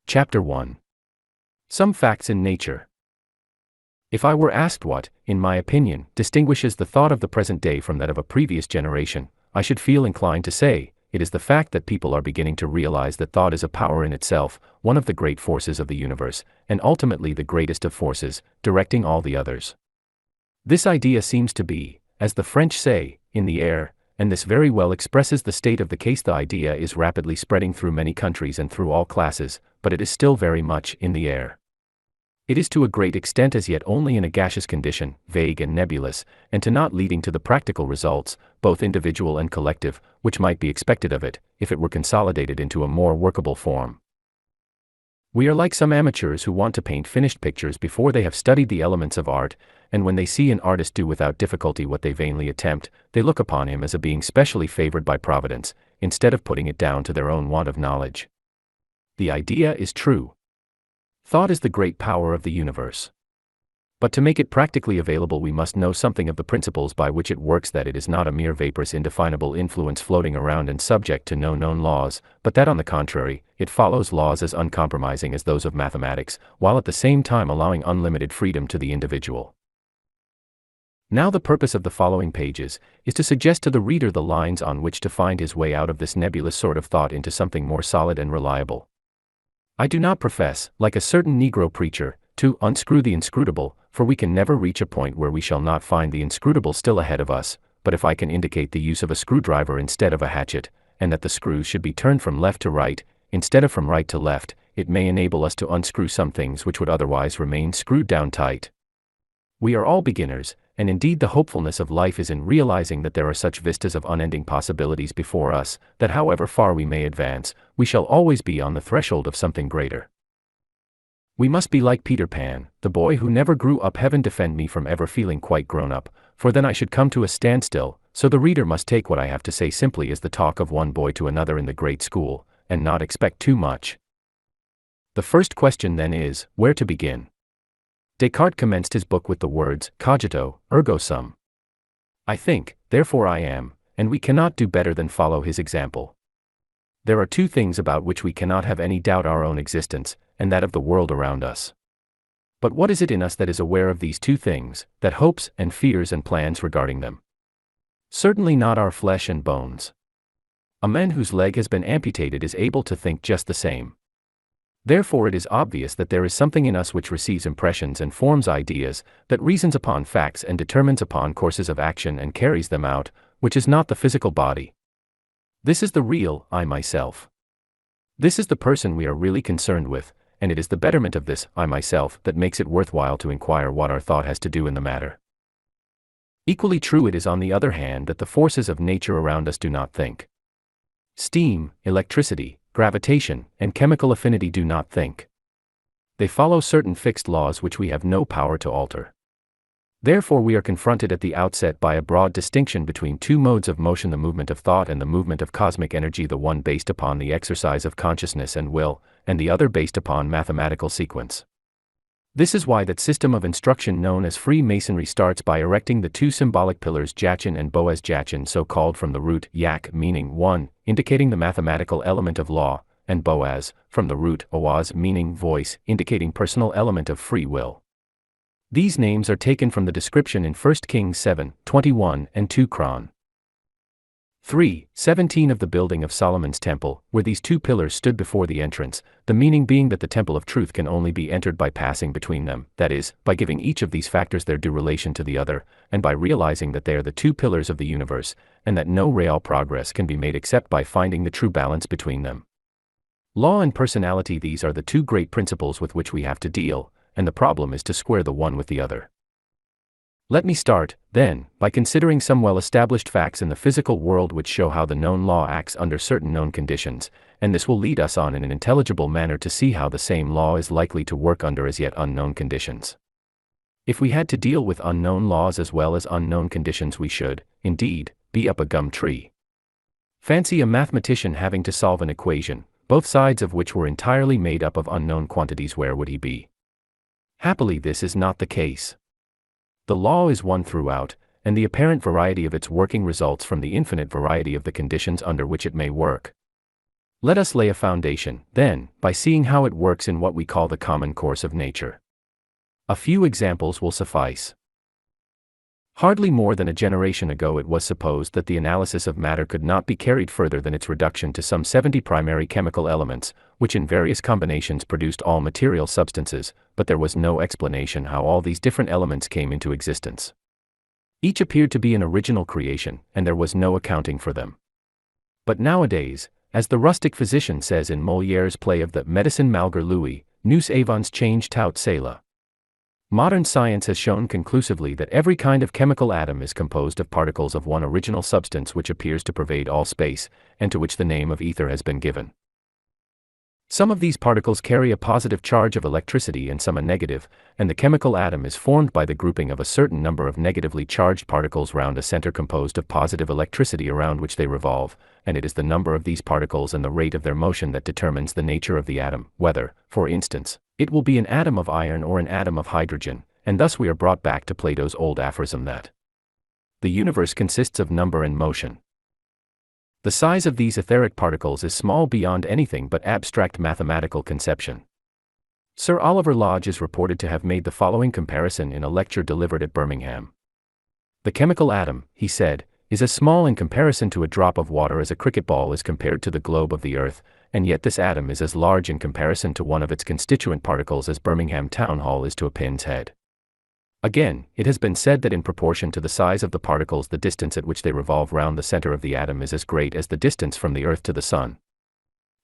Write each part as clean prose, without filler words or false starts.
Chapter 1. Some Facts in Nature. If I were asked what, in my opinion, distinguishes the thought of the present day from that of a previous generation, I should feel inclined to say, it is the fact that people are beginning to realize that thought is a power in itself, one of the great forces of the universe, and ultimately the greatest of forces, directing all the others. This idea seems to be, as the French say, in the air, and this very well expresses the state of the case. The idea is rapidly spreading through many countries and through all classes, but it is still very much in the air. It is to a great extent as yet only in a gaseous condition, vague and nebulous, and to not leading to the practical results, both individual and collective, which might be expected of it, if it were consolidated into a more workable form. We are like some amateurs who want to paint finished pictures before they have studied the elements of art, and when they see an artist do without difficulty what they vainly attempt, they look upon him as a being specially favored by Providence, instead of putting it down to their own want of knowledge. The idea is true. Thought is the great power of the universe. But to make it practically available, we must know something of the principles by which it works, that it is not a mere vaporous indefinable influence floating around and subject to no known laws, but that on the contrary, it follows laws as uncompromising as those of mathematics, while at the same time allowing unlimited freedom to the individual. Now the purpose of the following pages is to suggest to the reader the lines on which to find his way out of this nebulous sort of thought into something more solid and reliable. I do not profess, like a certain Negro preacher, to unscrew the inscrutable, for we can never reach a point where we shall not find the inscrutable still ahead of us, but if I can indicate the use of a screwdriver instead of a hatchet, and that the screws should be turned from left to right, instead of from right to left, it may enable us to unscrew some things which would otherwise remain screwed down tight. We are all beginners, and indeed the hopefulness of life is in realizing that there are such vistas of unending possibilities before us, that however far we may advance, we shall always be on the threshold of something greater. We must be like Peter Pan, the boy who never grew up. Heaven defend me from ever feeling quite grown up, for then I should come to a standstill, so the reader must take what I have to say simply as the talk of one boy to another in the great school, and not expect too much. The first question then is, where to begin? Descartes commenced his book with the words, cogito, ergo sum. I think, therefore I am, and we cannot do better than follow his example. There are two things about which we cannot have any doubt: our own existence, and that of the world around us. But what is it in us that is aware of these two things, that hopes and fears and plans regarding them? Certainly not our flesh and bones. A man whose leg has been amputated is able to think just the same. Therefore it is obvious that there is something in us which receives impressions and forms ideas, that reasons upon facts and determines upon courses of action and carries them out, which is not the physical body. This is the real I myself. This is the person we are really concerned with, and it is the betterment of this I myself that makes it worthwhile to inquire what our thought has to do in the matter. Equally true it is, on the other hand, that the forces of nature around us do not think. Steam, electricity, gravitation, and chemical affinity do not think. They follow certain fixed laws which we have no power to alter. Therefore we are confronted at the outset by a broad distinction between two modes of motion: the movement of thought and the movement of cosmic energy, the one based upon the exercise of consciousness and will, and the other based upon mathematical sequence. This is why that system of instruction known as Freemasonry starts by erecting the two symbolic pillars Jachin and Boaz. Jachin, so called from the root yak, meaning one, indicating the mathematical element of law, and Boaz, from the root awaz, meaning voice, indicating personal element of free will. These names are taken from the description in 1 Kings 7:21 and 2 Chron. 3:17 of the building of Solomon's temple, where these two pillars stood before the entrance, the meaning being that the temple of truth can only be entered by passing between them, that is, by giving each of these factors their due relation to the other, and by realizing that they are the two pillars of the universe, and that no real progress can be made except by finding the true balance between them. Law and personality, these are the two great principles with which we have to deal, and the problem is to square the one with the other. Let me start, then, by considering some well-established facts in the physical world which show how the known law acts under certain known conditions, and this will lead us on in an intelligible manner to see how the same law is likely to work under as yet unknown conditions. If we had to deal with unknown laws as well as unknown conditions, we should, indeed, be up a gum tree. Fancy a mathematician having to solve an equation, both sides of which were entirely made up of unknown quantities. Where would he be? Happily this is not the case. The law is one throughout, and the apparent variety of its working results from the infinite variety of the conditions under which it may work. Let us lay a foundation, then, by seeing how it works in what we call the common course of nature. A few examples will suffice. Hardly more than a generation ago it was supposed that the analysis of matter could not be carried further than its reduction to some 70 primary chemical elements, which in various combinations produced all material substances, but there was no explanation how all these different elements came into existence. Each appeared to be an original creation, and there was no accounting for them. But nowadays, as the rustic physician says in Molière's play of the Médecin malgré lui, nous avons changé tout cela. Modern science has shown conclusively that every kind of chemical atom is composed of particles of one original substance which appears to pervade all space, and to which the name of ether has been given. Some of these particles carry a positive charge of electricity and some a negative, and the chemical atom is formed by the grouping of a certain number of negatively charged particles round a center composed of positive electricity around which they revolve, and it is the number of these particles and the rate of their motion that determines the nature of the atom, whether, for instance, it will be an atom of iron or an atom of hydrogen, and thus we are brought back to Plato's old aphorism that the universe consists of number and motion. The size of these etheric particles is small beyond anything but abstract mathematical conception. Sir Oliver Lodge is reported to have made the following comparison in a lecture delivered at Birmingham. The chemical atom, he said, is as small in comparison to a drop of water as a cricket ball is compared to the globe of the earth, and yet this atom is as large in comparison to one of its constituent particles as Birmingham Town Hall is to a pin's head. Again, it has been said that in proportion to the size of the particles the distance at which they revolve round the center of the atom is as great as the distance from the earth to the sun.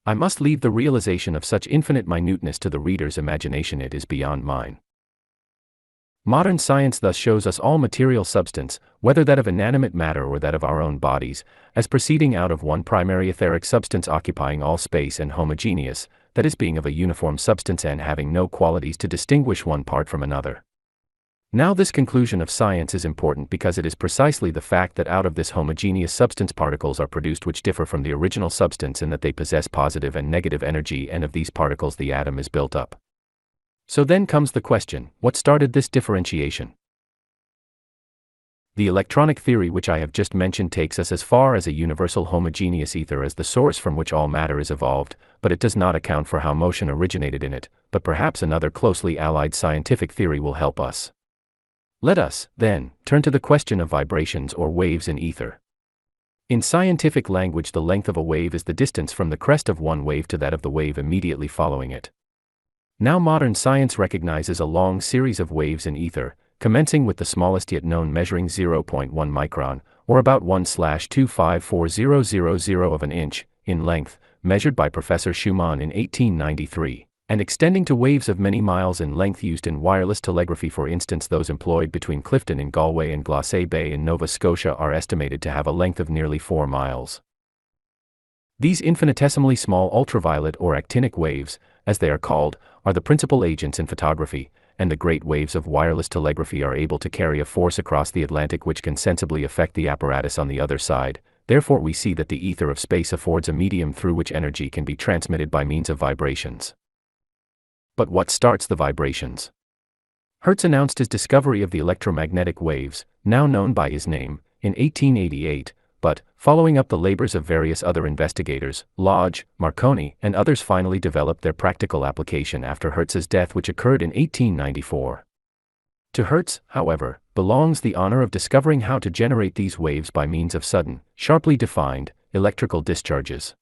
I must leave the realization of such infinite minuteness to the reader's imagination. It is beyond mine. Modern science thus shows us all material substance, whether that of inanimate matter or that of our own bodies, as proceeding out of one primary etheric substance occupying all space and homogeneous, that is, being of a uniform substance and having no qualities to distinguish one part from another. Now this conclusion of science is important because it is precisely the fact that out of this homogeneous substance particles are produced which differ from the original substance in that they possess positive and negative energy, and of these particles the atom is built up. So then comes the question, what started this differentiation? The electronic theory which I have just mentioned takes us as far as a universal homogeneous ether as the source from which all matter is evolved, but it does not account for how motion originated in it, but perhaps another closely allied scientific theory will help us. Let us, then, turn to the question of vibrations or waves in ether. In scientific language, the length of a wave is the distance from the crest of one wave to that of the wave immediately following it. Now modern science recognizes a long series of waves in ether, commencing with the smallest yet known measuring 0.1 micron, or about 1/254,000 of an inch, in length, measured by Professor Schumann in 1893. And extending to waves of many miles in length used in wireless telegraphy. For instance, those employed between Clifton in Galway and Glace Bay in Nova Scotia are estimated to have a length of nearly 4 miles. These infinitesimally small ultraviolet or actinic waves, as they are called, are the principal agents in photography, and the great waves of wireless telegraphy are able to carry a force across the Atlantic which can sensibly affect the apparatus on the other side. Therefore we see that the ether of space affords a medium through which energy can be transmitted by means of vibrations. But what starts the vibrations? Hertz announced his discovery of the electromagnetic waves, now known by his name, in 1888, but, following up the labors of various other investigators, Lodge, Marconi, and others finally developed their practical application after Hertz's death, which occurred in 1894. To Hertz, however, belongs the honor of discovering how to generate these waves by means of sudden, sharply defined, electrical discharges.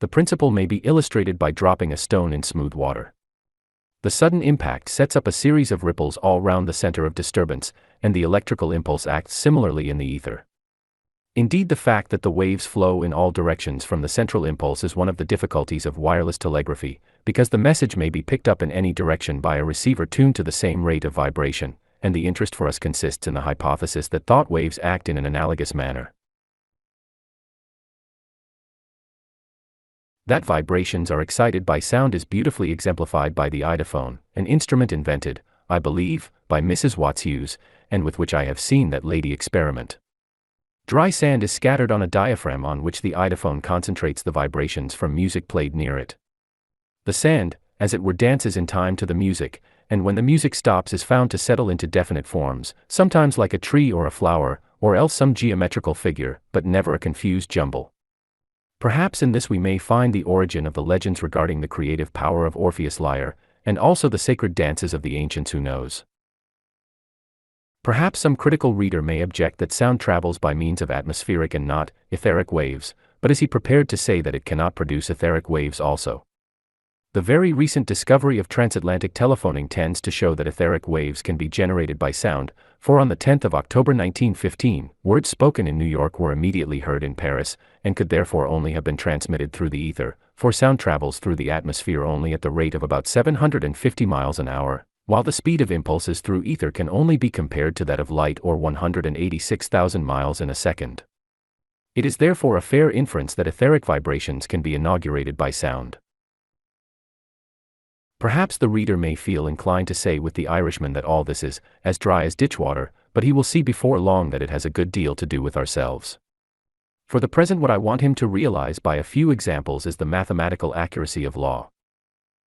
The principle may be illustrated by dropping a stone in smooth water. The sudden impact sets up a series of ripples all round the center of disturbance, and the electrical impulse acts similarly in the ether. Indeed, the fact that the waves flow in all directions from the central impulse is one of the difficulties of wireless telegraphy, because the message may be picked up in any direction by a receiver tuned to the same rate of vibration, and the interest for us consists in the hypothesis that thought waves act in an analogous manner. That vibrations are excited by sound is beautifully exemplified by the eidophone, an instrument invented, I believe, by Mrs. Watts Hughes, and with which I have seen that lady experiment. Dry sand is scattered on a diaphragm on which the eidophone concentrates the vibrations from music played near it. The sand, as it were, dances in time to the music, and when the music stops is found to settle into definite forms, sometimes like a tree or a flower, or else some geometrical figure, but never a confused jumble. Perhaps in this we may find the origin of the legends regarding the creative power of Orpheus' lyre, and also the sacred dances of the ancients, who knows. Perhaps some critical reader may object that sound travels by means of atmospheric and not etheric waves, but is he prepared to say that it cannot produce etheric waves also? The very recent discovery of transatlantic telephoning tends to show that etheric waves can be generated by sound, for on the 10th of October 1915, words spoken in New York were immediately heard in Paris, and could therefore only have been transmitted through the ether, for sound travels through the atmosphere only at the rate of about 750 miles an hour, while the speed of impulses through ether can only be compared to that of light, or 186,000 miles in a second. It is therefore a fair inference that etheric vibrations can be inaugurated by sound. Perhaps the reader may feel inclined to say with the Irishman that all this is as dry as ditch water, but he will see before long that it has a good deal to do with ourselves. For the present, what I want him to realize by a few examples is the mathematical accuracy of law.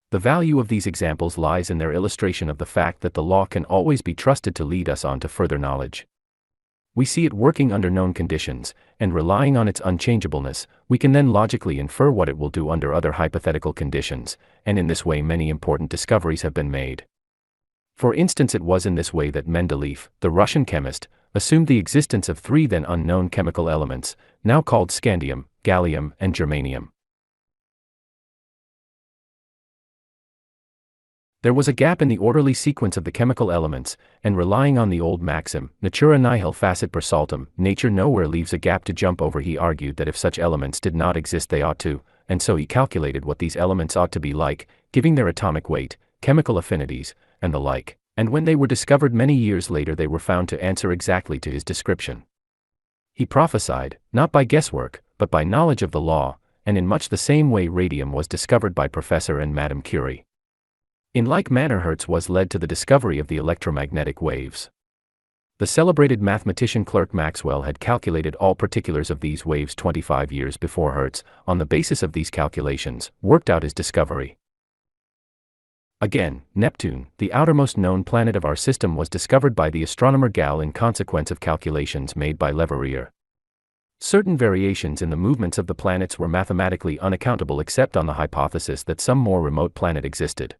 The value of these examples lies in their illustration of the fact that the law can always be trusted to lead us on to further knowledge. We see it working under known conditions, and relying on its unchangeableness, we can then logically infer what it will do under other hypothetical conditions, and in this way many important discoveries have been made. For instance, it was in this way that Mendeleev, the Russian chemist, assumed the existence of three then unknown chemical elements, now called scandium, gallium, and germanium. There was a gap in the orderly sequence of the chemical elements, and relying on the old maxim, natura nihil facit per saltum, nature nowhere leaves a gap to jump over, he argued that if such elements did not exist they ought to, and so he calculated what these elements ought to be like, giving their atomic weight, chemical affinities, and the like, and when they were discovered many years later they were found to answer exactly to his description. He prophesied, not by guesswork, but by knowledge of the law, and in much the same way radium was discovered by Professor and Madame Curie. In like manner Hertz was led to the discovery of the electromagnetic waves. The celebrated mathematician Clerk Maxwell had calculated all particulars of these waves 25 years before Hertz, on the basis of these calculations, worked out his discovery. Again, Neptune, the outermost known planet of our system, was discovered by the astronomer Gall in consequence of calculations made by Leverrier. Certain variations in the movements of the planets were mathematically unaccountable except on the hypothesis that some more remote planet existed.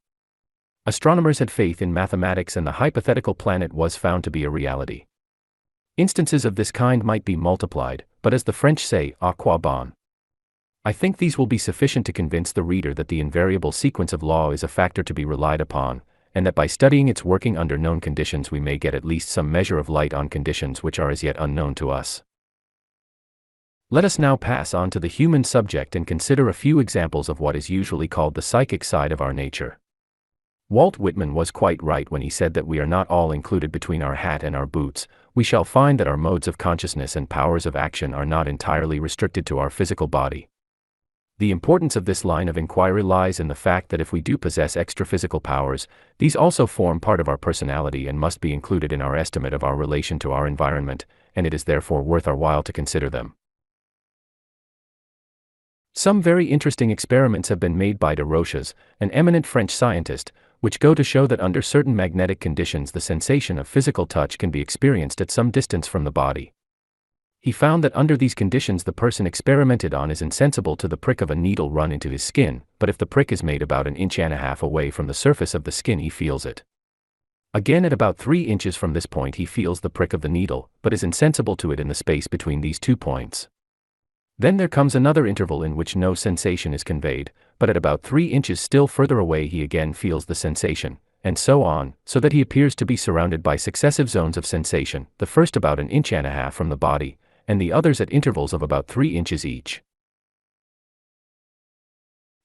Astronomers had faith in mathematics and the hypothetical planet was found to be a reality. Instances of this kind might be multiplied, but as the French say, à quoi bon? I think these will be sufficient to convince the reader that the invariable sequence of law is a factor to be relied upon, and that by studying its working under known conditions we may get at least some measure of light on conditions which are as yet unknown to us. Let us now pass on to the human subject and consider a few examples of what is usually called the psychic side of our nature. Walt Whitman was quite right when he said that we are not all included between our hat and our boots. We shall find that our modes of consciousness and powers of action are not entirely restricted to our physical body. The importance of this line of inquiry lies in the fact that if we do possess extra-physical powers, these also form part of our personality and must be included in our estimate of our relation to our environment, and it is therefore worth our while to consider them. Some very interesting experiments have been made by de Rochas, an eminent French scientist, which go to show that under certain magnetic conditions the sensation of physical touch can be experienced at some distance from the body. He found that under these conditions the person experimented on is insensible to the prick of a needle run into his skin, but if the prick is made about 1.5 inches away from the surface of the skin he feels it. Again at about 3 inches from this point he feels the prick of the needle, but is insensible to it in the space between these 2 points. Then there comes another interval in which no sensation is conveyed, but at about 3 inches still further away he again feels the sensation, and so on, so that he appears to be surrounded by successive zones of sensation, the first about 1.5 inches from the body, and the others at intervals of about 3 inches each.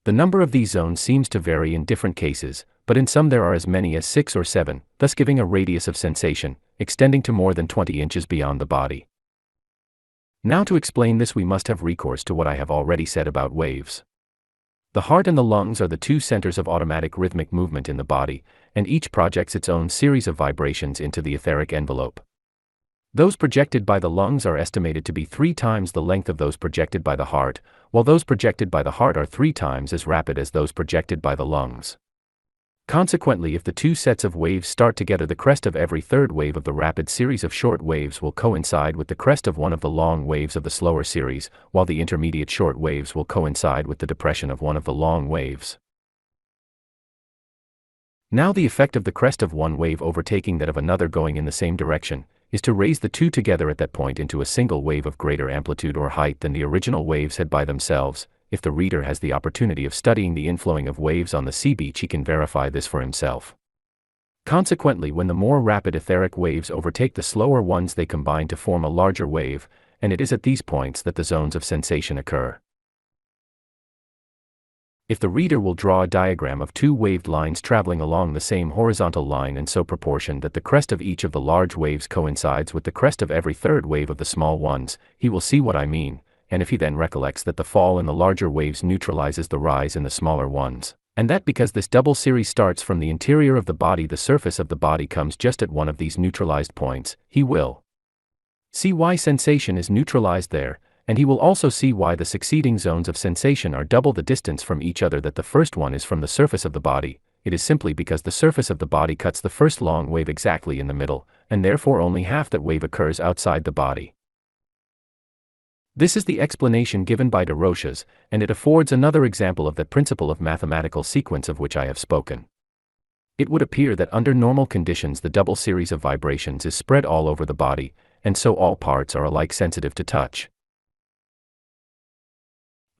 The number of these zones seems to vary in different cases, but in some there are as many as 6 or 7, thus giving a radius of sensation, extending to more than 20 inches beyond the body. Now to explain this we must have recourse to what I have already said about waves. The heart and the lungs are the two centers of automatic rhythmic movement in the body, and each projects its own series of vibrations into the etheric envelope. Those projected by the lungs are estimated to be 3 times the length of those projected by the heart, while those projected by the heart are 3 times as rapid as those projected by the lungs. Consequently, if the two sets of waves start together, the crest of every third wave of the rapid series of short waves will coincide with the crest of one of the long waves of the slower series, while the intermediate short waves will coincide with the depression of one of the long waves. Now the effect of the crest of one wave overtaking that of another going in the same direction is to raise the two together at that point into a single wave of greater amplitude or height than the original waves had by themselves. If the reader has the opportunity of studying the inflowing of waves on the sea beach, he can verify this for himself. Consequently, when the more rapid etheric waves overtake the slower ones, they combine to form a larger wave, and it is at these points that the zones of sensation occur. If the reader will draw a diagram of two waved lines traveling along the same horizontal line and so proportioned that the crest of each of the large waves coincides with the crest of every third wave of the small ones, he will see what I mean. And if he then recollects that the fall in the larger waves neutralizes the rise in the smaller ones, and that because this double series starts from the interior of the body, the surface of the body comes just at one of these neutralized points, he will see why sensation is neutralized there, and he will also see why the succeeding zones of sensation are double the distance from each other that the first one is from the surface of the body. It is simply because the surface of the body cuts the first long wave exactly in the middle, and therefore only half that wave occurs outside the body. This is the explanation given by de Rochas, and it affords another example of that principle of mathematical sequence of which I have spoken. It would appear that under normal conditions the double series of vibrations is spread all over the body, and so all parts are alike sensitive to touch.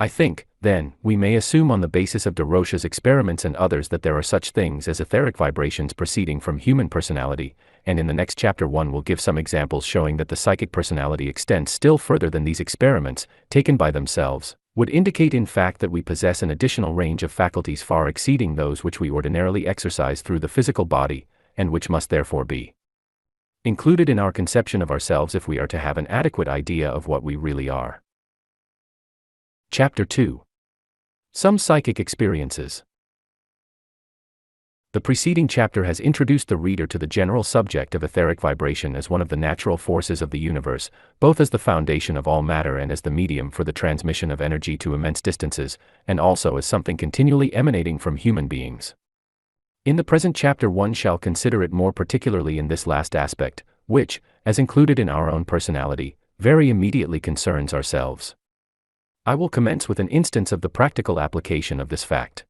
I think, then, we may assume on the basis of de Rochas' experiments and others that there are such things as etheric vibrations proceeding from human personality, and in the next chapter one will give some examples showing that the psychic personality extends still further than these experiments, taken by themselves, would indicate in fact that we possess an additional range of faculties far exceeding those which we ordinarily exercise through the physical body, and which must therefore be included in our conception of ourselves if we are to have an adequate idea of what we really are. Chapter 2. Some Psychic Experiences. The preceding chapter has introduced the reader to the general subject of etheric vibration as one of the natural forces of the universe, both as the foundation of all matter and as the medium for the transmission of energy to immense distances, and also as something continually emanating from human beings. In the present chapter one shall consider it more particularly in this last aspect, which, as included in our own personality, very immediately concerns ourselves. I will commence with an instance of the practical application of this fact.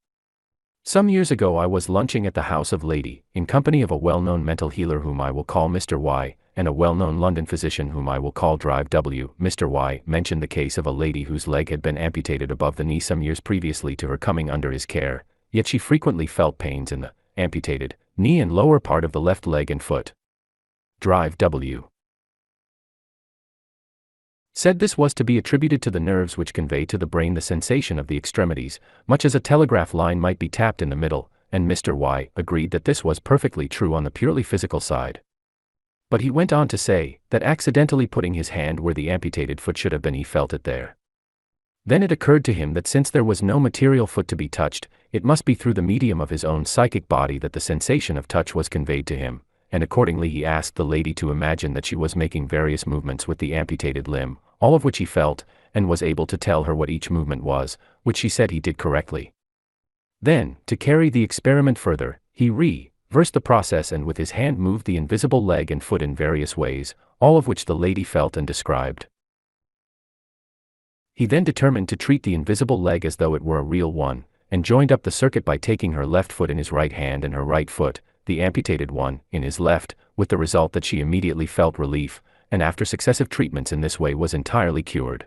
Some years ago I was lunching at the house of Lady, in company of a well-known mental healer whom I will call Mr. Y, and a well-known London physician whom I will call Drive W. Mr. Y mentioned the case of a lady whose leg had been amputated above the knee some years previously to her coming under his care, yet she frequently felt pains in the amputated knee and lower part of the left leg and foot. Drive W. said this was to be attributed to the nerves which convey to the brain the sensation of the extremities, much as a telegraph line might be tapped in the middle, and Mr. Y agreed that this was perfectly true on the purely physical side. But he went on to say that accidentally putting his hand where the amputated foot should have been, he felt it there. Then it occurred to him that since there was no material foot to be touched, it must be through the medium of his own psychic body that the sensation of touch was conveyed to him, and accordingly he asked the lady to imagine that she was making various movements with the amputated limb, all of which he felt, and was able to tell her what each movement was, which she said he did correctly. Then, to carry the experiment further, he reversed the process and with his hand moved the invisible leg and foot in various ways, all of which the lady felt and described. He then determined to treat the invisible leg as though it were a real one, and joined up the circuit by taking her left foot in his right hand and her right foot, the amputated one, in his left, with the result that she immediately felt relief, and after successive treatments in this way was entirely cured.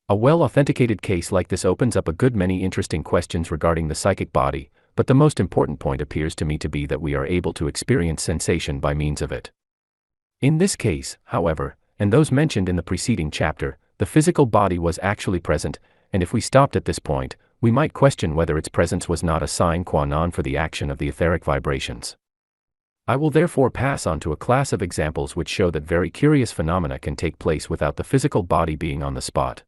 A well-authenticated case like this opens up a good many interesting questions regarding the psychic body, but the most important point appears to me to be that we are able to experience sensation by means of it. In this case, however, and those mentioned in the preceding chapter, the physical body was actually present, and if we stopped at this point, we might question whether its presence was not a sine qua non for the action of the etheric vibrations. I will therefore pass on to a class of examples which show that very curious phenomena can take place without the physical body being on the spot.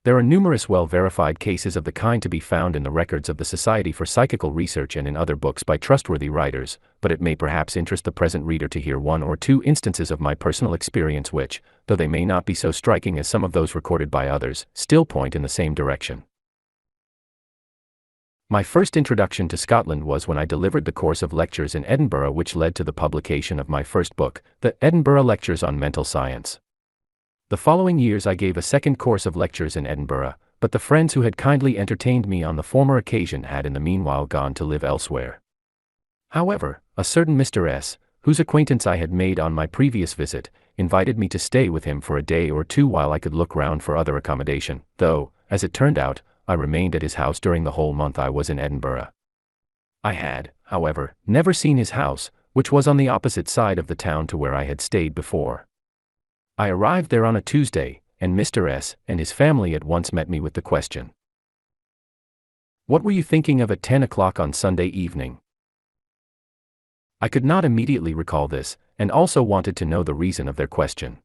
There are numerous well-verified cases of the kind to be found in the records of the Society for Psychical Research and in other books by trustworthy writers, but it may perhaps interest the present reader to hear one or two instances of my personal experience which, though they may not be so striking as some of those recorded by others, still point in the same direction. My first introduction to Scotland was when I delivered the course of lectures in Edinburgh which led to the publication of my first book, the Edinburgh Lectures on Mental Science. The following years I gave a second course of lectures in Edinburgh, but the friends who had kindly entertained me on the former occasion had in the meanwhile gone to live elsewhere. However, a certain Mr. S., whose acquaintance I had made on my previous visit, invited me to stay with him for a day or two while I could look round for other accommodation, though, as it turned out, I remained at his house during the whole month I was in Edinburgh. I had, however, never seen his house, which was on the opposite side of the town to where I had stayed before. I arrived there on a Tuesday, and Mr. S. and his family at once met me with the question, "What were you thinking of at 10 o'clock on Sunday evening?" I could not immediately recall this, and also wanted to know the reason of their question.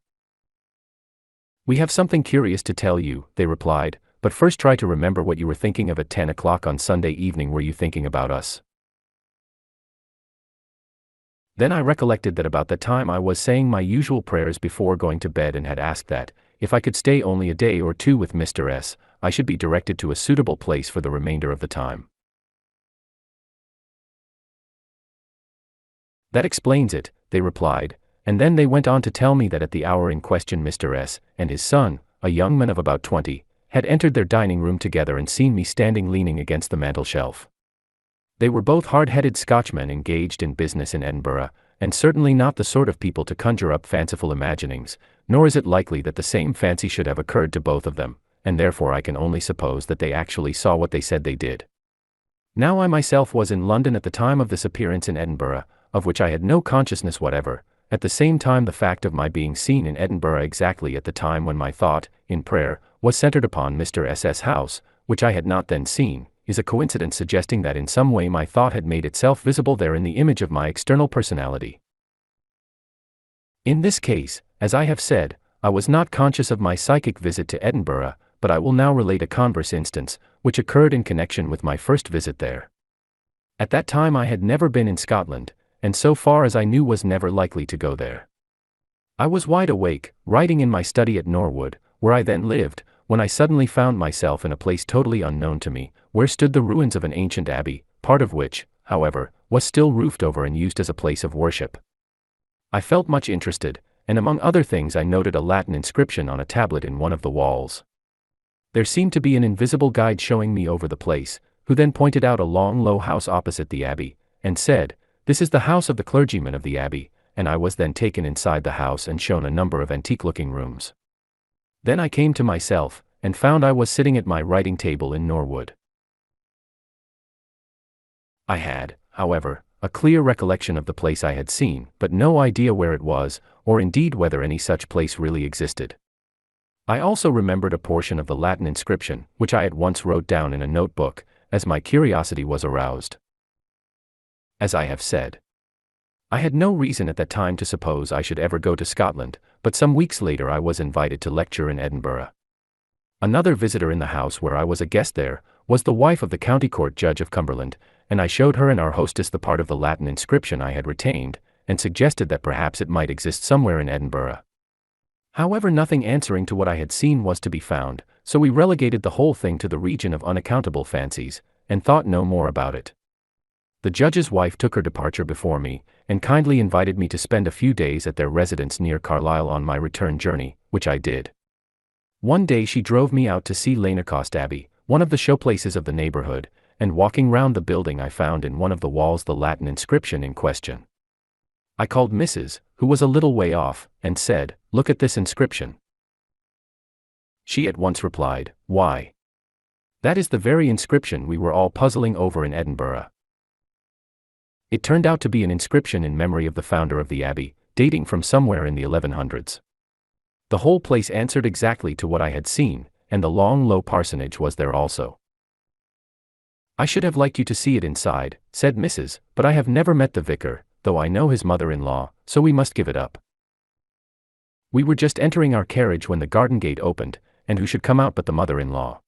"We have something curious to tell you," they replied, "but first try to remember what you were thinking of at 10 o'clock on Sunday evening. Were you thinking about us?" Then I recollected that about that time I was saying my usual prayers before going to bed and had asked that, if I could stay only a day or two with Mr. S., I should be directed to a suitable place for the remainder of the time. "That explains it," they replied, and then they went on to tell me that at the hour in question Mr. S. and his son, a young man of about 20, had entered their dining room together and seen me standing leaning against the mantel-shelf. They were both hard-headed Scotchmen engaged in business in Edinburgh, and certainly not the sort of people to conjure up fanciful imaginings, nor is it likely that the same fancy should have occurred to both of them, and therefore I can only suppose that they actually saw what they said they did. Now I myself was in London at the time of this appearance in Edinburgh, of which I had no consciousness whatever. At the same time the fact of my being seen in Edinburgh exactly at the time when my thought, in prayer, was centered upon Mr. S.'s house, which I had not then seen, is a coincidence suggesting that in some way my thought had made itself visible there in the image of my external personality. In this case, as I have said, I was not conscious of my psychic visit to Edinburgh, but I will now relate a converse instance, which occurred in connection with my first visit there. At that time I had never been in Scotland, and so far as I knew was never likely to go there. I was wide awake, writing in my study at Norwood, where I then lived, when I suddenly found myself in a place totally unknown to me, where stood the ruins of an ancient abbey, part of which, however, was still roofed over and used as a place of worship. I felt much interested, and among other things I noted a Latin inscription on a tablet in one of the walls. There seemed to be an invisible guide showing me over the place, who then pointed out a long low house opposite the abbey, and said, "This is the house of the clergyman of the abbey," and I was then taken inside the house and shown a number of antique-looking rooms. Then I came to myself, and found I was sitting at my writing table in Norwood. I had, however, a clear recollection of the place I had seen, but no idea where it was, or indeed whether any such place really existed. I also remembered a portion of the Latin inscription, which I at once wrote down in a notebook, as my curiosity was aroused. As I have said, I had no reason at that time to suppose I should ever go to Scotland, but some weeks later I was invited to lecture in Edinburgh. Another visitor in the house where I was a guest there, was the wife of the County Court Judge of Cumberland, and I showed her and our hostess the part of the Latin inscription I had retained, and suggested that perhaps it might exist somewhere in Edinburgh. However, nothing answering to what I had seen was to be found, so we relegated the whole thing to the region of unaccountable fancies, and thought no more about it. The judge's wife took her departure before me, and kindly invited me to spend a few days at their residence near Carlisle on my return journey, which I did. One day she drove me out to see Lanercost Abbey, one of the showplaces of the neighborhood, and walking round the building I found in one of the walls the Latin inscription in question. I called Mrs., who was a little way off, and said, "Look at this inscription." She at once replied, "Why? That is the very inscription we were all puzzling over in Edinburgh." It turned out to be an inscription in memory of the founder of the abbey, dating from somewhere in the 1100s. The whole place answered exactly to what I had seen, and the long low parsonage was there also. "I should have liked you to see it inside," said Mrs., "but I have never met the vicar, though I know his mother-in-law, so we must give it up." We were just entering our carriage when the garden gate opened, and who should come out but the mother-in-law.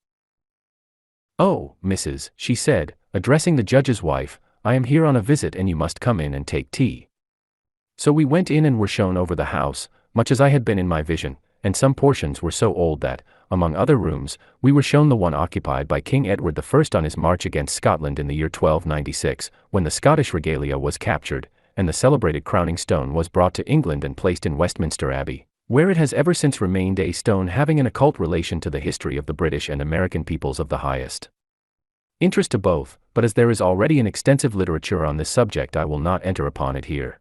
"Oh, Mrs., she said, addressing the judge's wife, "I am here on a visit and you must come in and take tea." So we went in and were shown over the house, much as I had been in my vision, and some portions were so old that, among other rooms, we were shown the one occupied by King Edward I on his march against Scotland in the year 1296, when the Scottish regalia was captured, and the celebrated crowning stone was brought to England and placed in Westminster Abbey, where it has ever since remained, a stone having an occult relation to the history of the British and American peoples of the highest interest to both, but as there is already an extensive literature on this subject, I will not enter upon it here.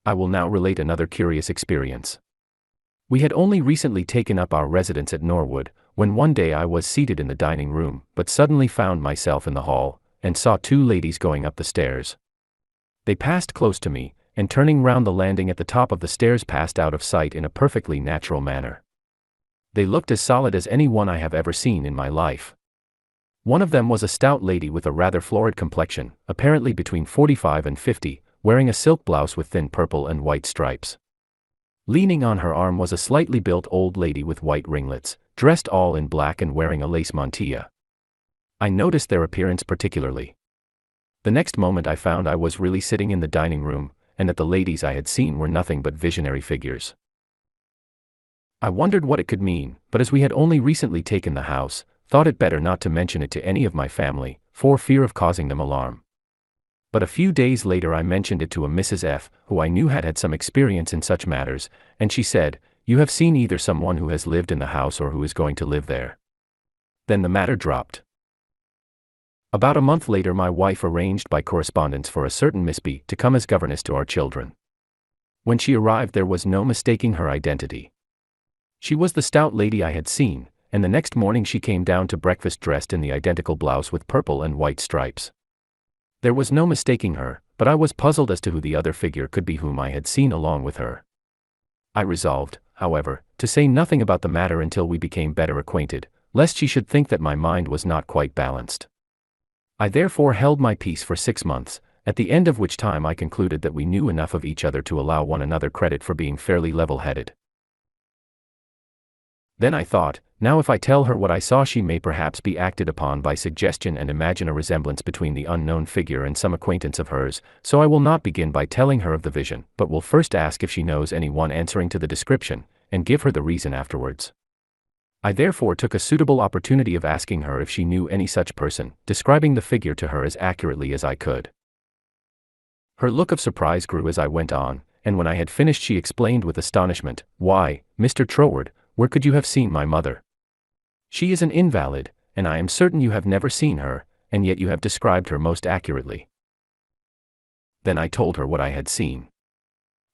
I will now relate another curious experience. We had only recently taken up our residence at Norwood, when one day I was seated in the dining room, but suddenly found myself in the hall, and saw two ladies going up the stairs. They passed close to me, and turning round the landing at the top of the stairs passed out of sight in a perfectly natural manner. They looked as solid as any one I have ever seen in my life. One of them was a stout lady with a rather florid complexion, apparently between 45 and 50, wearing a silk blouse with thin purple and white stripes. Leaning on her arm was a slightly built old lady with white ringlets, dressed all in black and wearing a lace mantilla. I noticed their appearance particularly. The next moment I found I was really sitting in the dining room, and that the ladies I had seen were nothing but visionary figures. I wondered what it could mean, but as we had only recently taken the house, thought it better not to mention it to any of my family, for fear of causing them alarm. But a few days later I mentioned it to a Mrs. F., who I knew had some experience in such matters, and she said, "You have seen either someone who has lived in the house or who is going to live there." Then the matter dropped. About a month later my wife arranged by correspondence for a certain Miss B. to come as governess to our children. When she arrived there was no mistaking her identity. She was the stout lady I had seen, and the next morning she came down to breakfast dressed in the identical blouse with purple and white stripes. There was no mistaking her, but I was puzzled as to who the other figure could be whom I had seen along with her. I resolved, however, to say nothing about the matter until we became better acquainted, lest she should think that my mind was not quite balanced. I therefore held my peace for 6 months, at the end of which time I concluded that we knew enough of each other to allow one another credit for being fairly level-headed. Then I thought, now if I tell her what I saw she may perhaps be acted upon by suggestion and imagine a resemblance between the unknown figure and some acquaintance of hers, so I will not begin by telling her of the vision, but will first ask if she knows any one answering to the description, and give her the reason afterwards. I therefore took a suitable opportunity of asking her if she knew any such person, describing the figure to her as accurately as I could. Her look of surprise grew as I went on, and when I had finished she explained with astonishment, "Why, Mr. Troward, where could you have seen my mother? She is an invalid, and I am certain you have never seen her, and yet you have described her most accurately." Then I told her what I had seen.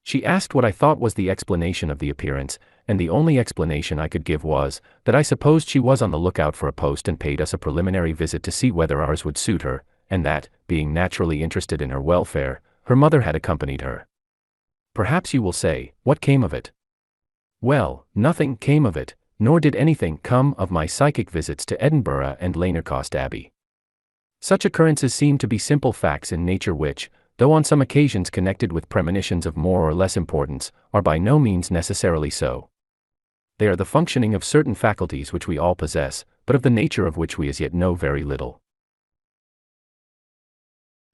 She asked what I thought was the explanation of the appearance, and the only explanation I could give was, that I supposed she was on the lookout for a post and paid us a preliminary visit to see whether ours would suit her, and that, being naturally interested in her welfare, her mother had accompanied her. Perhaps you will say, what came of it? Well, nothing came of it, nor did anything come of my psychic visits to Edinburgh and Lanercost Abbey. Such occurrences seem to be simple facts in nature which, though on some occasions connected with premonitions of more or less importance, are by no means necessarily so. They are the functioning of certain faculties which we all possess, but of the nature of which we as yet know very little.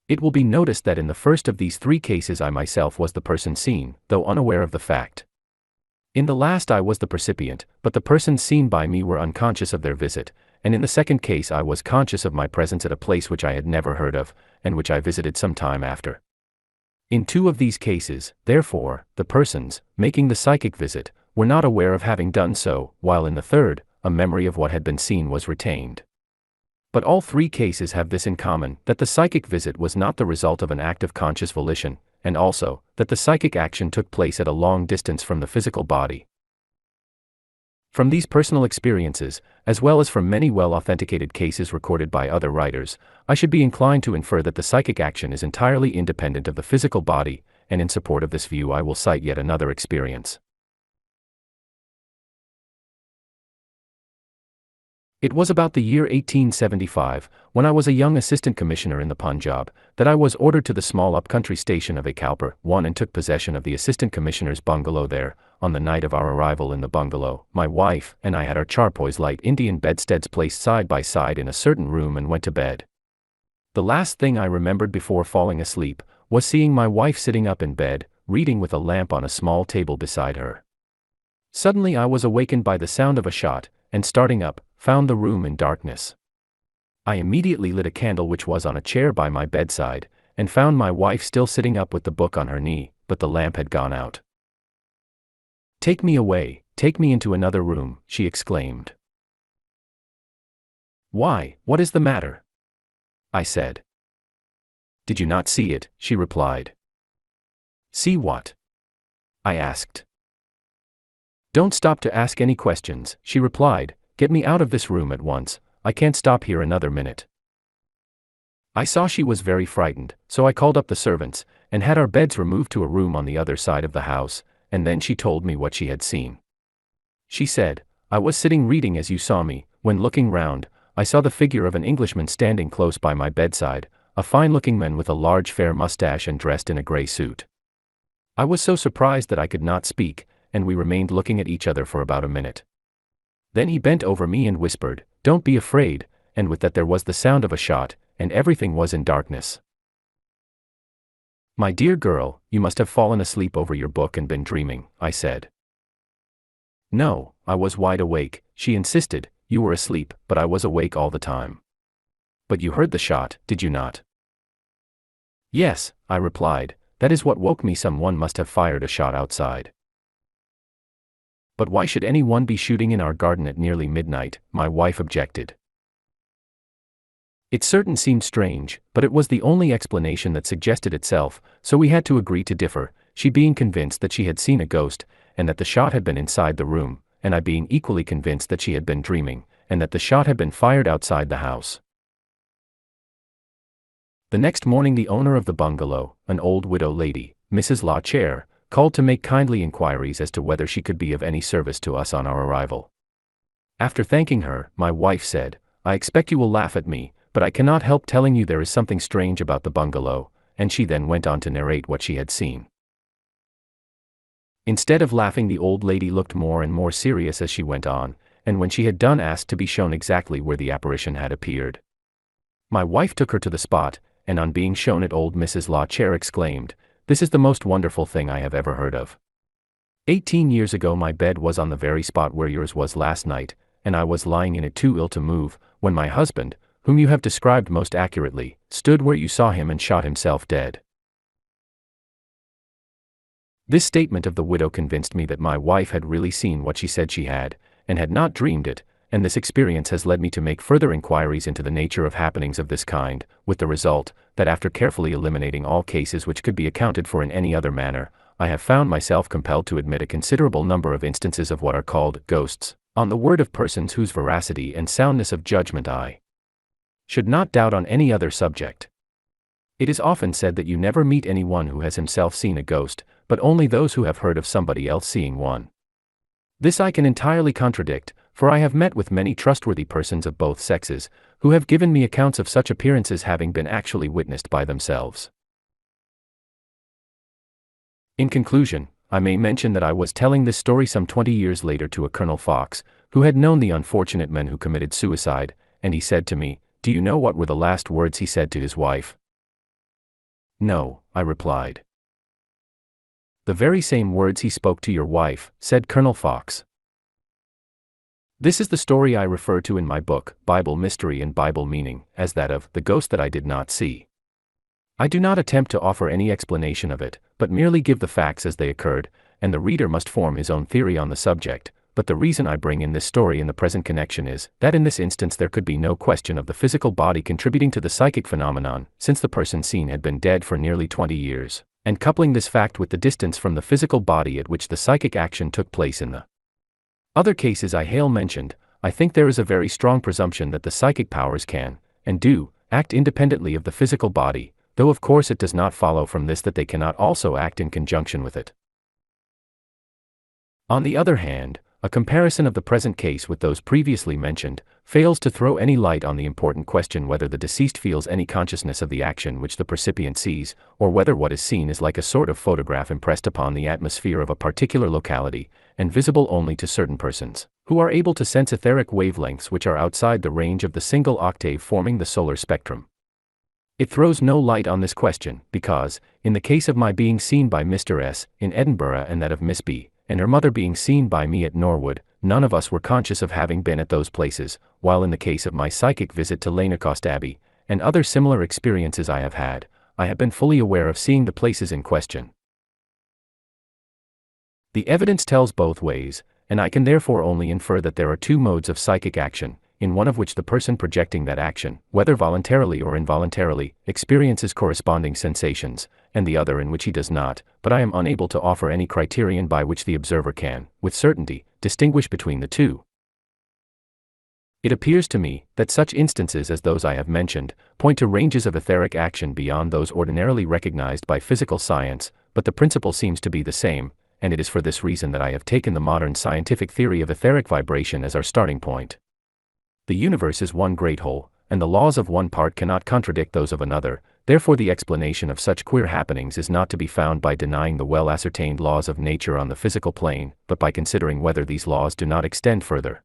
It will be noticed that in the first of these 3 cases I myself was the person seen, though unaware of the fact. In the last I was the percipient, but the persons seen by me were unconscious of their visit, and in the second case I was conscious of my presence at a place which I had never heard of, and which I visited some time after. In 2 of these cases, therefore, the persons, making the psychic visit, were not aware of having done so, while in the third, a memory of what had been seen was retained. But all 3 cases have this in common, that the psychic visit was not the result of an act of conscious volition, and also, that the psychic action took place at a long distance from the physical body. From these personal experiences, as well as from many well-authenticated cases recorded by other writers, I should be inclined to infer that the psychic action is entirely independent of the physical body, and in support of this view I will cite yet another experience. It was about the year 1875, when I was a young assistant commissioner in the Punjab, that I was ordered to the small up-country station of Akalpur, and took possession of the assistant commissioner's bungalow there. On the night of our arrival in the bungalow, my wife and I had our charpoys light Indian bedsteads placed side by side in a certain room and went to bed. The last thing I remembered before falling asleep was seeing my wife sitting up in bed, reading with a lamp on a small table beside her. Suddenly I was awakened by the sound of a shot, and starting up, found the room in darkness. I immediately lit a candle which was on a chair by my bedside, and found my wife still sitting up with the book on her knee, but the lamp had gone out. "Take me away, take me into another room," she exclaimed. "Why, what is the matter?" I said. "Did you not see it?" she replied. "See what?" I asked. "Don't stop to ask any questions," she replied. "Get me out of this room at once, I can't stop here another minute." I saw she was very frightened, so I called up the servants, and had our beds removed to a room on the other side of the house, and then she told me what she had seen. She said, "I was sitting reading as you saw me, when looking round, I saw the figure of an Englishman standing close by my bedside, a fine-looking man with a large fair mustache and dressed in a grey suit. I was so surprised that I could not speak, and we remained looking at each other for about a minute. Then he bent over me and whispered, 'Don't be afraid,' and with that there was the sound of a shot, and everything was in darkness." "My dear girl, you must have fallen asleep over your book and been dreaming," I said. "No, I was wide awake," she insisted. "You were asleep, but I was awake all the time." "But you heard the shot, did you not?" "Yes," I replied, "that is what woke me. Someone must have fired a shot outside." "But why should anyone be shooting in our garden at nearly midnight?" my wife objected. It certainly seemed strange, but it was the only explanation that suggested itself, so we had to agree to differ, she being convinced that she had seen a ghost, and that the shot had been inside the room, and I being equally convinced that she had been dreaming, and that the shot had been fired outside the house. The next morning the owner of the bungalow, an old widow lady, Mrs. La Chair, called to make kindly inquiries as to whether she could be of any service to us on our arrival. After thanking her, my wife said, "I expect you will laugh at me, but I cannot help telling you there is something strange about the bungalow," and she then went on to narrate what she had seen. Instead of laughing, the old lady looked more and more serious as she went on, and when she had done asked to be shown exactly where the apparition had appeared. My wife took her to the spot, and on being shown it, old Mrs. La Chair exclaimed, "This is the most wonderful thing I have ever heard of. 18 years ago my bed was on the very spot where yours was last night, and I was lying in it too ill to move, when my husband, whom you have described most accurately, stood where you saw him and shot himself dead." This statement of the widow convinced me that my wife had really seen what she said she had, and had not dreamed it, and this experience has led me to make further inquiries into the nature of happenings of this kind, with the result, that after carefully eliminating all cases which could be accounted for in any other manner, I have found myself compelled to admit a considerable number of instances of what are called ghosts, on the word of persons whose veracity and soundness of judgment I should not doubt on any other subject. It is often said that you never meet anyone who has himself seen a ghost, but only those who have heard of somebody else seeing one. This I can entirely contradict, for I have met with many trustworthy persons of both sexes, who have given me accounts of such appearances having been actually witnessed by themselves. In conclusion, I may mention that I was telling this story some 20 years later to a Colonel Fox, who had known the unfortunate men who committed suicide, and he said to me, "Do you know what were the last words he said to his wife?" "No," I replied. "The very same words he spoke to your wife," said Colonel Fox. This is the story I refer to in my book, Bible Mystery and Bible Meaning, as that of the ghost that I did not see. I do not attempt to offer any explanation of it, but merely give the facts as they occurred, and the reader must form his own theory on the subject. But the reason I bring in this story in the present connection is, that in this instance there could be no question of the physical body contributing to the psychic phenomenon, since the person seen had been dead for nearly 20 years, and coupling this fact with the distance from the physical body at which the psychic action took place in the other cases I mentioned, I think there is a very strong presumption that the psychic powers can, and do, act independently of the physical body, though of course it does not follow from this that they cannot also act in conjunction with it. On the other hand, a comparison of the present case with those previously mentioned fails to throw any light on the important question whether the deceased feels any consciousness of the action which the percipient sees, or whether what is seen is like a sort of photograph impressed upon the atmosphere of a particular locality, and visible only to certain persons, who are able to sense etheric wavelengths which are outside the range of the single octave forming the solar spectrum. It throws no light on this question, because, in the case of my being seen by Mr. S. in Edinburgh and that of Miss B. and her mother being seen by me at Norwood, none of us were conscious of having been at those places, while in the case of my psychic visit to Lanercost Abbey, and other similar experiences I have had, I have been fully aware of seeing the places in question. The evidence tells both ways, and I can therefore only infer that there are two modes of psychic action, in one of which the person projecting that action, whether voluntarily or involuntarily, experiences corresponding sensations, and the other in which he does not, but I am unable to offer any criterion by which the observer can, with certainty, distinguish between the two. It appears to me that such instances as those I have mentioned point to ranges of etheric action beyond those ordinarily recognized by physical science, but the principle seems to be the same, and it is for this reason that I have taken the modern scientific theory of etheric vibration as our starting point. The universe is one great whole, and the laws of one part cannot contradict those of another, therefore the explanation of such queer happenings is not to be found by denying the well-ascertained laws of nature on the physical plane, but by considering whether these laws do not extend further.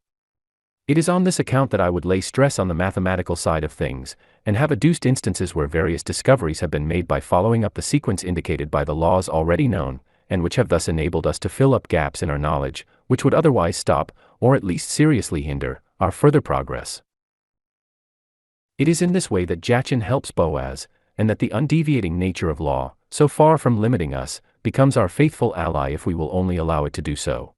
It is on this account that I would lay stress on the mathematical side of things, and have adduced instances where various discoveries have been made by following up the sequence indicated by the laws already known, and which have thus enabled us to fill up gaps in our knowledge, which would otherwise stop, or at least seriously hinder, our further progress. It is in this way that Jachin helps Boaz, and that the undeviating nature of law, so far from limiting us, becomes our faithful ally if we will only allow it to do so.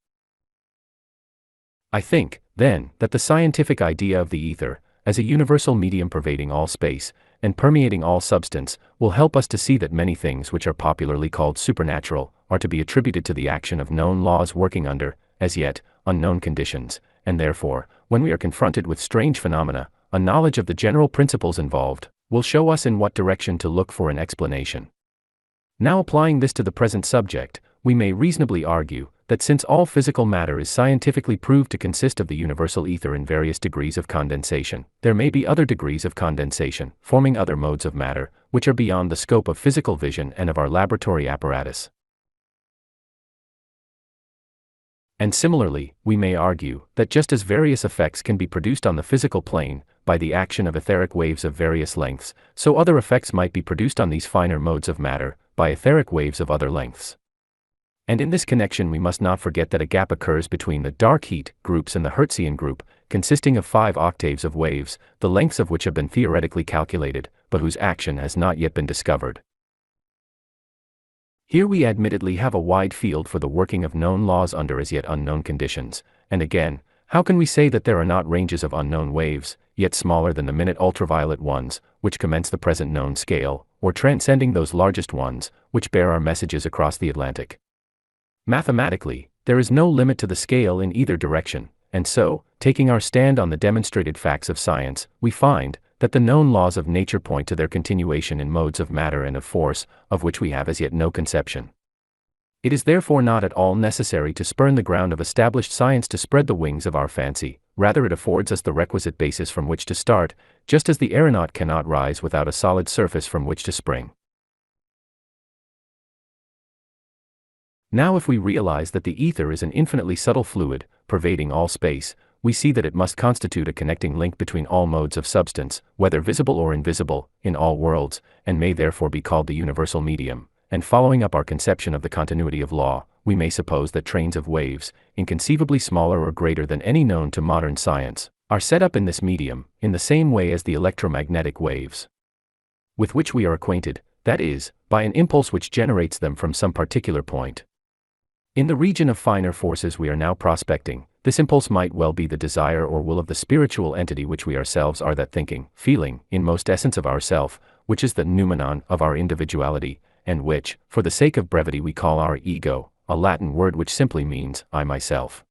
I think, then, that the scientific idea of the ether, as a universal medium pervading all space, and permeating all substance, will help us to see that many things which are popularly called supernatural, are to be attributed to the action of known laws working under, as yet, unknown conditions, and therefore, when we are confronted with strange phenomena, a knowledge of the general principles involved will show us in what direction to look for an explanation. Now applying this to the present subject, we may reasonably argue that since all physical matter is scientifically proved to consist of the universal ether in various degrees of condensation, there may be other degrees of condensation, forming other modes of matter, which are beyond the scope of physical vision and of our laboratory apparatus. And similarly, we may argue that just as various effects can be produced on the physical plane, by the action of etheric waves of various lengths, so other effects might be produced on these finer modes of matter, by etheric waves of other lengths. And in this connection we must not forget that a gap occurs between the dark heat groups and the Hertzian group, consisting of 5 octaves of waves, the lengths of which have been theoretically calculated, but whose action has not yet been discovered. Here we admittedly have a wide field for the working of known laws under as yet unknown conditions, and again, how can we say that there are not ranges of unknown waves, yet smaller than the minute ultraviolet ones, which commence the present known scale, or transcending those largest ones, which bear our messages across the Atlantic? Mathematically, there is no limit to the scale in either direction, and so, taking our stand on the demonstrated facts of science, we find that the known laws of nature point to their continuation in modes of matter and of force, of which we have as yet no conception. It is therefore not at all necessary to spurn the ground of established science to spread the wings of our fancy, rather it affords us the requisite basis from which to start, just as the aeronaut cannot rise without a solid surface from which to spring. Now if we realize that the ether is an infinitely subtle fluid, pervading all space, we see that it must constitute a connecting link between all modes of substance, whether visible or invisible, in all worlds, and may therefore be called the universal medium. And following up our conception of the continuity of law, we may suppose that trains of waves, inconceivably smaller or greater than any known to modern science, are set up in this medium, in the same way as the electromagnetic waves with which we are acquainted, that is, by an impulse which generates them from some particular point. In the region of finer forces we are now prospecting, this impulse might well be the desire or will of the spiritual entity which we ourselves are, that thinking, feeling, inmost essence of ourself, which is the noumenon of our individuality, and which, for the sake of brevity we call our ego, a Latin word which simply means, I myself.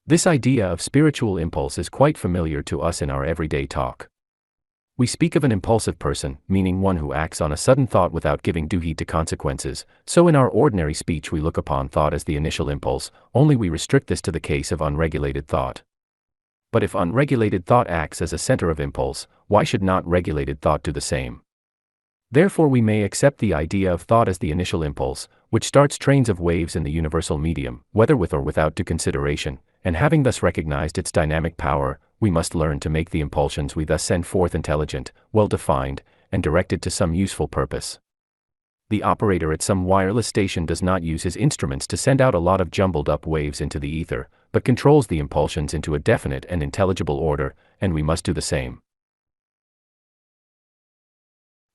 This idea of spiritual impulse is quite familiar to us in our everyday talk. We speak of an impulsive person, meaning one who acts on a sudden thought without giving due heed to consequences, so in our ordinary speech we look upon thought as the initial impulse, only we restrict this to the case of unregulated thought. But if unregulated thought acts as a center of impulse, why should not regulated thought do the same? Therefore we may accept the idea of thought as the initial impulse, which starts trains of waves in the universal medium, whether with or without due consideration, and having thus recognized its dynamic power, we must learn to make the impulsions we thus send forth intelligent, well-defined, and directed to some useful purpose. The operator at some wireless station does not use his instruments to send out a lot of jumbled up waves into the ether, but controls the impulsions into a definite and intelligible order, and we must do the same.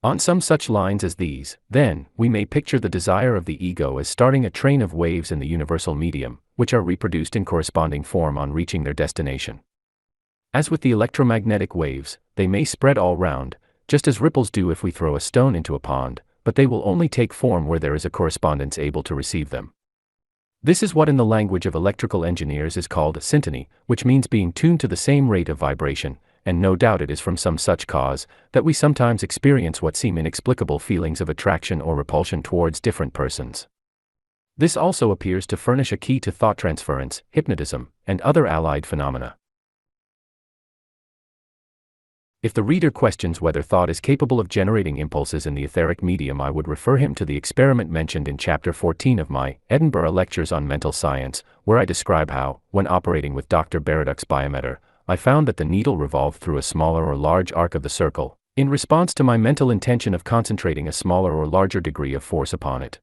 On some such lines as these, then, we may picture the desire of the ego as starting a train of waves in the universal medium, which are reproduced in corresponding form on reaching their destination. As with the electromagnetic waves, they may spread all round, just as ripples do if we throw a stone into a pond, but they will only take form where there is a correspondence able to receive them. This is what in the language of electrical engineers is called syntony, which means being tuned to the same rate of vibration, and no doubt it is from some such cause that we sometimes experience what seem inexplicable feelings of attraction or repulsion towards different persons. This also appears to furnish a key to thought transference, hypnotism, and other allied phenomena. If the reader questions whether thought is capable of generating impulses in the etheric medium, I would refer him to the experiment mentioned in Chapter 14 of my Edinburgh Lectures on Mental Science, where I describe how, when operating with Dr. Baraduk's biometer, I found that the needle revolved through a smaller or large arc of the circle, in response to my mental intention of concentrating a smaller or larger degree of force upon it.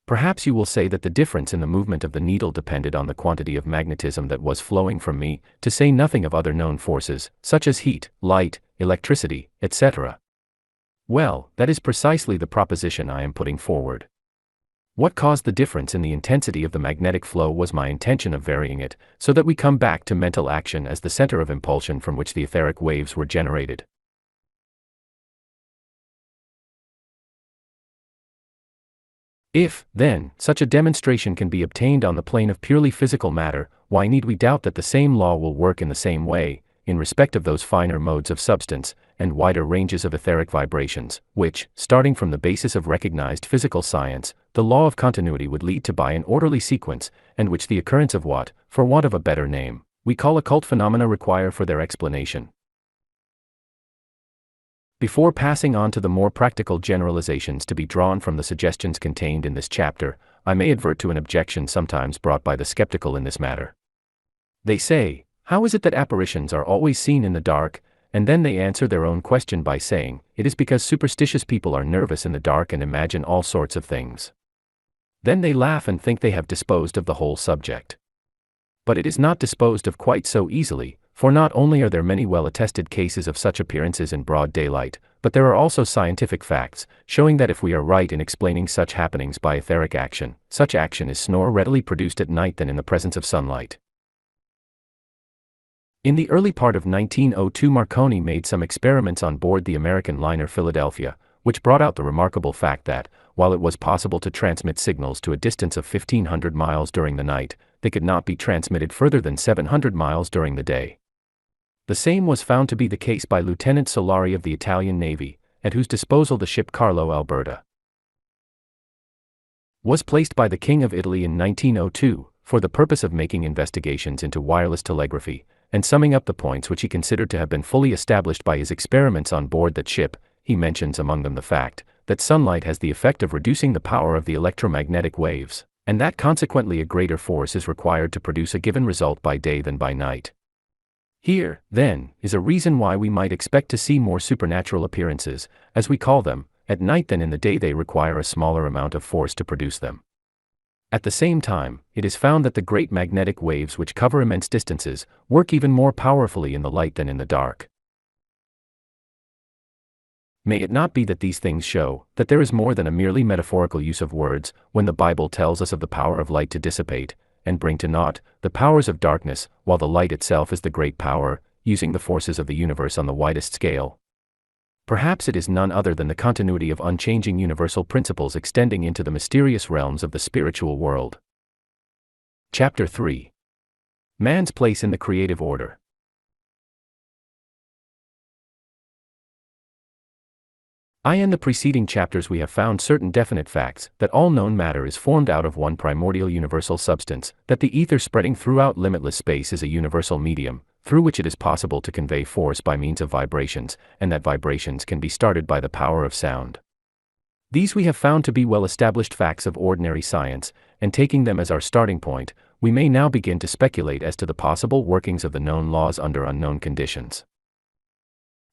Perhaps you will say that the difference in the movement of the needle depended on the quantity of magnetism that was flowing from me, to say nothing of other known forces, such as heat, light, electricity, etc. Well, that is precisely the proposition I am putting forward. What caused the difference in the intensity of the magnetic flow was my intention of varying it, so that we come back to mental action as the center of impulsion from which the etheric waves were generated. If, then, such a demonstration can be obtained on the plane of purely physical matter, why need we doubt that the same law will work in the same way, in respect of those finer modes of substance, and wider ranges of etheric vibrations, which, starting from the basis of recognized physical science, the law of continuity would lead to by an orderly sequence, and which the occurrence of what, for want of a better name, we call occult phenomena require for their explanation. Before passing on to the more practical generalizations to be drawn from the suggestions contained in this chapter, I may advert to an objection sometimes brought by the skeptical in this matter. They say, how is it that apparitions are always seen in the dark? And then they answer their own question by saying, it is because superstitious people are nervous in the dark and imagine all sorts of things. Then they laugh and think they have disposed of the whole subject. But it is not disposed of quite so easily, for not only are there many well-attested cases of such appearances in broad daylight, but there are also scientific facts, showing that if we are right in explaining such happenings by etheric action, such action is more readily produced at night than in the presence of sunlight. In the early part of 1902, Marconi made some experiments on board the American liner Philadelphia, which brought out the remarkable fact that, while it was possible to transmit signals to a distance of 1,500 miles during the night, they could not be transmitted further than 700 miles during the day. The same was found to be the case by Lieutenant Solari of the Italian Navy, at whose disposal the ship Carlo Alberta was placed by the King of Italy in 1902, for the purpose of making investigations into wireless telegraphy, and summing up the points which he considered to have been fully established by his experiments on board that ship. He mentions among them the fact that sunlight has the effect of reducing the power of the electromagnetic waves, and that consequently a greater force is required to produce a given result by day than by night. Here, then, is a reason why we might expect to see more supernatural appearances, as we call them, at night than in the day. They require a smaller amount of force to produce them. At the same time, it is found that the great magnetic waves which cover immense distances work even more powerfully in the light than in the dark. May it not be that these things show that there is more than a merely metaphorical use of words, when the Bible tells us of the power of light to dissipate, and bring to naught the powers of darkness, while the light itself is the great power, using the forces of the universe on the widest scale? Perhaps it is none other than the continuity of unchanging universal principles extending into the mysterious realms of the spiritual world. Chapter 3. Man's place in the creative order. In the preceding chapters we have found certain definite facts, that all known matter is formed out of one primordial universal substance, that the ether spreading throughout limitless space is a universal medium, through which it is possible to convey force by means of vibrations, and that vibrations can be started by the power of sound. These we have found to be well-established facts of ordinary science, and taking them as our starting point, we may now begin to speculate as to the possible workings of the known laws under unknown conditions.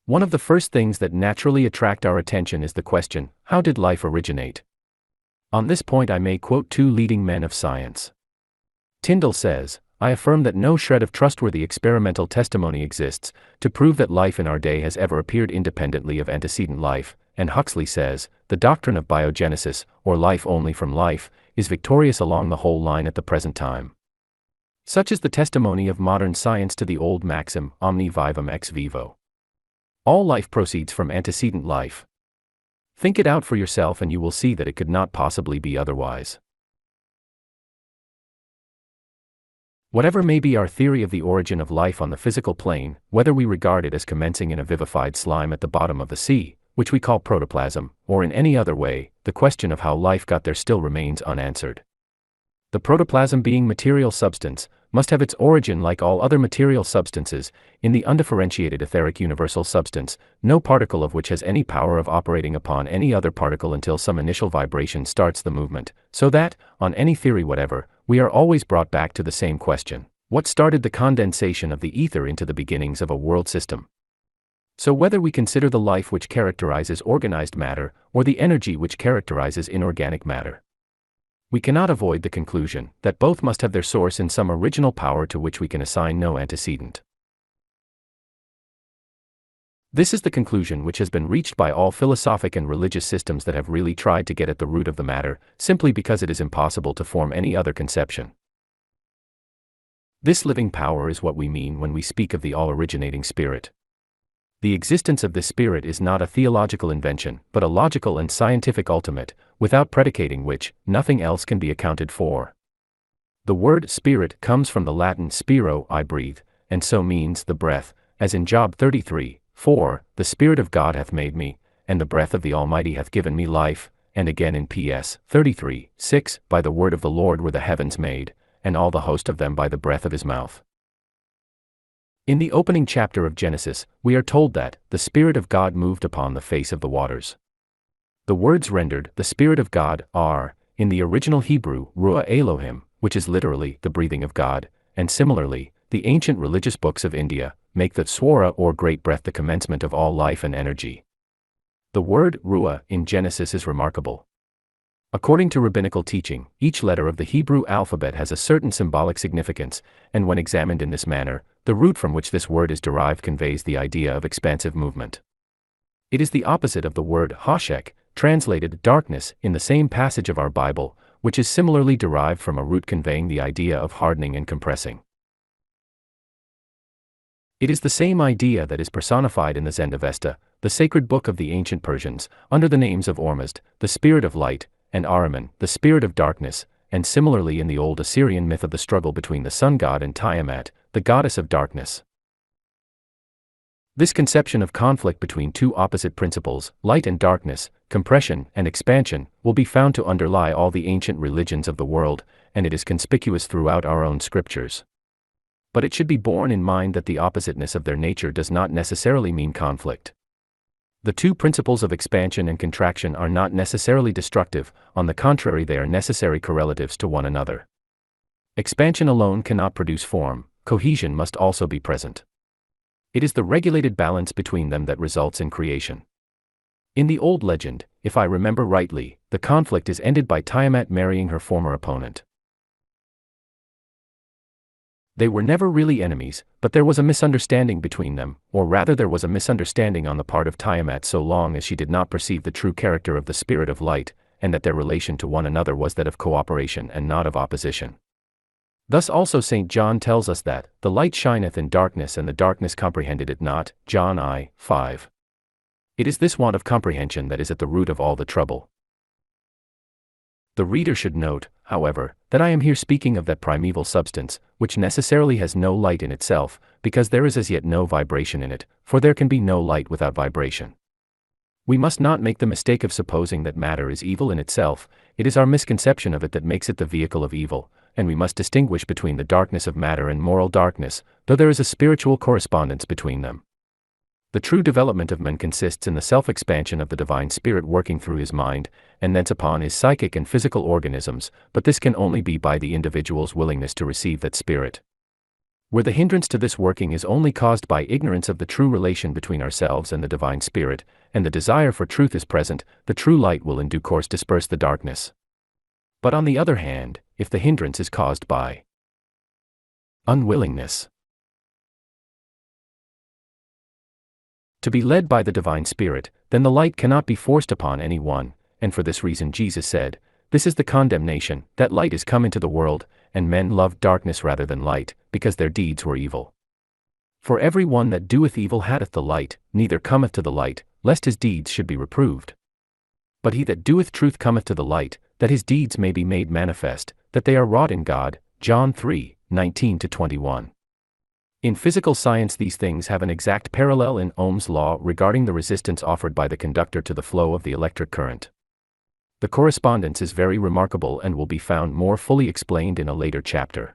One of the first things that naturally attract our attention is the question, how did life originate? On this point I may quote two leading men of science. Tyndall says, "I affirm that no shred of trustworthy experimental testimony exists to prove that life in our day has ever appeared independently of antecedent life," and Huxley says, "The doctrine of biogenesis, or life only from life, is victorious along the whole line at the present time." Such is the testimony of modern science to the old maxim, omni vivum ex vivo. All life proceeds from antecedent life. Think it out for yourself and you will see that it could not possibly be otherwise. Whatever may be our theory of the origin of life on the physical plane, whether we regard it as commencing in a vivified slime at the bottom of the sea, which we call protoplasm, or in any other way, the question of how life got there still remains unanswered. The protoplasm, being material substance, must have its origin, like all other material substances, in the undifferentiated etheric universal substance, no particle of which has any power of operating upon any other particle until some initial vibration starts the movement, so that, on any theory whatever, we are always brought back to the same question: what started the condensation of the ether into the beginnings of a world system? So whether we consider the life which characterizes organized matter, or the energy which characterizes inorganic matter, we cannot avoid the conclusion that both must have their source in some original power to which we can assign no antecedent. This is the conclusion which has been reached by all philosophic and religious systems that have really tried to get at the root of the matter, simply because it is impossible to form any other conception. This living power is what we mean when we speak of the all-originating spirit. The existence of this spirit is not a theological invention, but a logical and scientific ultimate, without predicating which, nothing else can be accounted for. The word spirit comes from the Latin spiro, I breathe, and so means the breath, as in Job 33:4, the Spirit of God hath made me, and the breath of the Almighty hath given me life, and again in PS 33:6, by the word of the Lord were the heavens made, and all the host of them by the breath of his mouth. In the opening chapter of Genesis, we are told that the Spirit of God moved upon the face of the waters. The words rendered, the Spirit of God, are, in the original Hebrew, Ruach Elohim, which is literally, the breathing of God, and similarly, the ancient religious books of India make the Swara or great breath the commencement of all life and energy. The word Ruach in Genesis is remarkable. According to rabbinical teaching, each letter of the Hebrew alphabet has a certain symbolic significance, and when examined in this manner, the root from which this word is derived conveys the idea of expansive movement. It is the opposite of the word Hashek, translated darkness, in the same passage of our Bible, which is similarly derived from a root conveying the idea of hardening and compressing. It is the same idea that is personified in the Zendavesta, the sacred book of the ancient Persians, under the names of Ormuzd, the spirit of light, and Ahriman, the spirit of darkness, and similarly in the old Assyrian myth of the struggle between the sun god and Tiamat, the goddess of darkness. This conception of conflict between two opposite principles, light and darkness, compression and expansion, will be found to underlie all the ancient religions of the world, and it is conspicuous throughout our own scriptures. But it should be borne in mind that the oppositeness of their nature does not necessarily mean conflict. The two principles of expansion and contraction are not necessarily destructive, on the contrary they are necessary correlatives to one another. Expansion alone cannot produce form, cohesion must also be present. It is the regulated balance between them that results in creation. In the old legend, if I remember rightly, the conflict is ended by Tiamat marrying her former opponent. They were never really enemies, but there was a misunderstanding between them, or rather there was a misunderstanding on the part of Tiamat so long as she did not perceive the true character of the spirit of light, and that their relation to one another was that of cooperation and not of opposition. Thus also St. John tells us that, the light shineth in darkness and the darkness comprehended it not, John I, 5. It is this want of comprehension that is at the root of all the trouble. The reader should note, however, that I am here speaking of that primeval substance, which necessarily has no light in itself, because there is as yet no vibration in it, for there can be no light without vibration. We must not make the mistake of supposing that matter is evil in itself. It is our misconception of it that makes it the vehicle of evil, and we must distinguish between the darkness of matter and moral darkness, though there is a spiritual correspondence between them. The true development of man consists in the self-expansion of the divine spirit working through his mind, and thence upon his psychic and physical organisms, but this can only be by the individual's willingness to receive that spirit. Where the hindrance to this working is only caused by ignorance of the true relation between ourselves and the divine spirit, and the desire for truth is present, the true light will in due course disperse the darkness. But on the other hand, if the hindrance is caused by unwillingness to be led by the divine Spirit, then the light cannot be forced upon anyone, and for this reason Jesus said, "This is the condemnation, that light is come into the world, and men loved darkness rather than light, because their deeds were evil. For every one that doeth evil hateth the light, neither cometh to the light, lest his deeds should be reproved. But he that doeth truth cometh to the light, that his deeds may be made manifest, that they are wrought in God." John 3:19-21. In physical science, these things have an exact parallel in Ohm's law regarding the resistance offered by the conductor to the flow of the electric current. The correspondence is very remarkable and will be found more fully explained in a later chapter.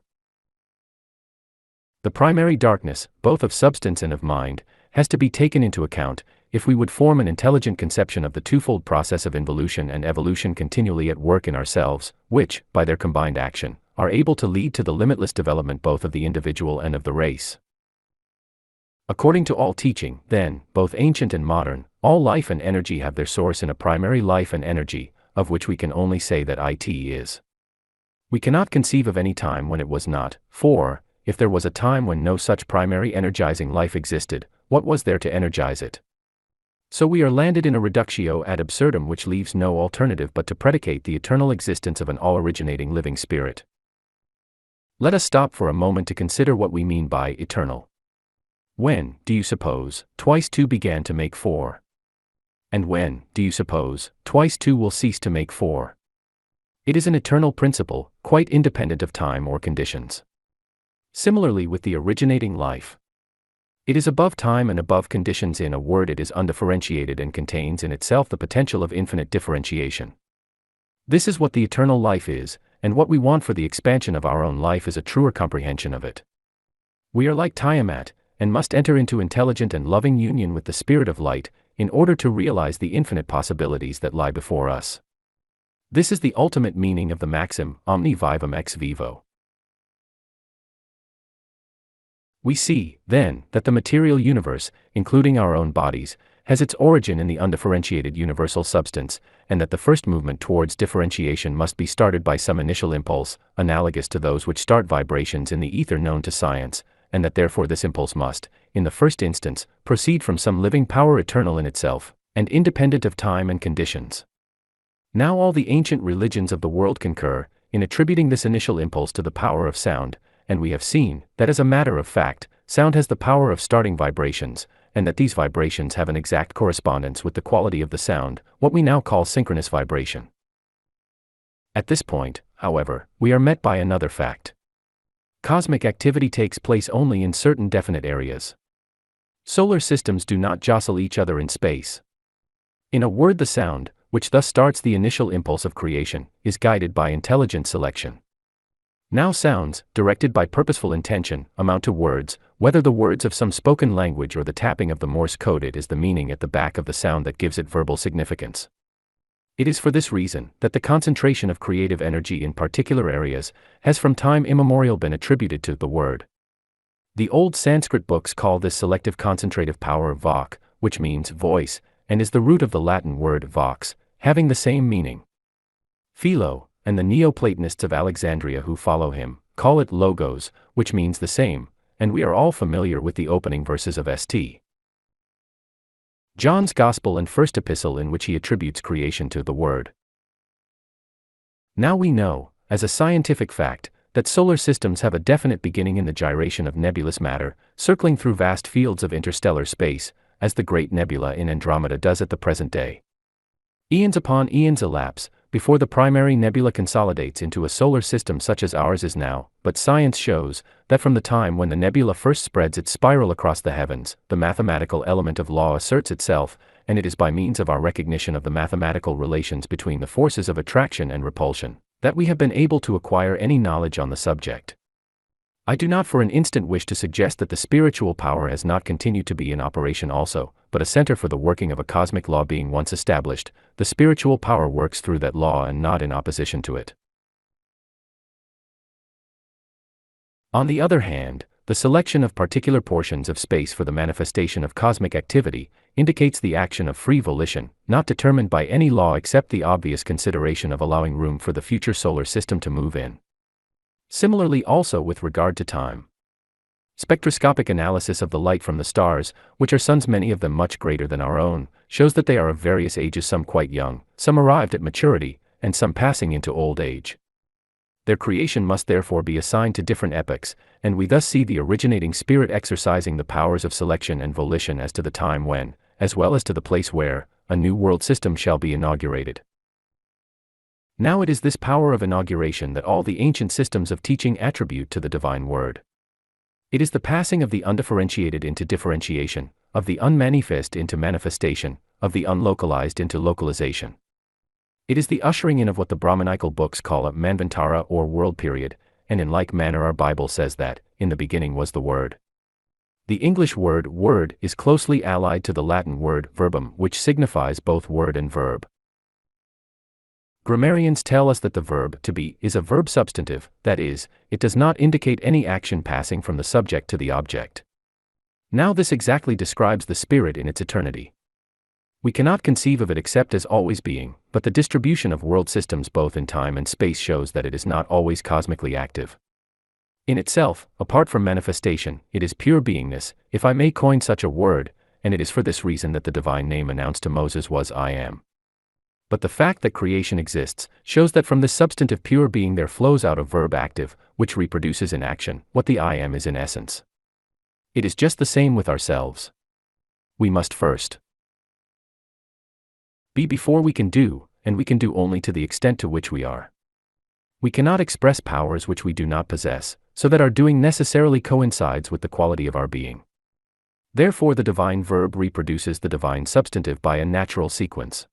The primary darkness, both of substance and of mind, has to be taken into account, if we would form an intelligent conception of the twofold process of involution and evolution continually at work in ourselves, which, by their combined action, are able to lead to the limitless development both of the individual and of the race. According to all teaching, then, both ancient and modern, all life and energy have their source in a primary life and energy, of which we can only say that it is. We cannot conceive of any time when it was not, for, if there was a time when no such primary energizing life existed, what was there to energize it? So we are landed in a reductio ad absurdum which leaves no alternative but to predicate the eternal existence of an all-originating living spirit. Let us stop for a moment to consider what we mean by eternal. When, do you suppose, twice two began to make four? And when, do you suppose, twice two will cease to make four? It is an eternal principle, quite independent of time or conditions. Similarly with the originating life. It is above time and above conditions. In a word, it is undifferentiated and contains in itself the potential of infinite differentiation. This is what the eternal life is, and what we want for the expansion of our own life is a truer comprehension of it. We are like Tiamat, and must enter into intelligent and loving union with the Spirit of Light, in order to realize the infinite possibilities that lie before us. This is the ultimate meaning of the maxim, omni vivum ex vivo. We see, then, that the material universe, including our own bodies, has its origin in the undifferentiated universal substance, and that the first movement towards differentiation must be started by some initial impulse, analogous to those which start vibrations in the ether known to science, and that therefore this impulse must, in the first instance, proceed from some living power eternal in itself, and independent of time and conditions. Now all the ancient religions of the world concur, in attributing this initial impulse to the power of sound, and we have seen, that as a matter of fact, sound has the power of starting vibrations, and that these vibrations have an exact correspondence with the quality of the sound, what we now call synchronous vibration. At this point, however, we are met by another fact. Cosmic activity takes place only in certain definite areas. Solar systems do not jostle each other in space. In a word, the sound, which thus starts the initial impulse of creation, is guided by intelligent selection. Now sounds, directed by purposeful intention, amount to words, whether the words of some spoken language or the tapping of the Morse code. It is the meaning at the back of the sound that gives it verbal significance. It is for this reason that the concentration of creative energy in particular areas has from time immemorial been attributed to the word. The old Sanskrit books call this selective concentrative power vak, which means voice, and is the root of the Latin word vox, having the same meaning. Philo, and the Neoplatonists of Alexandria who follow him, call it logos, which means the same, and we are all familiar with the opening verses of St. John's Gospel and first epistle, in which he attributes creation to the Word. Now we know, as a scientific fact, that solar systems have a definite beginning in the gyration of nebulous matter, circling through vast fields of interstellar space, as the great nebula in Andromeda does at the present day. Eons upon eons elapse before the primary nebula consolidates into a solar system such as ours is now, but science shows that from the time when the nebula first spreads its spiral across the heavens, the mathematical element of law asserts itself, and it is by means of our recognition of the mathematical relations between the forces of attraction and repulsion that we have been able to acquire any knowledge on the subject. I do not for an instant wish to suggest that the spiritual power has not continued to be in operation also, but a center for the working of a cosmic law being once established, the spiritual power works through that law and not in opposition to it. On the other hand, the selection of particular portions of space for the manifestation of cosmic activity indicates the action of free volition, not determined by any law except the obvious consideration of allowing room for the future solar system to move in. Similarly also with regard to time. Spectroscopic analysis of the light from the stars, which are suns many of them much greater than our own, shows that they are of various ages, some quite young, some arrived at maturity, and some passing into old age. Their creation must therefore be assigned to different epochs, and we thus see the originating spirit exercising the powers of selection and volition as to the time when, as well as to the place where, a new world system shall be inaugurated. Now it is this power of inauguration that all the ancient systems of teaching attribute to the divine word. It is the passing of the undifferentiated into differentiation, of the unmanifest into manifestation, of the unlocalized into localization. It is the ushering in of what the Brahmanical books call a manvantara or world period, and in like manner our Bible says that, in the beginning was the Word. The English word word is closely allied to the Latin word verbum, which signifies both word and verb. Grammarians tell us that the verb to be is a verb substantive, that is, it does not indicate any action passing from the subject to the object. Now this exactly describes the spirit in its eternity. We cannot conceive of it except as always being, but the distribution of world systems both in time and space shows that it is not always cosmically active. In itself, apart from manifestation, it is pure beingness, if I may coin such a word, and it is for this reason that the divine name announced to Moses was I am. But the fact that creation exists shows that from this substantive pure being there flows out a verb active, which reproduces in action what the I am is in essence. It is just the same with ourselves. We must first be before we can do, and we can do only to the extent to which we are. We cannot express powers which we do not possess, so that our doing necessarily coincides with the quality of our being. Therefore the divine verb reproduces the divine substantive by a natural sequence.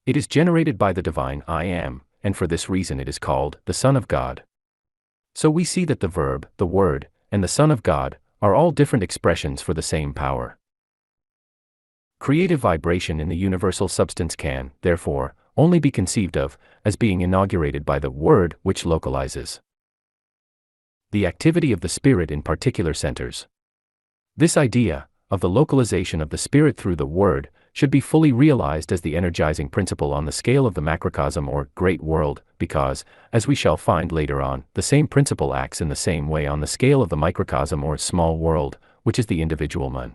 It is generated by the divine I am, and for this reason it is called the Son of God. So we see that the verb, the Word, and the Son of God are all different expressions for the same power. Creative vibration in the universal substance can, therefore, only be conceived of as being inaugurated by the Word which localizes the activity of the Spirit in particular centers. This idea, of the localization of the Spirit through the Word, should be fully realized as the energizing principle on the scale of the macrocosm or great world, because, as we shall find later on, the same principle acts in the same way on the scale of the microcosm or small world, which is the individual man.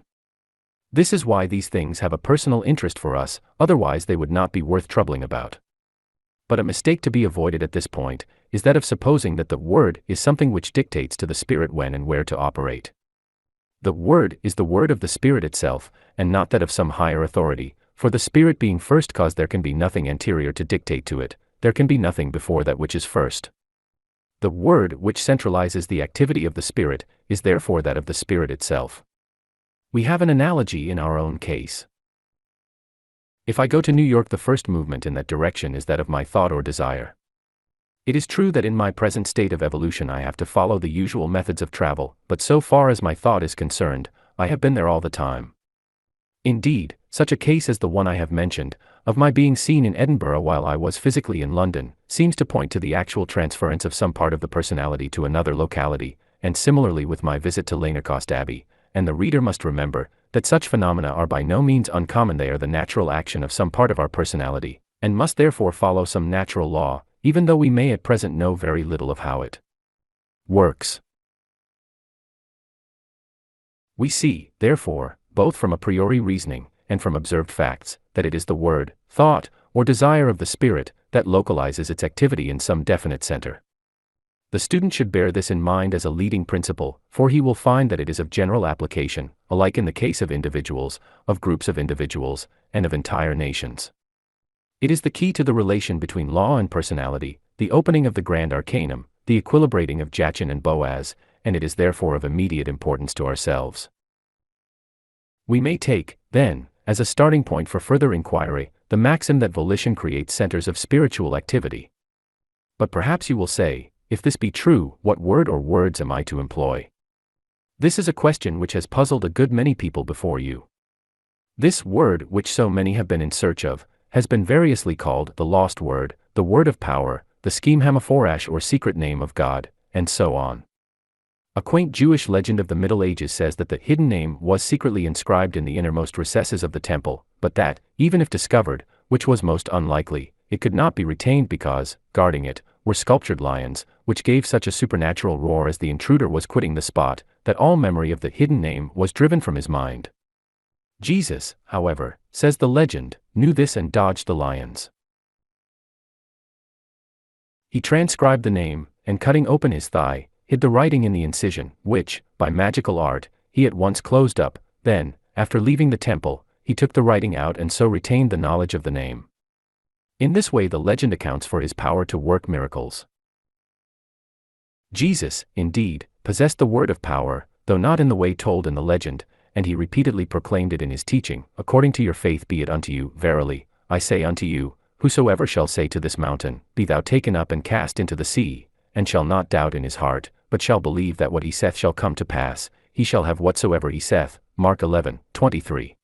This is why these things have a personal interest for us, otherwise they would not be worth troubling about. But a mistake to be avoided at this point is that of supposing that the Word is something which dictates to the Spirit when and where to operate. The Word is the word of the Spirit itself, and not that of some higher authority, for the Spirit being first cause there can be nothing anterior to dictate to it, there can be nothing before that which is first. The Word which centralizes the activity of the Spirit is therefore that of the Spirit itself. We have an analogy in our own case. If I go to New York, the first movement in that direction is that of my thought or desire. It is true that in my present state of evolution I have to follow the usual methods of travel, but so far as my thought is concerned, I have been there all the time. Indeed, such a case as the one I have mentioned, of my being seen in Edinburgh while I was physically in London, seems to point to the actual transference of some part of the personality to another locality, and similarly with my visit to Lanercost Abbey, and the reader must remember that such phenomena are by no means uncommon. They are the natural action of some part of our personality, and must therefore follow some natural law, even though we may at present know very little of how it works. We see, therefore, both from a priori reasoning, and from observed facts, that it is the word, thought, or desire of the Spirit, that localizes its activity in some definite center. The student should bear this in mind as a leading principle, for he will find that it is of general application, alike in the case of individuals, of groups of individuals, and of entire nations. It is the key to the relation between law and personality, the opening of the grand arcanum, the equilibrating of Jachin and Boaz, and it is therefore of immediate importance to ourselves. We may take, then, as a starting point for further inquiry, the maxim that volition creates centers of spiritual activity. But perhaps you will say, if this be true, what word or words am I to employ? This is a question which has puzzled a good many people before you. This word, which so many have been in search of, has been variously called the lost word, the word of power, the scheme Hamaphorash or secret name of God, and so on. A quaint Jewish legend of the Middle Ages says that the hidden name was secretly inscribed in the innermost recesses of the temple, but that, even if discovered, which was most unlikely, it could not be retained because, guarding it, were sculptured lions, which gave such a supernatural roar as the intruder was quitting the spot, that all memory of the hidden name was driven from his mind. Jesus, however, says the legend, knew this and dodged the lions. He transcribed the name, and cutting open his thigh, hid the writing in the incision, which, by magical art, he at once closed up. Then, after leaving the temple, he took the writing out and so retained the knowledge of the name. In this way the legend accounts for his power to work miracles. Jesus, indeed, possessed the word of power, though not in the way told in the legend, and he repeatedly proclaimed it in his teaching, according to your faith be it unto you, verily, I say unto you, whosoever shall say to this mountain, be thou taken up and cast into the sea, and shall not doubt in his heart, but shall believe that what he saith shall come to pass, he shall have whatsoever he saith. Mark 11:23.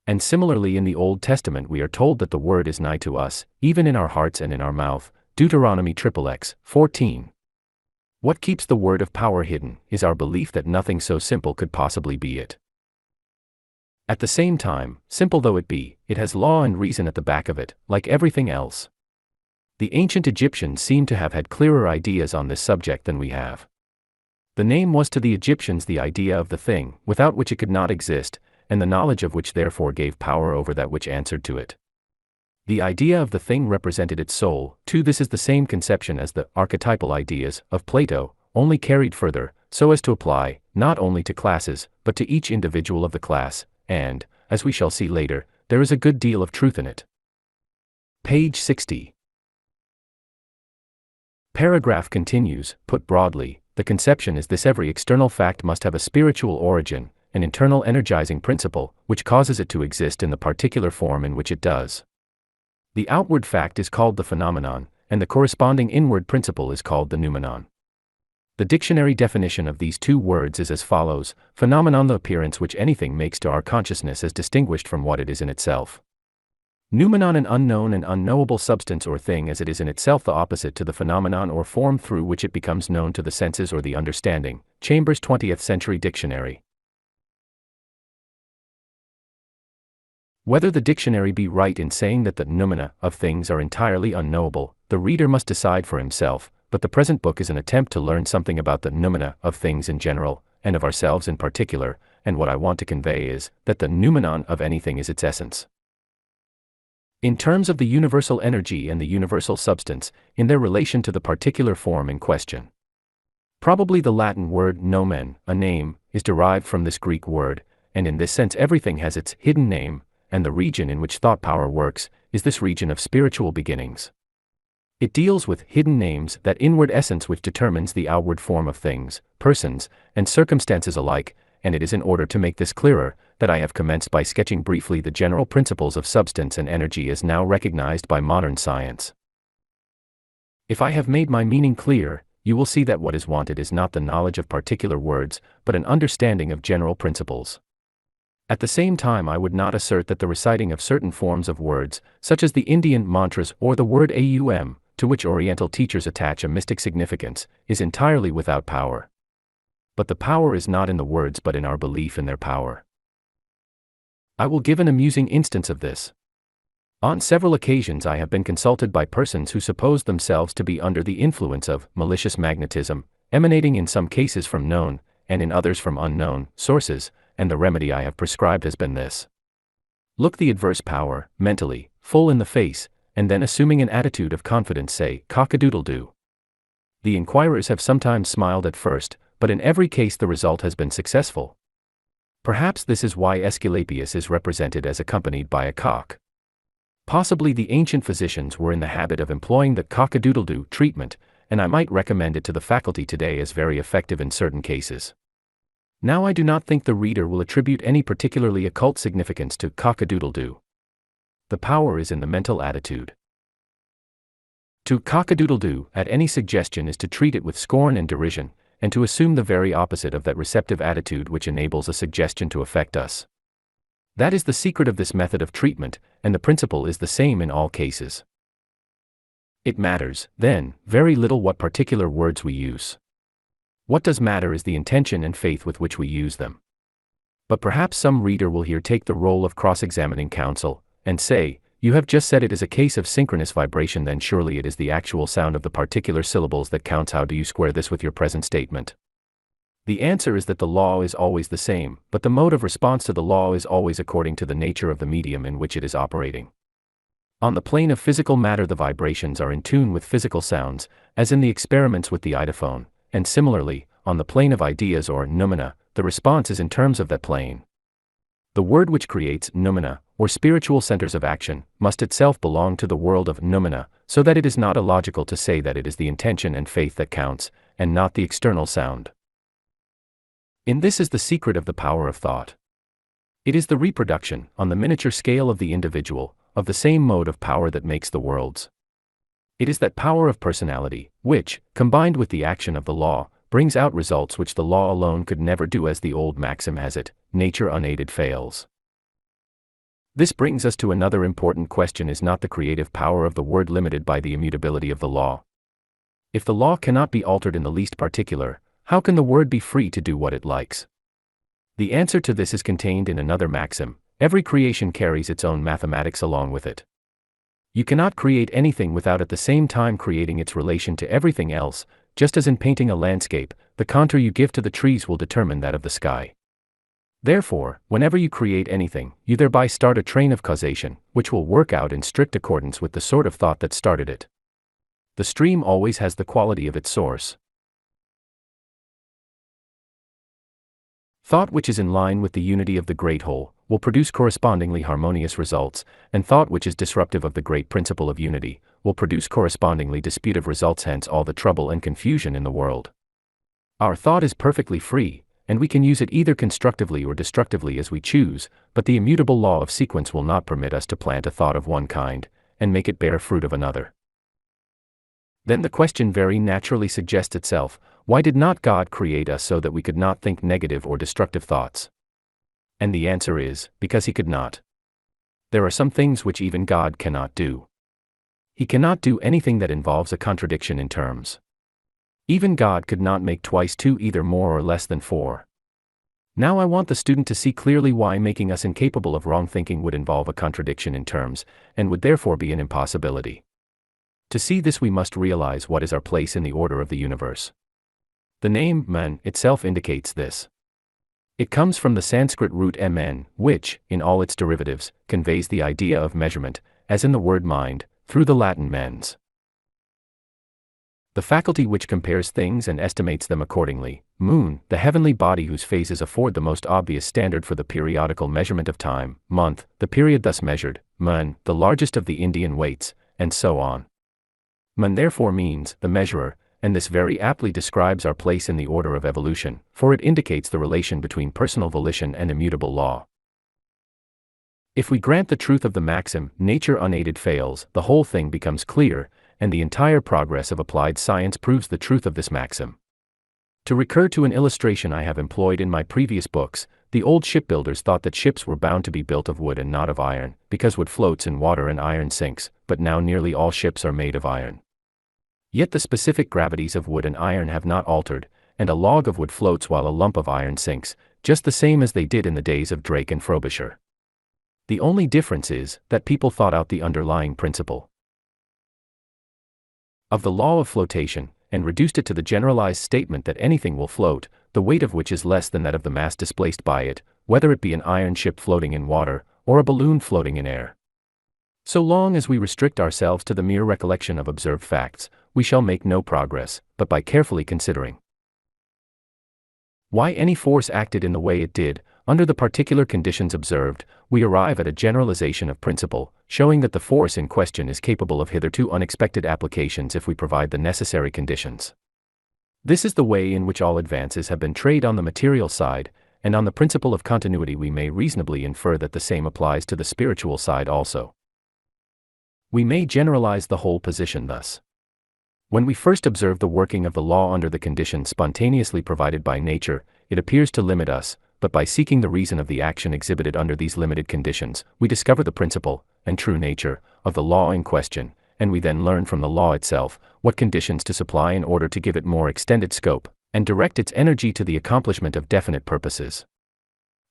And similarly in the Old Testament we are told that the word is nigh to us, even in our hearts and in our mouth, Deuteronomy XXX:14. What keeps the word of power hidden, is our belief that nothing so simple could possibly be it. At the same time, simple though it be, it has law and reason at the back of it, like everything else. The ancient Egyptians seem to have had clearer ideas on this subject than we have. The name was to the Egyptians the idea of the thing, without which it could not exist, and the knowledge of which therefore gave power over that which answered to it. The idea of the thing represented its soul, too. This is the same conception as the archetypal ideas of Plato, only carried further, so as to apply, not only to classes, but to each individual of the class, and, as we shall see later, there is a good deal of truth in it. Page 60. Paragraph continues, put broadly, the conception is this: every external fact must have a spiritual origin, an internal energizing principle, which causes it to exist in the particular form in which it does. The outward fact is called the phenomenon, and the corresponding inward principle is called the noumenon. The dictionary definition of these two words is as follows: phenomenon, the appearance which anything makes to our consciousness as distinguished from what it is in itself. Noumenon, an unknown and unknowable substance or thing as it is in itself, the opposite to the phenomenon or form through which it becomes known to the senses or the understanding. Chambers' 20th Century Dictionary. Whether the dictionary be right in saying that the noumena of things are entirely unknowable, the reader must decide for himself, but the present book is an attempt to learn something about the noumena of things in general, and of ourselves in particular, and what I want to convey is, that the noumenon of anything is its essence. In terms of the universal energy and the universal substance, in their relation to the particular form in question. Probably the Latin word nomen, a name, is derived from this Greek word, and in this sense everything has its hidden name, and the region in which thought power works, is this region of spiritual beginnings. It deals with hidden names, that inward essence which determines the outward form of things, persons, and circumstances alike, and it is in order to make this clearer, that I have commenced by sketching briefly the general principles of substance and energy as now recognized by modern science. If I have made my meaning clear, you will see that what is wanted is not the knowledge of particular words, but an understanding of general principles. At the same time, I would not assert that the reciting of certain forms of words, such as the Indian mantras or the word aum, to which Oriental teachers attach a mystic significance, is entirely without power. But the power is not in the words but in our belief in their power. I will give an amusing instance of this. On several occasions I have been consulted by persons who suppose themselves to be under the influence of malicious magnetism, emanating in some cases from known, and in others from unknown, sources, and the remedy I have prescribed has been this. Look the adverse power, mentally, full in the face, and then assuming an attitude of confidence say, cock-a-doodle-doo. The inquirers have sometimes smiled at first, but in every case the result has been successful. Perhaps this is why Aesculapius is represented as accompanied by a cock. Possibly the ancient physicians were in the habit of employing the cock-a-doodle-doo treatment, and I might recommend it to the faculty today as very effective in certain cases. Now I do not think the reader will attribute any particularly occult significance to cock-a-doodle-doo. The power is in the mental attitude. To cock-a-doodle-doo at any suggestion is to treat it with scorn and derision, and to assume the very opposite of that receptive attitude which enables a suggestion to affect us. That is the secret of this method of treatment, and the principle is the same in all cases. It matters, then, very little what particular words we use. What does matter is the intention and faith with which we use them. But perhaps some reader will here take the role of cross-examining counsel, and say, "You have just said it is a case of synchronous vibration, then surely it is the actual sound of the particular syllables that counts. How do you square this with your present statement?" The answer is that the law is always the same, but the mode of response to the law is always according to the nature of the medium in which it is operating. On the plane of physical matter, the vibrations are in tune with physical sounds, as in the experiments with the idophone, and similarly, on the plane of ideas or noumena, the response is in terms of that plane. The word which creates noumena, or spiritual centers of action, must itself belong to the world of noumena, so that it is not illogical to say that it is the intention and faith that counts, and not the external sound. In this is the secret of the power of thought. It is the reproduction, on the miniature scale of the individual, of the same mode of power that makes the worlds. It is that power of personality, which, combined with the action of the law, brings out results which the law alone could never do. As the old maxim has it, nature unaided fails. This brings us to another important question: is not the creative power of the word limited by the immutability of the law? If the law cannot be altered in the least particular, how can the word be free to do what it likes? The answer to this is contained in another maxim: every creation carries its own mathematics along with it. You cannot create anything without at the same time creating its relation to everything else, just as in painting a landscape, the contour you give to the trees will determine that of the sky. Therefore, whenever you create anything, you thereby start a train of causation, which will work out in strict accordance with the sort of thought that started it. The stream always has the quality of its source. Thought which is in line with the unity of the great whole will produce correspondingly harmonious results, and thought which is disruptive of the great principle of unity will produce correspondingly disputive results. Hence all the trouble and confusion in the world. Our thought is perfectly free, and we can use it either constructively or destructively as we choose, but the immutable law of sequence will not permit us to plant a thought of one kind and make it bear fruit of another. Then the question very naturally suggests itself: why did not God create us so that we could not think negative or destructive thoughts? And the answer is, because He could not. There are some things which even God cannot do. He cannot do anything that involves a contradiction in terms. Even God could not make twice two either more or less than 4. Now I want the student to see clearly why making us incapable of wrong thinking would involve a contradiction in terms, and would therefore be an impossibility. To see this we must realize what is our place in the order of the universe. The name man itself indicates this. It comes from the Sanskrit root mn, which, in all its derivatives, conveys the idea of measurement, as in the word mind, through the Latin mens. The faculty which compares things and estimates them accordingly, moon, the heavenly body whose phases afford the most obvious standard for the periodical measurement of time, month, the period thus measured, man, the largest of the Indian weights, and so on. Man therefore means the measurer, and this very aptly describes our place in the order of evolution, for it indicates the relation between personal volition and immutable law. If we grant the truth of the maxim, nature unaided fails, the whole thing becomes clear, and the entire progress of applied science proves the truth of this maxim. To recur to an illustration I have employed in my previous books, the old shipbuilders thought that ships were bound to be built of wood and not of iron, because wood floats in water and iron sinks, but now nearly all ships are made of iron. Yet the specific gravities of wood and iron have not altered, and a log of wood floats while a lump of iron sinks, just the same as they did in the days of Drake and Frobisher. The only difference is that people thought out the underlying principle of the law of flotation, and reduced it to the generalized statement that anything will float, the weight of which is less than that of the mass displaced by it, whether it be an iron ship floating in water, or a balloon floating in air. So long as we restrict ourselves to the mere recollection of observed facts, we shall make no progress, but by carefully considering why any force acted in the way it did, under the particular conditions observed, we arrive at a generalization of principle, showing that the force in question is capable of hitherto unexpected applications if we provide the necessary conditions. This is the way in which all advances have been traced on the material side, and on the principle of continuity we may reasonably infer that the same applies to the spiritual side also. We may generalize the whole position thus. When we first observe the working of the law under the conditions spontaneously provided by nature, it appears to limit us, but by seeking the reason of the action exhibited under these limited conditions, we discover the principle, and true nature, of the law in question, and we then learn from the law itself what conditions to supply in order to give it more extended scope, and direct its energy to the accomplishment of definite purposes.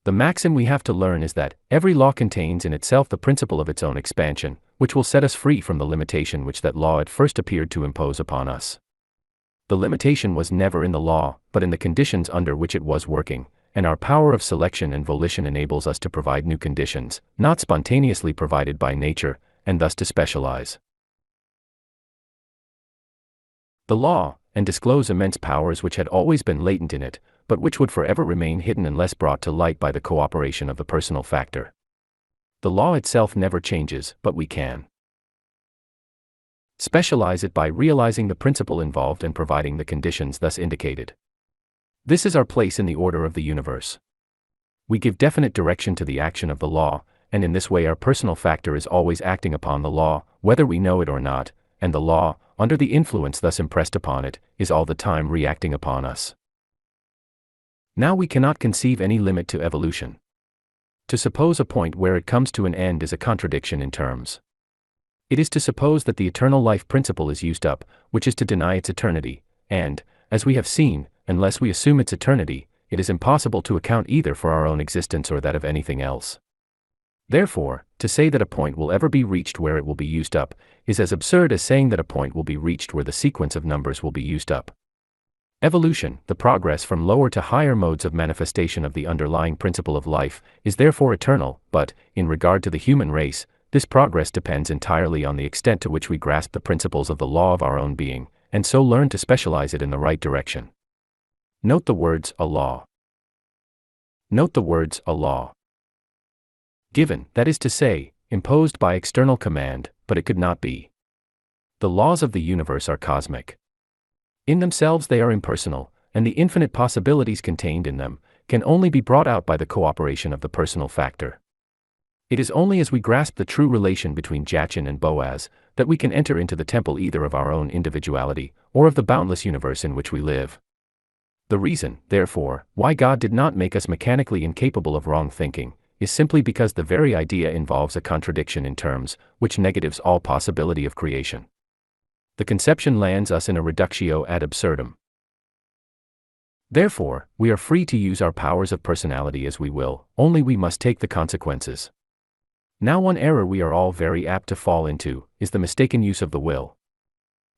The maxim we have to learn is that every law contains in itself the principle of its own expansion, which will set us free from the limitation which that law at first appeared to impose upon us. The limitation was never in the law, but in the conditions under which it was working, and our power of selection and volition enables us to provide new conditions, not spontaneously provided by nature, and thus to specialize the law, and disclose immense powers which had always been latent in it, but which would forever remain hidden unless brought to light by the cooperation of the personal factor. The law itself never changes, but we can specialize it by realizing the principle involved and providing the conditions thus indicated. This is our place in the order of the universe. We give definite direction to the action of the law, and in this way our personal factor is always acting upon the law, whether we know it or not, and the law, under the influence thus impressed upon it, is all the time reacting upon us. Now we cannot conceive any limit to evolution. To suppose a point where it comes to an end is a contradiction in terms. It is to suppose that the eternal life principle is used up, which is to deny its eternity, and, as we have seen, unless we assume its eternity, it is impossible to account either for our own existence or that of anything else. Therefore, to say that a point will ever be reached where it will be used up, is as absurd as saying that a point will be reached where the sequence of numbers will be used up. Evolution, the progress from lower to higher modes of manifestation of the underlying principle of life, is therefore eternal, but, in regard to the human race, this progress depends entirely on the extent to which we grasp the principles of the law of our own being, and so learn to specialize it in the right direction. Note the words, a law. Note the words, a law. Given, that is to say, imposed by external command, but it could not be. The laws of the universe are cosmic. In themselves they are impersonal, and the infinite possibilities contained in them can only be brought out by the cooperation of the personal factor. It is only as we grasp the true relation between Jachin and Boaz that we can enter into the temple either of our own individuality or of the boundless universe in which we live. The reason, therefore, why God did not make us mechanically incapable of wrong thinking is simply because the very idea involves a contradiction in terms, which negatives all possibility of creation. The conception lands us in a reductio ad absurdum. Therefore, we are free to use our powers of personality as we will, only we must take the consequences. Now one error we are all very apt to fall into is the mistaken use of the will.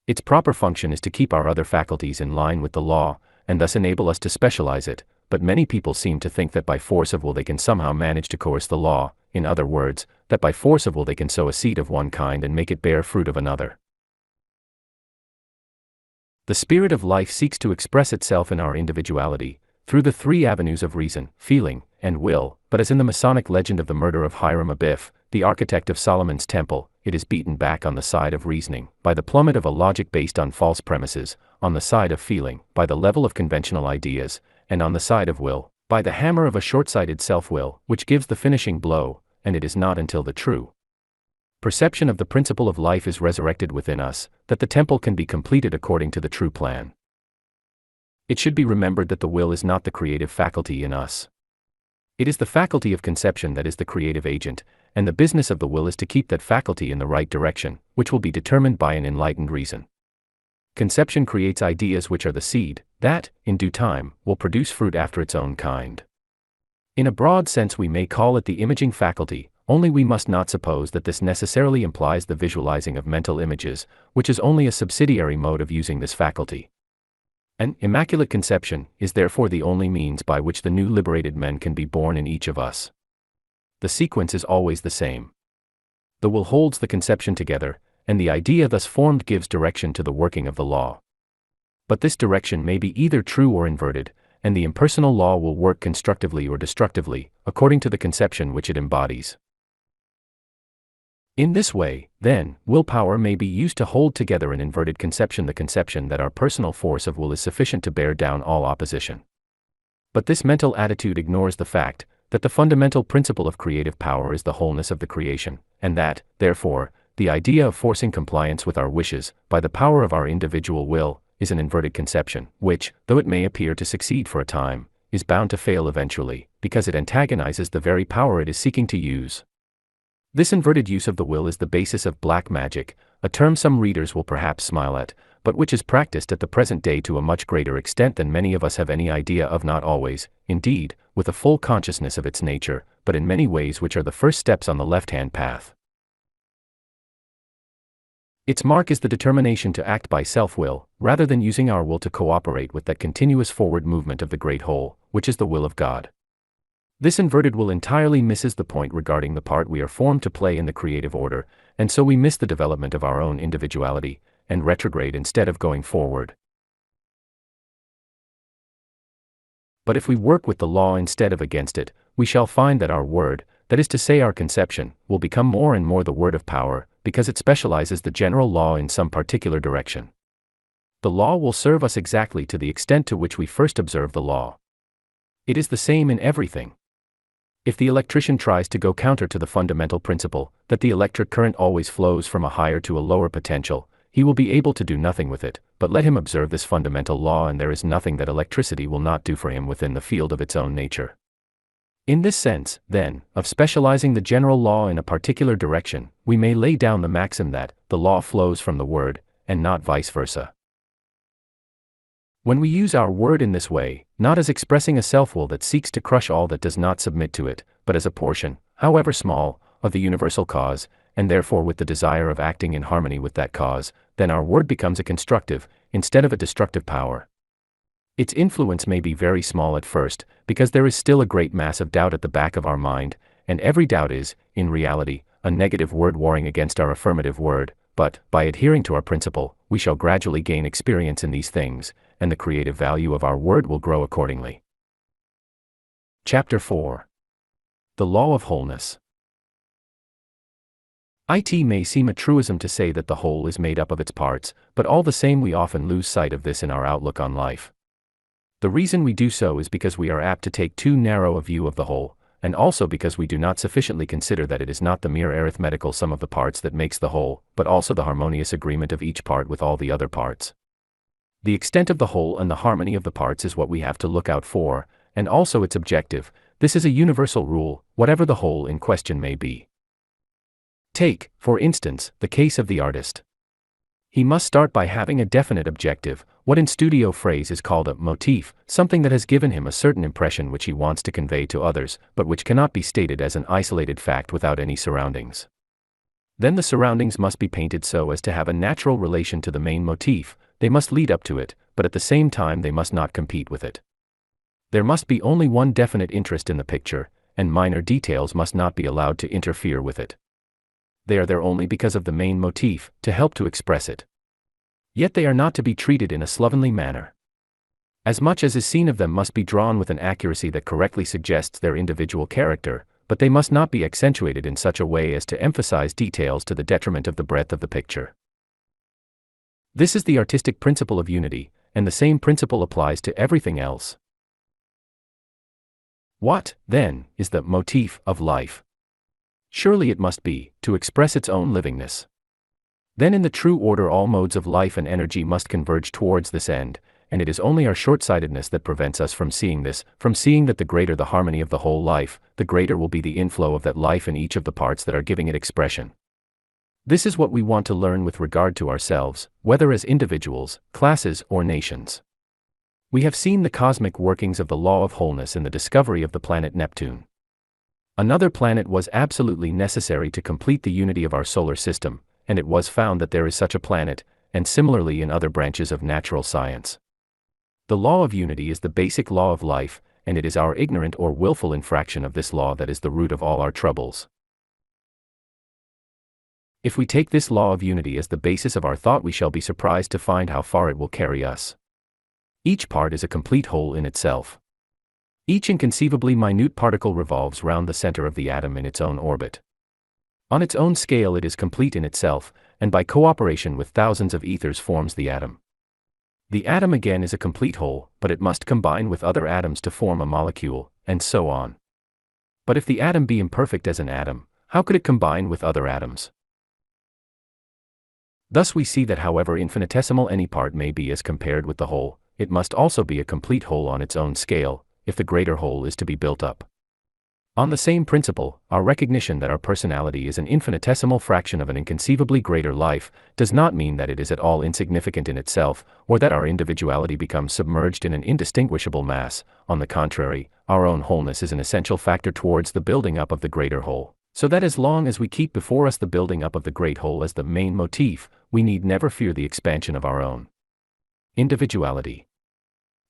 Its proper function is to keep our other faculties in line with the law, and thus enable us to specialize it, but many people seem to think that by force of will they can somehow manage to coerce the law, in other words, that by force of will they can sow a seed of one kind and make it bear fruit of another. The spirit of life seeks to express itself in our individuality, through the three avenues of reason, feeling, and will, but as in the Masonic legend of the murder of Hiram Abiff, the architect of Solomon's temple, it is beaten back on the side of reasoning, by the plummet of a logic based on false premises, on the side of feeling, by the level of conventional ideas, and on the side of will, by the hammer of a short-sighted self-will, which gives the finishing blow, and it is not until the true perception of the principle of life is resurrected within us, that the temple can be completed according to the true plan. It should be remembered that the will is not the creative faculty in us. It is the faculty of conception that is the creative agent, and the business of the will is to keep that faculty in the right direction, which will be determined by an enlightened reason. Conception creates ideas which are the seed, that, in due time, will produce fruit after its own kind. In a broad sense we may call it the imaging faculty, only we must not suppose that this necessarily implies the visualizing of mental images, which is only a subsidiary mode of using this faculty. An immaculate conception is therefore the only means by which the new liberated men can be born in each of us. The sequence is always the same. The will holds the conception together, and the idea thus formed gives direction to the working of the law. But this direction may be either true or inverted, and the impersonal law will work constructively or destructively, according to the conception which it embodies. In this way, then, willpower may be used to hold together an inverted conception, the conception that our personal force of will is sufficient to bear down all opposition. But this mental attitude ignores the fact that the fundamental principle of creative power is the wholeness of the creation, and that, therefore, the idea of forcing compliance with our wishes, by the power of our individual will, is an inverted conception, which, though it may appear to succeed for a time, is bound to fail eventually, because it antagonizes the very power it is seeking to use. This inverted use of the will is the basis of black magic, a term some readers will perhaps smile at, but which is practiced at the present day to a much greater extent than many of us have any idea of, not always, indeed, with a full consciousness of its nature, but in many ways which are the first steps on the left-hand path. Its mark is the determination to act by self-will, rather than using our will to cooperate with that continuous forward movement of the great whole, which is the will of God. This inverted will entirely misses the point regarding the part we are formed to play in the creative order, and so we miss the development of our own individuality, and retrograde instead of going forward. But if we work with the law instead of against it, we shall find that our word, that is to say our conception, will become more and more the word of power, because it specializes the general law in some particular direction. The law will serve us exactly to the extent to which we first observe the law. It is the same in everything. If the electrician tries to go counter to the fundamental principle, that the electric current always flows from a higher to a lower potential, he will be able to do nothing with it, but let him observe this fundamental law, and there is nothing that electricity will not do for him within the field of its own nature. In this sense, then, of specializing the general law in a particular direction, we may lay down the maxim that the law flows from the word, and not vice versa. When we use our word in this way, not as expressing a self-will that seeks to crush all that does not submit to it, but as a portion, however small, of the universal cause, and therefore with the desire of acting in harmony with that cause, then our word becomes a constructive, instead of a destructive power. Its influence may be very small at first, because there is still a great mass of doubt at the back of our mind, and every doubt is, in reality, a negative word warring against our affirmative word, but, by adhering to our principle, we shall gradually gain experience in these things, and the creative value of our word will grow accordingly. Chapter 4. The Law of Wholeness. It may seem a truism to say that the whole is made up of its parts, but all the same we often lose sight of this in our outlook on life. The reason we do so is because we are apt to take too narrow a view of the whole, and also because we do not sufficiently consider that it is not the mere arithmetical sum of the parts that makes the whole, but also the harmonious agreement of each part with all the other parts. The extent of the whole and the harmony of the parts is what we have to look out for, and also its objective. This is a universal rule, whatever the whole in question may be. Take, for instance, the case of the artist. He must start by having a definite objective, what in studio phrase is called a motif, something that has given him a certain impression which he wants to convey to others, but which cannot be stated as an isolated fact without any surroundings. Then the surroundings must be painted so as to have a natural relation to the main motif. They must lead up to it, but at the same time they must not compete with it. There must be only one definite interest in the picture, and minor details must not be allowed to interfere with it. They are there only because of the main motif, to help to express it. Yet they are not to be treated in a slovenly manner. As much as is seen of them must be drawn with an accuracy that correctly suggests their individual character, but they must not be accentuated in such a way as to emphasize details to the detriment of the breadth of the picture. This is the artistic principle of unity, and the same principle applies to everything else. What, then, is the motif of life? Surely it must be, to express its own livingness. Then in the true order all modes of life and energy must converge towards this end, and it is only our short-sightedness that prevents us from seeing this, from seeing that the greater the harmony of the whole life, the greater will be the inflow of that life in each of the parts that are giving it expression. This is what we want to learn with regard to ourselves, whether as individuals, classes, or nations. We have seen the cosmic workings of the law of wholeness in the discovery of the planet Neptune. Another planet was absolutely necessary to complete the unity of our solar system, and it was found that there is such a planet, and similarly in other branches of natural science. The law of unity is the basic law of life, and it is our ignorant or willful infraction of this law that is the root of all our troubles. If we take this law of unity as the basis of our thought, we shall be surprised to find how far it will carry us. Each part is a complete whole in itself. Each inconceivably minute particle revolves round the center of the atom in its own orbit. On its own scale it is complete in itself, and by cooperation with thousands of ethers forms the atom. The atom again is a complete whole, but it must combine with other atoms to form a molecule, and so on. But if the atom be imperfect as an atom, how could it combine with other atoms? Thus we see that however infinitesimal any part may be as compared with the whole, it must also be a complete whole on its own scale, if the greater whole is to be built up. On the same principle, our recognition that our personality is an infinitesimal fraction of an inconceivably greater life does not mean that it is at all insignificant in itself, or that our individuality becomes submerged in an indistinguishable mass. On the contrary, our own wholeness is an essential factor towards the building up of the greater whole, so that as long as we keep before us the building up of the great whole as the main motif, we need never fear the expansion of our own individuality.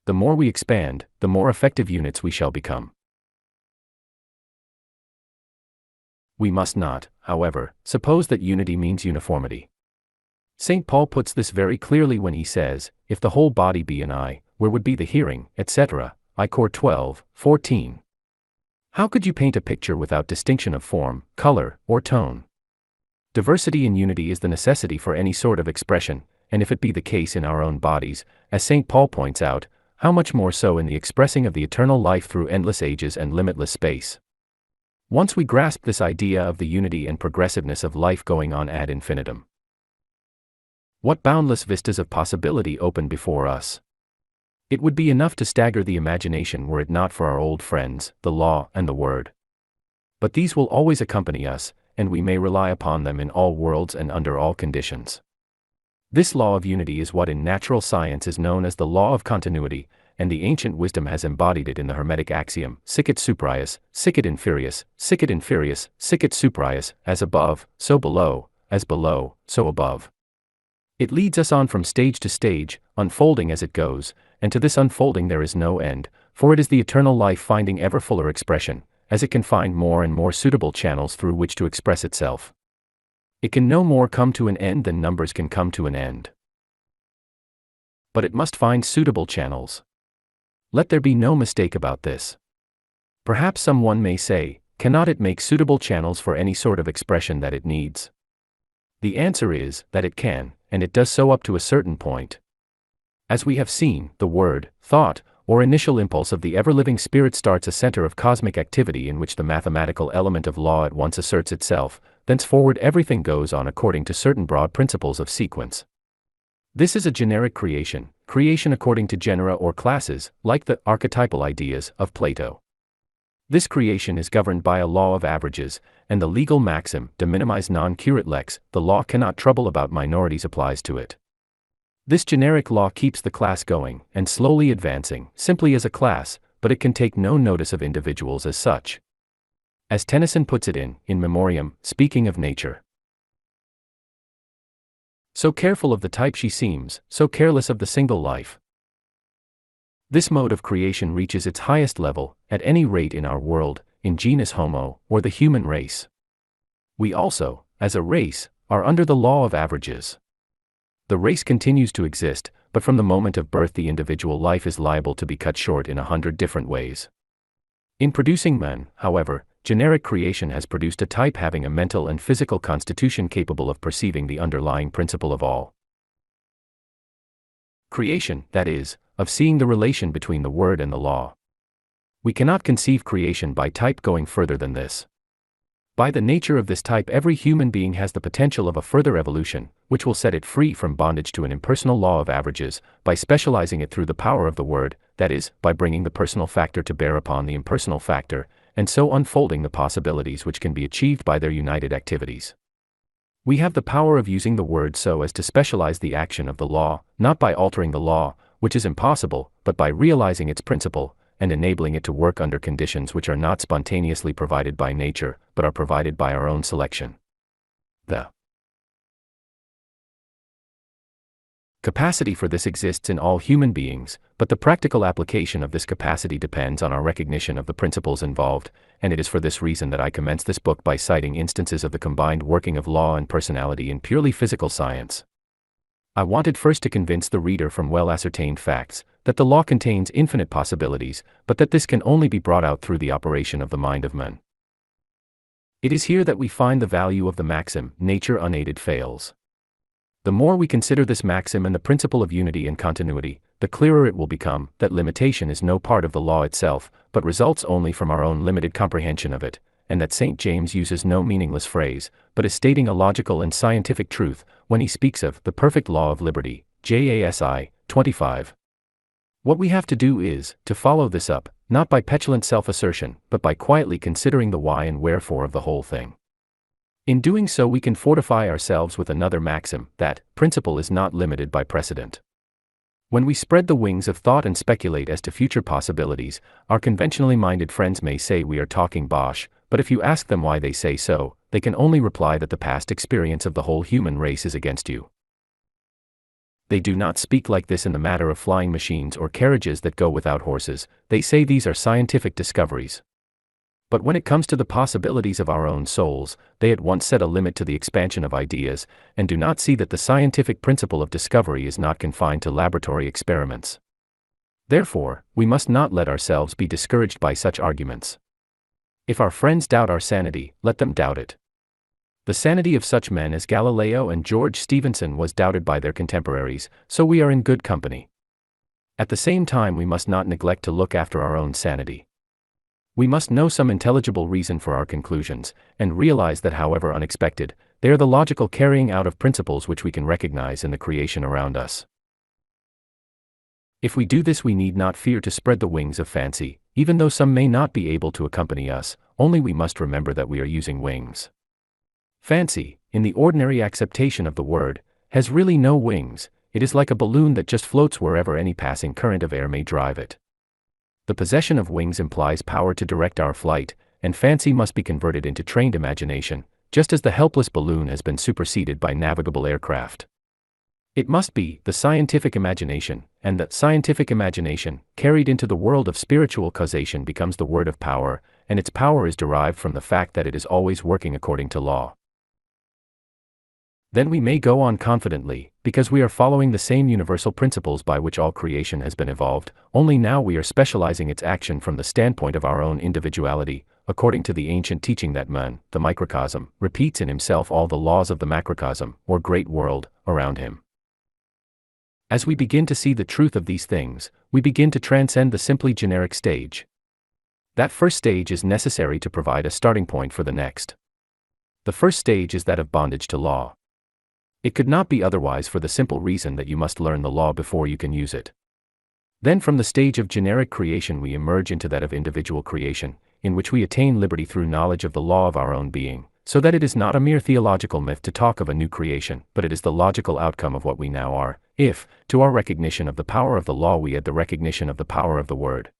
The more we expand, the more effective units we shall become. We must not, however, suppose that unity means uniformity. St. Paul puts this very clearly when he says, "If the whole body be an eye, where would be the hearing, etc." I Cor 12:14. How could you paint a picture without distinction of form, color, or tone? Diversity in unity is the necessity for any sort of expression, and if it be the case in our own bodies, as St. Paul points out, how much more so in the expressing of the eternal life through endless ages and limitless space. Once we grasp this idea of the unity and progressiveness of life going on ad infinitum, what boundless vistas of possibility open before us! It would be enough to stagger the imagination were it not for our old friends, the law and the word. But these will always accompany us, and we may rely upon them in all worlds and under all conditions. This law of unity is what in natural science is known as the law of continuity, and the ancient wisdom has embodied it in the Hermetic axiom, sic et superius, sic et inferius, sic et inferius, sic et superius, as above, so below, as below, so above. It leads us on from stage to stage, unfolding as it goes, and to this unfolding there is no end, for it is the eternal life finding ever fuller expression, as it can find more and more suitable channels through which to express itself. It can no more come to an end than numbers can come to an end. But it must find suitable channels. Let there be no mistake about this. Perhaps someone may say, cannot it make suitable channels for any sort of expression that it needs? The answer is, that it can, and it does so up to a certain point. As we have seen, the word, thought, or initial impulse of the ever-living spirit starts a center of cosmic activity in which the mathematical element of law at once asserts itself, thenceforward everything goes on according to certain broad principles of sequence. This is a generic creation according to genera or classes, like the archetypal ideas of Plato. This creation is governed by a law of averages, and the legal maxim, de minimis non curat lex, the law cannot trouble about minorities, applies to it. This generic law keeps the class going, and slowly advancing, simply as a class, but it can take no notice of individuals as such. As Tennyson puts it in Memoriam, speaking of nature. So careful of the type she seems, so careless of the single life. This mode of creation reaches its highest level, at any rate in our world, in genus Homo, or the human race. We also, as a race, are under the law of averages. The race continues to exist, but from the moment of birth the individual life is liable to be cut short in 100 different ways. In producing men, however, generic creation has produced a type having a mental and physical constitution capable of perceiving the underlying principle of all creation, that is, of seeing the relation between the word and the law. We cannot conceive creation by type going further than this. By the nature of this type, every human being has the potential of a further evolution, which will set it free from bondage to an impersonal law of averages, by specializing it through the power of the word, that is, by bringing the personal factor to bear upon the impersonal factor, and so unfolding the possibilities which can be achieved by their united activities. We have the power of using the word so as to specialize the action of the law, not by altering the law, which is impossible, but by realizing its principle, and enabling it to work under conditions which are not spontaneously provided by nature, but are provided by our own selection. The capacity for this exists in all human beings, but the practical application of this capacity depends on our recognition of the principles involved, and it is for this reason that I commence this book by citing instances of the combined working of law and personality in purely physical science. I wanted first to convince the reader from well-ascertained facts, that the law contains infinite possibilities, but that this can only be brought out through the operation of the mind of man. It is here that we find the value of the maxim, nature unaided fails. The more we consider this maxim and the principle of unity and continuity, the clearer it will become that limitation is no part of the law itself, but results only from our own limited comprehension of it, and that St. James uses no meaningless phrase, but is stating a logical and scientific truth, when he speaks of the perfect law of liberty, JASI 25. What we have to do is, to follow this up, not by petulant self-assertion, but by quietly considering the why and wherefore of the whole thing. In doing so, we can fortify ourselves with another maxim, that principle is not limited by precedent. When we spread the wings of thought and speculate as to future possibilities, our conventionally minded friends may say we are talking bosh, but if you ask them why they say so, they can only reply that the past experience of the whole human race is against you. They do not speak like this in the matter of flying machines or carriages that go without horses. They say these are scientific discoveries. But when it comes to the possibilities of our own souls, they at once set a limit to the expansion of ideas, and do not see that the scientific principle of discovery is not confined to laboratory experiments. Therefore, we must not let ourselves be discouraged by such arguments. If our friends doubt our sanity, let them doubt it. The sanity of such men as Galileo and George Stephenson was doubted by their contemporaries, so we are in good company. At the same time, we must not neglect to look after our own sanity. We must know some intelligible reason for our conclusions, and realize that however unexpected, they are the logical carrying out of principles which we can recognize in the creation around us. If we do this, we need not fear to spread the wings of fancy, even though some may not be able to accompany us, only we must remember that we are using wings. Fancy, in the ordinary acceptation of the word, has really no wings. It is like a balloon that just floats wherever any passing current of air may drive it. The possession of wings implies power to direct our flight, and fancy must be converted into trained imagination, just as the helpless balloon has been superseded by navigable aircraft. It must be the scientific imagination, and that scientific imagination, carried into the world of spiritual causation, becomes the word of power, and its power is derived from the fact that it is always working according to law. Then we may go on confidently, because we are following the same universal principles by which all creation has been evolved, only now we are specializing its action from the standpoint of our own individuality, according to the ancient teaching that man, the microcosm, repeats in himself all the laws of the macrocosm, or great world, around him. As we begin to see the truth of these things, we begin to transcend the simply generic stage. That first stage is necessary to provide a starting point for the next. The first stage is that of bondage to law. It could not be otherwise for the simple reason that you must learn the law before you can use it. Then from the stage of generic creation we emerge into that of individual creation, in which we attain liberty through knowledge of the law of our own being, so that it is not a mere theological myth to talk of a new creation, but it is the logical outcome of what we now are, if, to our recognition of the power of the law we add the recognition of the power of the word.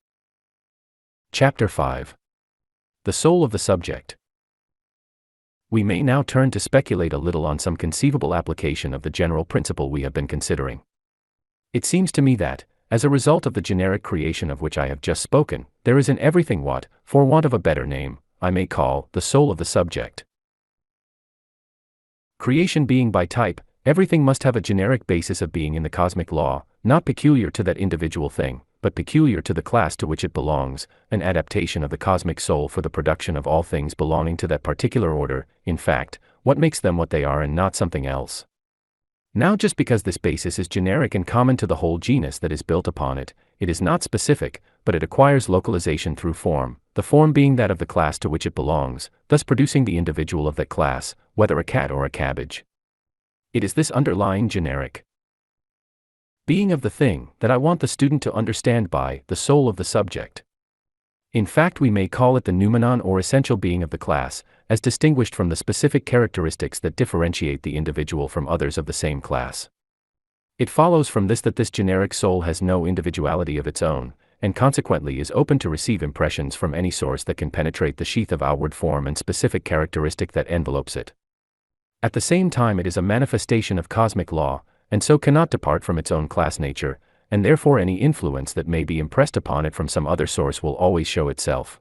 Chapter 5. The soul of the subject. We may now turn to speculate a little on some conceivable application of the general principle we have been considering. It seems to me that, as a result of the generic creation of which I have just spoken, there is in everything what, for want of a better name, I may call the soul of the subject. Creation being by type, everything must have a generic basis of being in the cosmic law, not peculiar to that individual thing, but peculiar to the class to which it belongs, an adaptation of the cosmic soul for the production of all things belonging to that particular order, in fact, what makes them what they are and not something else. Now just because this basis is generic and common to the whole genus that is built upon it, it is not specific, but it acquires localization through form, the form being that of the class to which it belongs, thus producing the individual of that class, whether a cat or a cabbage. It is this underlying generic being of the thing that I want the student to understand by the soul of the subject. In fact, we may call it the noumenon or essential being of the class, as distinguished from the specific characteristics that differentiate the individual from others of the same class. It follows from this that this generic soul has no individuality of its own, and consequently is open to receive impressions from any source that can penetrate the sheath of outward form and specific characteristic that envelopes it. At the same time, it is a manifestation of cosmic law, and so cannot depart from its own class nature, and therefore any influence that may be impressed upon it from some other source will always show itself.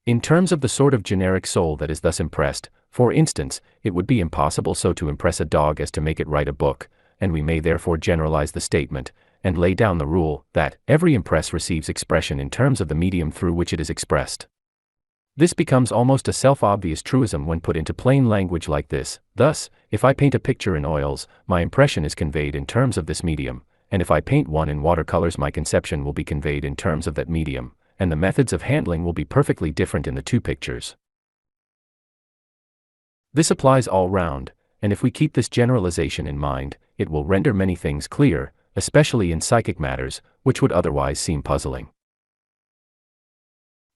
In terms of the sort of generic soul that is thus impressed, for instance, it would be impossible so to impress a dog as to make it write a book, and we may therefore generalize the statement, and lay down the rule, that every impress receives expression in terms of the medium through which it is expressed. This becomes almost a self-obvious truism when put into plain language like this. Thus, if I paint a picture in oils, my impression is conveyed in terms of this medium, and if I paint one in watercolors, my conception will be conveyed in terms of that medium, and the methods of handling will be perfectly different in the two pictures. This applies all round, and if we keep this generalization in mind, it will render many things clear, especially in psychic matters, which would otherwise seem puzzling.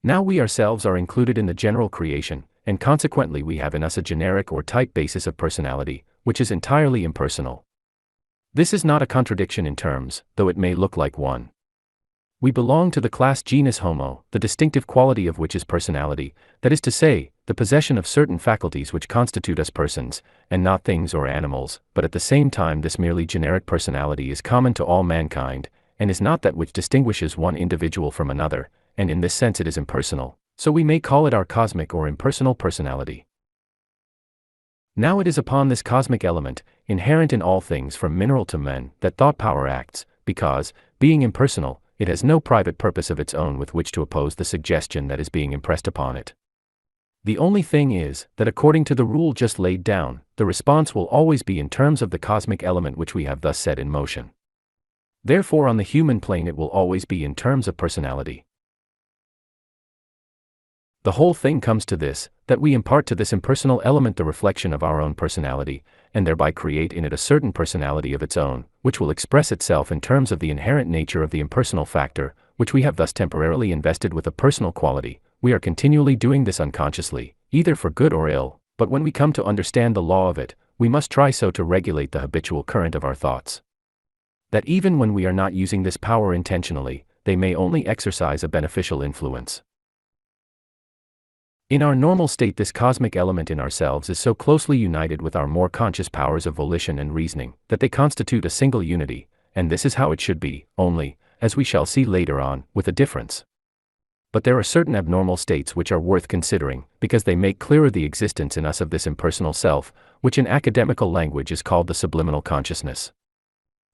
Now we ourselves are included in the general creation, and consequently we have in us a generic or type basis of personality, which is entirely impersonal. This is not a contradiction in terms, though it may look like one. We belong to the class genus Homo, the distinctive quality of which is personality, that is to say, the possession of certain faculties which constitute us persons, and not things or animals, but at the same time this merely generic personality is common to all mankind, and is not that which distinguishes one individual from another, and in this sense it is impersonal, so we may call it our cosmic or impersonal personality. Now it is upon this cosmic element, inherent in all things from mineral to men, that thought power acts, because, being impersonal, it has no private purpose of its own with which to oppose the suggestion that is being impressed upon it. The only thing is, that according to the rule just laid down, the response will always be in terms of the cosmic element which we have thus set in motion. Therefore on the human plane it will always be in terms of personality. The whole thing comes to this, that we impart to this impersonal element the reflection of our own personality, and thereby create in it a certain personality of its own, which will express itself in terms of the inherent nature of the impersonal factor, which we have thus temporarily invested with a personal quality. We are continually doing this unconsciously, either for good or ill, but when we come to understand the law of it, we must try so to regulate the habitual current of our thoughts, that even when we are not using this power intentionally, they may only exercise a beneficial influence. In our normal state this cosmic element in ourselves is so closely united with our more conscious powers of volition and reasoning, that they constitute a single unity, and this is how it should be, only, as we shall see later on, with a difference. But there are certain abnormal states which are worth considering, because they make clearer the existence in us of this impersonal self, which in academical language is called the subliminal consciousness.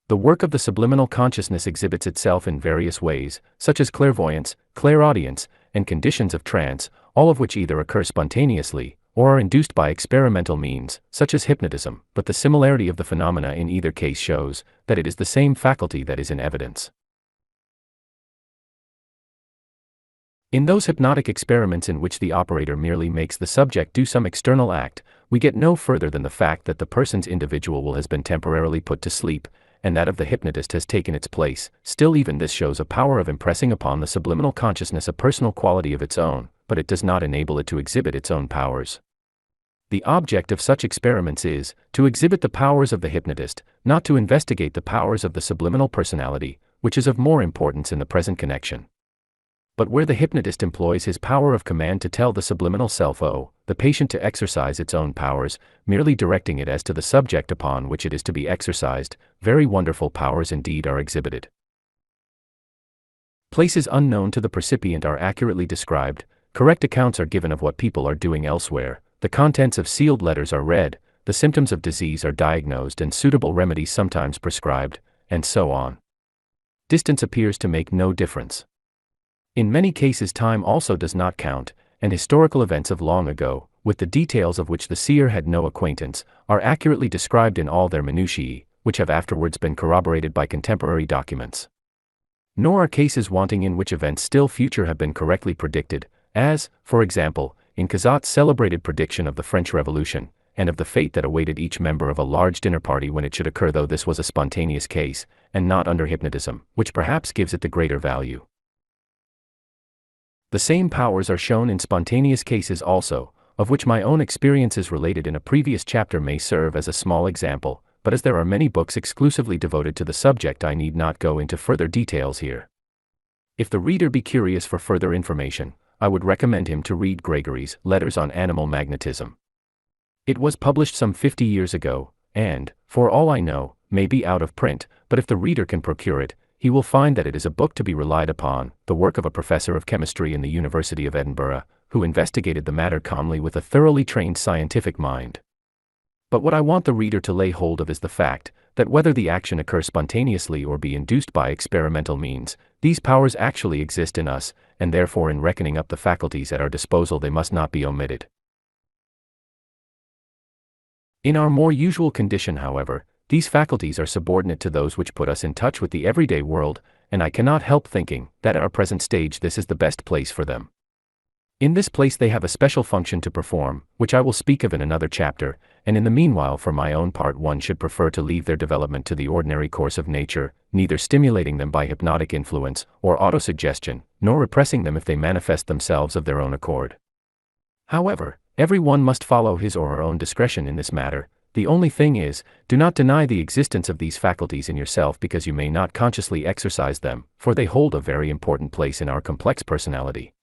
The work of the subliminal consciousness exhibits itself in various ways, such as clairvoyance, clairaudience, and conditions of trance, all of which either occur spontaneously, or are induced by experimental means, such as hypnotism, but the similarity of the phenomena in either case shows that it is the same faculty that is in evidence. In those hypnotic experiments in which the operator merely makes the subject do some external act, we get no further than the fact that the person's individual will has been temporarily put to sleep, and that of the hypnotist has taken its place. Still even this shows a power of impressing upon the subliminal consciousness a personal quality of its own, but it does not enable it to exhibit its own powers. The object of such experiments is to exhibit the powers of the hypnotist, not to investigate the powers of the subliminal personality, which is of more importance in the present connection. But where the hypnotist employs his power of command to tell the subliminal self the patient to exercise its own powers, merely directing it as to the subject upon which it is to be exercised, very wonderful powers indeed are exhibited. Places unknown to the percipient are accurately described, correct accounts are given of what people are doing elsewhere, the contents of sealed letters are read, the symptoms of disease are diagnosed and suitable remedies sometimes prescribed, and so on. Distance appears to make no difference. In many cases time also does not count, and historical events of long ago, with the details of which the seer had no acquaintance, are accurately described in all their minutiae, which have afterwards been corroborated by contemporary documents. Nor are cases wanting in which events still future have been correctly predicted, as, for example, in Cazotte's celebrated prediction of the French Revolution, and of the fate that awaited each member of a large dinner party when it should occur, though this was a spontaneous case, and not under hypnotism, which perhaps gives it the greater value. The same powers are shown in spontaneous cases also, of which my own experiences related in a previous chapter may serve as a small example, but as there are many books exclusively devoted to the subject I need not go into further details here. If the reader be curious for further information, I would recommend him to read Gregory's Letters on Animal Magnetism. It was published some 50 years ago, and, for all I know, may be out of print, but if the reader can procure it, he will find that it is a book to be relied upon, the work of a professor of chemistry in the University of Edinburgh, who investigated the matter calmly with a thoroughly trained scientific mind. But what I want the reader to lay hold of is the fact that whether the action occur spontaneously or be induced by experimental means, these powers actually exist in us, and therefore in reckoning up the faculties at our disposal they must not be omitted. In our more usual condition, however, these faculties are subordinate to those which put us in touch with the everyday world, and I cannot help thinking that at our present stage this is the best place for them. In this place they have a special function to perform, which I will speak of in another chapter, and in the meanwhile for my own part one should prefer to leave their development to the ordinary course of nature, neither stimulating them by hypnotic influence, or autosuggestion, nor repressing them if they manifest themselves of their own accord. However, every one must follow his or her own discretion in this matter. The only thing is, do not deny the existence of these faculties in yourself because you may not consciously exercise them, for they hold a very important place in our complex personality.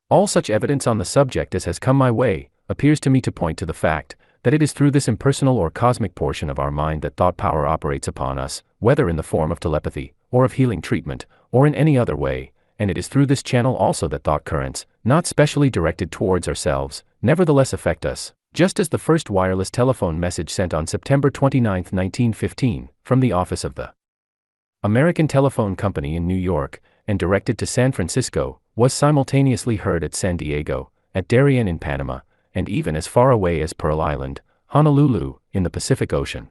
All such evidence on the subject as has come my way, appears to me to point to the fact, that it is through this impersonal or cosmic portion of our mind that thought power operates upon us, whether in the form of telepathy, or of healing treatment, or in any other way, and it is through this channel also that thought currents, not specially directed towards ourselves, nevertheless affect us, just as the first wireless telephone message sent on September 29, 1915, from the office of the American Telephone Company in New York, and directed to San Francisco, was simultaneously heard at San Diego, at Darien in Panama, and even as far away as Pearl Island, Honolulu, in the Pacific Ocean.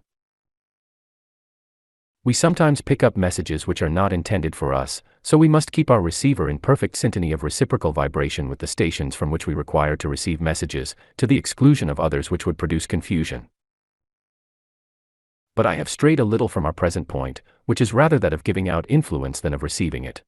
We sometimes pick up messages which are not intended for us, so we must keep our receiver in perfect syntony of reciprocal vibration with the stations from which we require to receive messages, to the exclusion of others which would produce confusion. But I have strayed a little from our present point, which is rather that of giving out influence than of receiving it.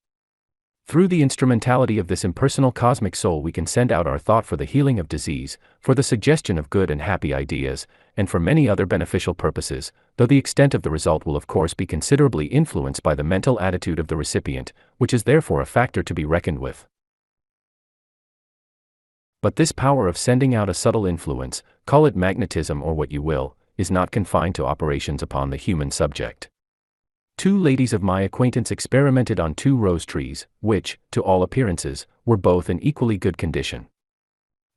Through the instrumentality of this impersonal cosmic soul we can send out our thought for the healing of disease, for the suggestion of good and happy ideas, and for many other beneficial purposes, though the extent of the result will of course be considerably influenced by the mental attitude of the recipient, which is therefore a factor to be reckoned with. But this power of sending out a subtle influence, call it magnetism or what you will, is not confined to operations upon the human subject. 2 ladies of my acquaintance experimented on 2 rose trees, which, to all appearances, were both in equally good condition.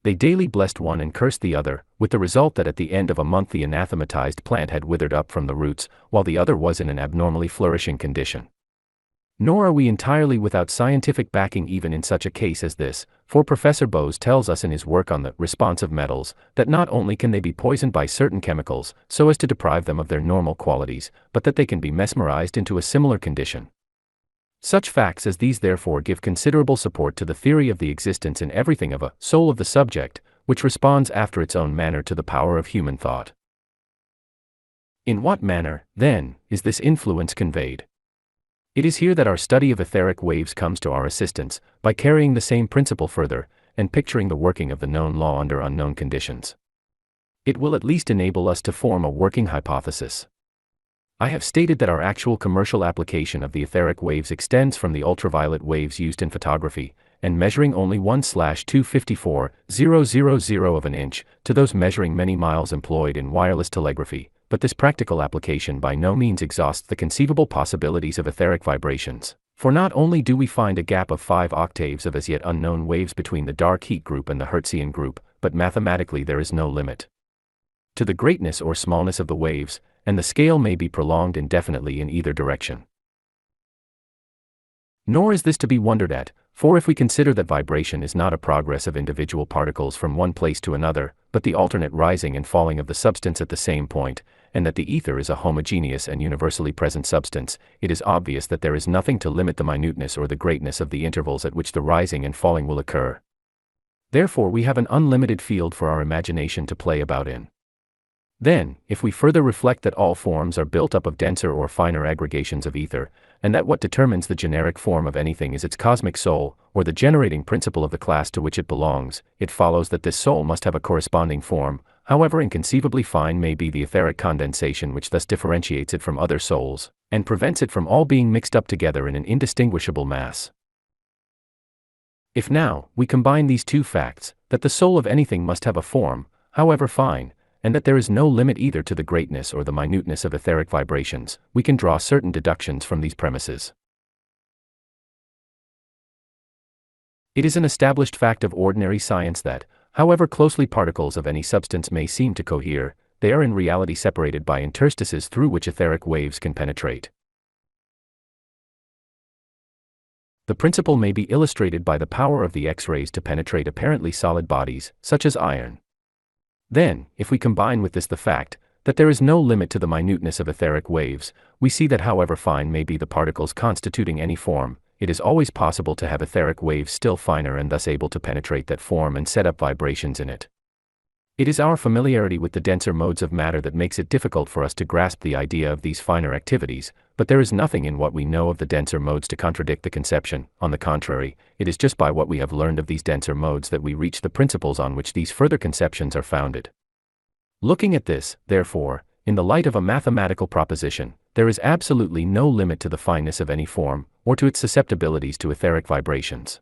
They daily blessed one and cursed the other, with the result that at the end of a month the anathematized plant had withered up from the roots, while the other was in an abnormally flourishing condition. Nor are we entirely without scientific backing even in such a case as this, for Professor Bose tells us in his work on the response of metals, that not only can they be poisoned by certain chemicals, so as to deprive them of their normal qualities, but that they can be mesmerized into a similar condition. Such facts as these therefore give considerable support to the theory of the existence in everything of a soul of the subject, which responds after its own manner to the power of human thought. In what manner, then, is this influence conveyed? It is here that our study of etheric waves comes to our assistance, by carrying the same principle further, and picturing the working of the known law under unknown conditions. It will at least enable us to form a working hypothesis. I have stated that our actual commercial application of the etheric waves extends from the ultraviolet waves used in photography, and measuring only 1/254,000 of an inch, to those measuring many miles employed in wireless telegraphy. But this practical application by no means exhausts the conceivable possibilities of etheric vibrations, for not only do we find a gap of 5 octaves of as yet unknown waves between the dark heat group and the Hertzian group, but mathematically there is no limit to the greatness or smallness of the waves, and the scale may be prolonged indefinitely in either direction. Nor is this to be wondered at, for if we consider that vibration is not a progress of individual particles from one place to another, but the alternate rising and falling of the substance at the same point, and that the ether is a homogeneous and universally present substance, it is obvious that there is nothing to limit the minuteness or the greatness of the intervals at which the rising and falling will occur. Therefore we have an unlimited field for our imagination to play about in. Then, if we further reflect that all forms are built up of denser or finer aggregations of ether, and that what determines the generic form of anything is its cosmic soul, or the generating principle of the class to which it belongs, it follows that this soul must have a corresponding form, however inconceivably fine may be the etheric condensation which thus differentiates it from other souls, and prevents it from all being mixed up together in an indistinguishable mass. If now, we combine these 2 facts, that the soul of anything must have a form, however fine, and that there is no limit either to the greatness or the minuteness of etheric vibrations, we can draw certain deductions from these premises. It is an established fact of ordinary science that, however closely particles of any substance may seem to cohere, they are in reality separated by interstices through which etheric waves can penetrate. The principle may be illustrated by the power of the X-rays to penetrate apparently solid bodies, such as iron. Then, if we combine with this the fact that there is no limit to the minuteness of etheric waves, we see that however fine may be the particles constituting any form, it is always possible to have etheric waves still finer and thus able to penetrate that form and set up vibrations in it. It is our familiarity with the denser modes of matter that makes it difficult for us to grasp the idea of these finer activities, but there is nothing in what we know of the denser modes to contradict the conception. On the contrary, it is just by what we have learned of these denser modes that we reach the principles on which these further conceptions are founded. Looking at this, therefore, in the light of a mathematical proposition, there is absolutely no limit to the fineness of any form, or to its susceptibilities to etheric vibrations.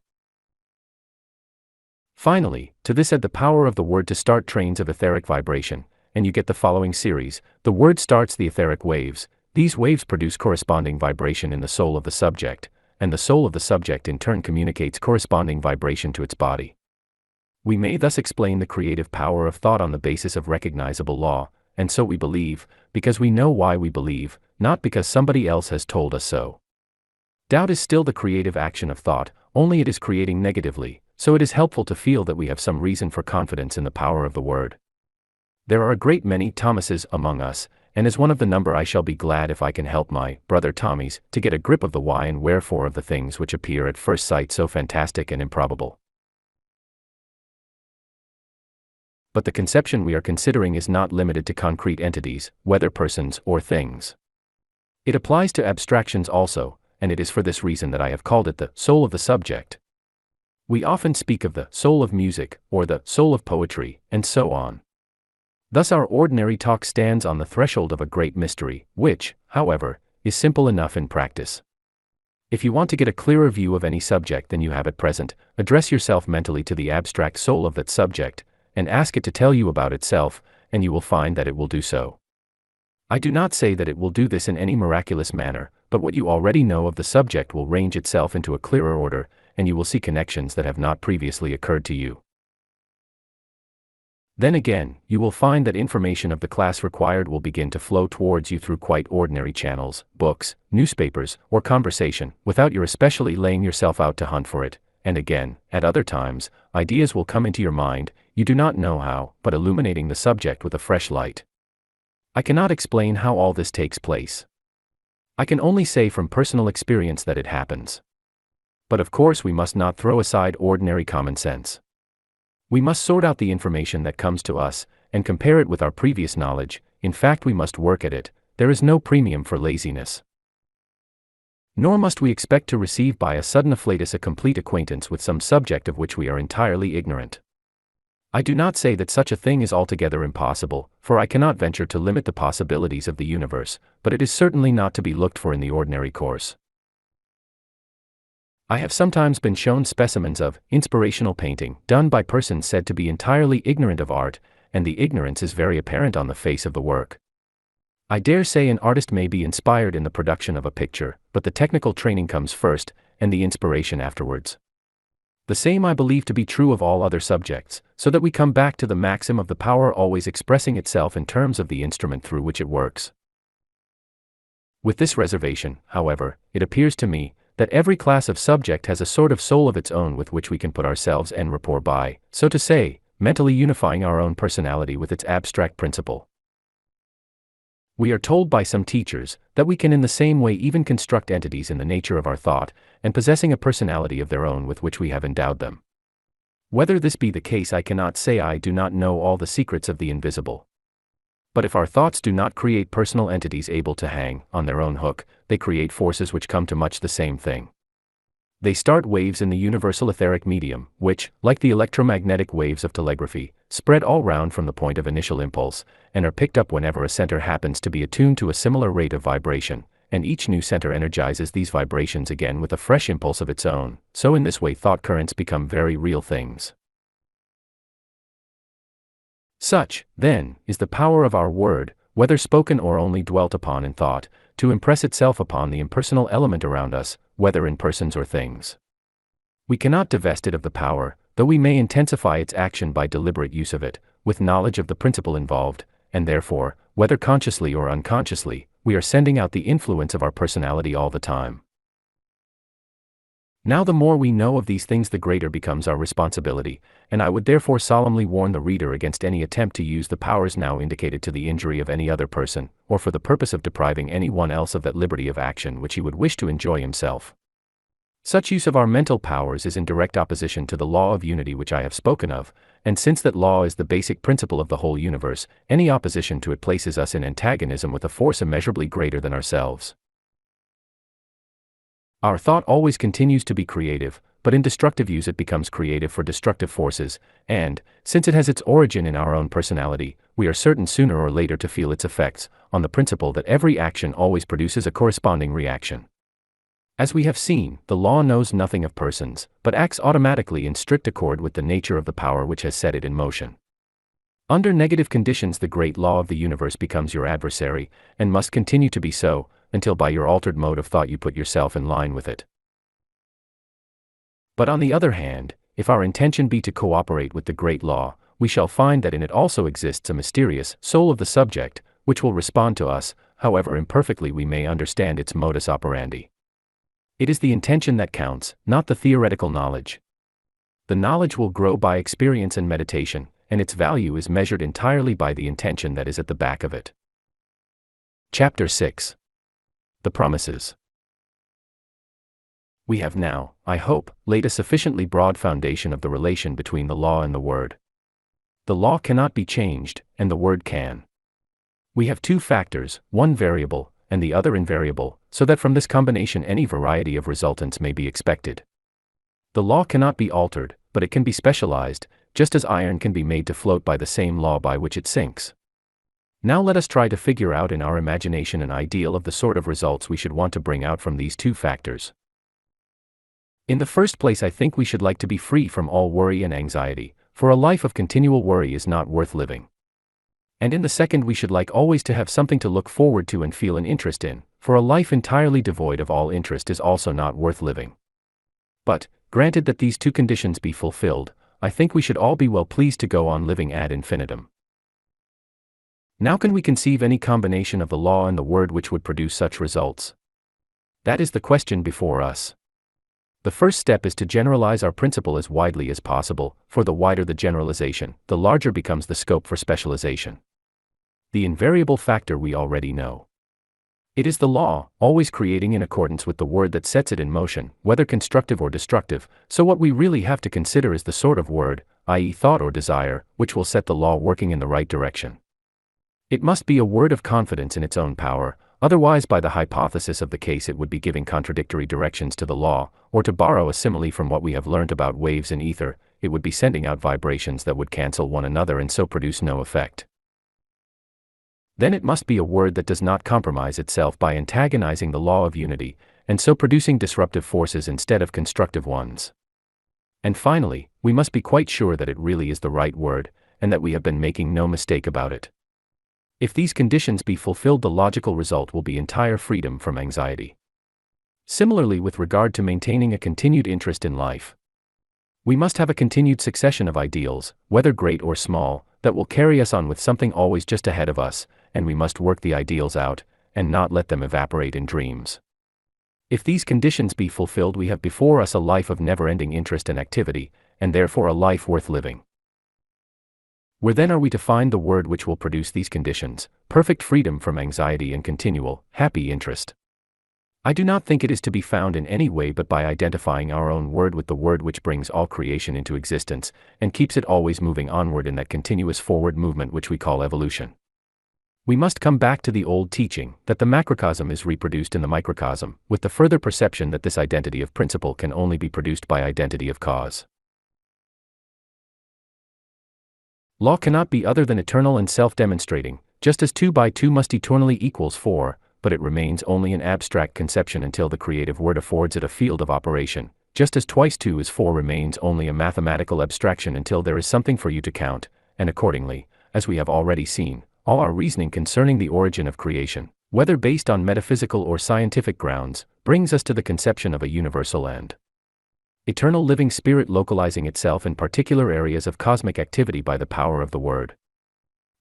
Finally, to this add the power of the word to start trains of etheric vibration, and you get the following series. The word starts the etheric waves, these waves produce corresponding vibration in the soul of the subject, and the soul of the subject in turn communicates corresponding vibration to its body. We may thus explain the creative power of thought on the basis of recognizable law, and so we believe, because we know why we believe, not because somebody else has told us so. Doubt is still the creative action of thought, only it is creating negatively, so it is helpful to feel that we have some reason for confidence in the power of the word. There are a great many Thomases among us, and as one of the number I shall be glad if I can help my brother Tommies to get a grip of the why and wherefore of the things which appear at first sight so fantastic and improbable. But the conception we are considering is not limited to concrete entities, whether persons or things. It applies to abstractions also, and it is for this reason that I have called it the soul of the subject. We often speak of the soul of music, or the soul of poetry, and so on. Thus our ordinary talk stands on the threshold of a great mystery, which, however, is simple enough in practice. If you want to get a clearer view of any subject than you have at present, address yourself mentally to the abstract soul of that subject, and ask it to tell you about itself, and you will find that it will do so. I do not say that it will do this in any miraculous manner, but what you already know of the subject will range itself into a clearer order, and you will see connections that have not previously occurred to you. Then again, you will find that information of the class required will begin to flow towards you through quite ordinary channels, books, newspapers, or conversation, without your especially laying yourself out to hunt for it, and again, at other times, ideas will come into your mind, you do not know how, but illuminating the subject with a fresh light. I cannot explain how all this takes place. I can only say from personal experience that it happens. But of course we must not throw aside ordinary common sense. We must sort out the information that comes to us, and compare it with our previous knowledge. In fact, we must work at it. There is no premium for laziness. Nor must we expect to receive by a sudden afflatus a complete acquaintance with some subject of which we are entirely ignorant. I do not say that such a thing is altogether impossible, for I cannot venture to limit the possibilities of the universe, but it is certainly not to be looked for in the ordinary course. I have sometimes been shown specimens of inspirational painting done by persons said to be entirely ignorant of art, and the ignorance is very apparent on the face of the work. I dare say an artist may be inspired in the production of a picture, but the technical training comes first, and the inspiration afterwards. The same I believe to be true of all other subjects, so that we come back to the maxim of the power always expressing itself in terms of the instrument through which it works. With this reservation, however, it appears to me that every class of subject has a sort of soul of its own with which we can put ourselves en rapport by, so to say, mentally unifying our own personality with its abstract principle. We are told by some teachers that we can in the same way even construct entities in the nature of our thought, and possessing a personality of their own with which we have endowed them. Whether this be the case I cannot say. I do not know all the secrets of the invisible. But if our thoughts do not create personal entities able to hang on their own hook, they create forces which come to much the same thing. They start waves in the universal etheric medium, which, like the electromagnetic waves of telegraphy, spread all round from the point of initial impulse, and are picked up whenever a center happens to be attuned to a similar rate of vibration, and each new center energizes these vibrations again with a fresh impulse of its own, so in this way thought currents become very real things. Such, then, is the power of our word, whether spoken or only dwelt upon in thought, to impress itself upon the impersonal element around us, whether in persons or things. We cannot divest it of the power, though we may intensify its action by deliberate use of it, with knowledge of the principle involved, and therefore, whether consciously or unconsciously, we are sending out the influence of our personality all the time. Now the more we know of these things the greater becomes our responsibility, and I would therefore solemnly warn the reader against any attempt to use the powers now indicated to the injury of any other person, or for the purpose of depriving any one else of that liberty of action which he would wish to enjoy himself. Such use of our mental powers is in direct opposition to the law of unity which I have spoken of, and since that law is the basic principle of the whole universe, any opposition to it places us in antagonism with a force immeasurably greater than ourselves. Our thought always continues to be creative, but in destructive use it becomes creative for destructive forces, and, since it has its origin in our own personality, we are certain sooner or later to feel its effects, on the principle that every action always produces a corresponding reaction. As we have seen, the law knows nothing of persons, but acts automatically in strict accord with the nature of the power which has set it in motion. Under negative conditions, the great law of the universe becomes your adversary, and must continue to be so, until by your altered mode of thought you put yourself in line with it. But on the other hand, if our intention be to cooperate with the great law, we shall find that in it also exists a mysterious soul of the subject, which will respond to us, however imperfectly we may understand its modus operandi. It is the intention that counts, not the theoretical knowledge. The knowledge will grow by experience and meditation, and its value is measured entirely by the intention that is at the back of it. Chapter 6. The Promises. We have now, I hope, laid a sufficiently broad foundation of the relation between the law and the word. The law cannot be changed, and the word can. We have two factors, one variable, and the other invariable, so that from this combination any variety of resultants may be expected. The law cannot be altered, but it can be specialized, just as iron can be made to float by the same law by which it sinks. Now let us try to figure out in our imagination an ideal of the sort of results we should want to bring out from these two factors. In the first place, I think we should like to be free from all worry and anxiety, for a life of continual worry is not worth living. And in the second, we should like always to have something to look forward to and feel an interest in, for a life entirely devoid of all interest is also not worth living. But, granted that these two conditions be fulfilled, I think we should all be well pleased to go on living ad infinitum. Now can we conceive any combination of the law and the word which would produce such results? That is the question before us. The first step is to generalize our principle as widely as possible, for the wider the generalization, the larger becomes the scope for specialization. The invariable factor we already know. It is the law, always creating in accordance with the word that sets it in motion, whether constructive or destructive, so what we really have to consider is the sort of word, i.e. thought or desire, which will set the law working in the right direction. It must be a word of confidence in its own power, otherwise by the hypothesis of the case it would be giving contradictory directions to the law, or to borrow a simile from what we have learnt about waves in ether, it would be sending out vibrations that would cancel one another and so produce no effect. Then it must be a word that does not compromise itself by antagonizing the law of unity, and so producing disruptive forces instead of constructive ones. And finally, we must be quite sure that it really is the right word, and that we have been making no mistake about it. If these conditions be fulfilled, the logical result will be entire freedom from anxiety. Similarly, with regard to maintaining a continued interest in life, we must have a continued succession of ideals, whether great or small, that will carry us on with something always just ahead of us, and we must work the ideals out, and not let them evaporate in dreams. If these conditions be fulfilled, we have before us a life of never-ending interest and activity, and therefore a life worth living. Where then are we to find the word which will produce these conditions, perfect freedom from anxiety and continual, happy interest? I do not think it is to be found in any way but by identifying our own word with the word which brings all creation into existence, and keeps it always moving onward in that continuous forward movement which we call evolution. We must come back to the old teaching, that the macrocosm is reproduced in the microcosm, with the further perception that this identity of principle can only be produced by identity of cause. Law cannot be other than eternal and self-demonstrating, just as 2 by 2 must eternally equals 4, but it remains only an abstract conception until the creative word affords it a field of operation, just as twice 2 is 4 remains only a mathematical abstraction until there is something for you to count, and accordingly, as we have already seen, all our reasoning concerning the origin of creation, whether based on metaphysical or scientific grounds, brings us to the conception of a universal end. Eternal living spirit localizing itself in particular areas of cosmic activity by the power of the word.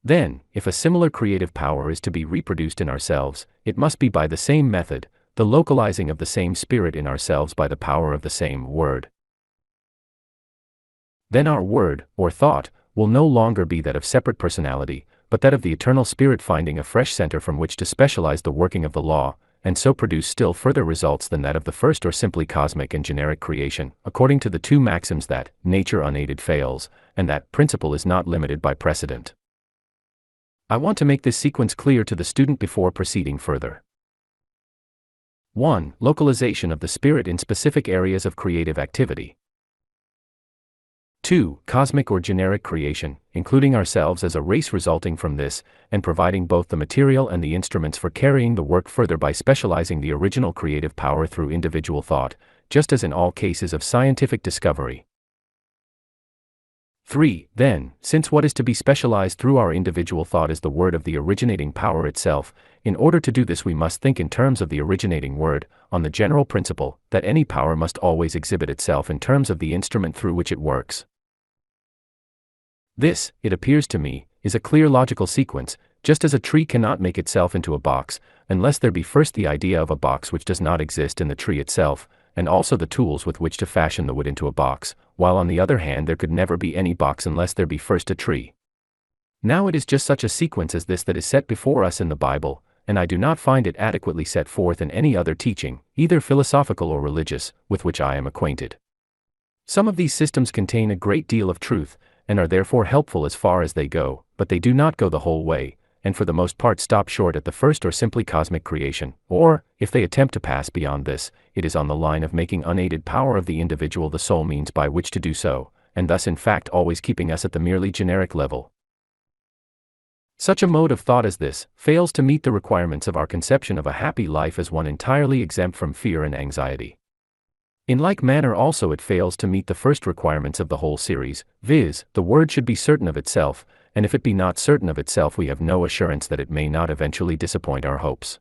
Then, if a similar creative power is to be reproduced in ourselves, it must be by the same method, the localizing of the same spirit in ourselves by the power of the same word. Then our word, or thought, will no longer be that of separate personality, but that of the eternal spirit finding a fresh center from which to specialize the working of the law, and so produce still further results than that of the first or simply cosmic and generic creation, according to the two maxims that nature unaided fails, and that principle is not limited by precedent. I want to make this sequence clear to the student before proceeding further. 1. Localization of the spirit in specific areas of creative activity. 2. Cosmic or generic creation, including ourselves as a race resulting from this, and providing both the material and the instruments for carrying the work further by specializing the original creative power through individual thought, just as in all cases of scientific discovery. 3. Then, since what is to be specialized through our individual thought is the word of the originating power itself, in order to do this we must think in terms of the originating word, on the general principle that any power must always exhibit itself in terms of the instrument through which it works. This, it appears to me, is a clear logical sequence, just as a tree cannot make itself into a box, unless there be first the idea of a box which does not exist in the tree itself, and also the tools with which to fashion the wood into a box, while on the other hand there could never be any box unless there be first a tree. Now it is just such a sequence as this that is set before us in the Bible, and I do not find it adequately set forth in any other teaching, either philosophical or religious, with which I am acquainted. Some of these systems contain a great deal of truth, and are therefore helpful as far as they go, but they do not go the whole way, and for the most part stop short at the first or simply cosmic creation, or, if they attempt to pass beyond this, it is on the line of making unaided power of the individual the sole means by which to do so, and thus in fact always keeping us at the merely generic level. Such a mode of thought as this fails to meet the requirements of our conception of a happy life as one entirely exempt from fear and anxiety. In like manner also it fails to meet the first requirements of the whole series, viz., the word should be certain of itself, and if it be not certain of itself we have no assurance that it may not eventually disappoint our hopes.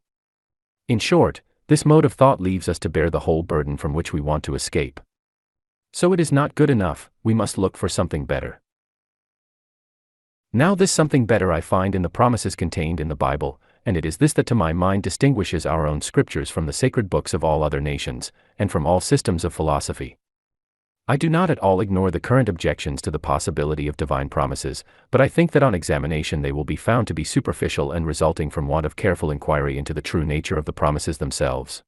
In short, this mode of thought leaves us to bear the whole burden from which we want to escape. So it is not good enough, we must look for something better. Now this something better I find in the promises contained in the Bible, and it is this that to my mind distinguishes our own scriptures from the sacred books of all other nations, and from all systems of philosophy. I do not at all ignore the current objections to the possibility of divine promises, but I think that on examination they will be found to be superficial and resulting from want of careful inquiry into the true nature of the promises themselves.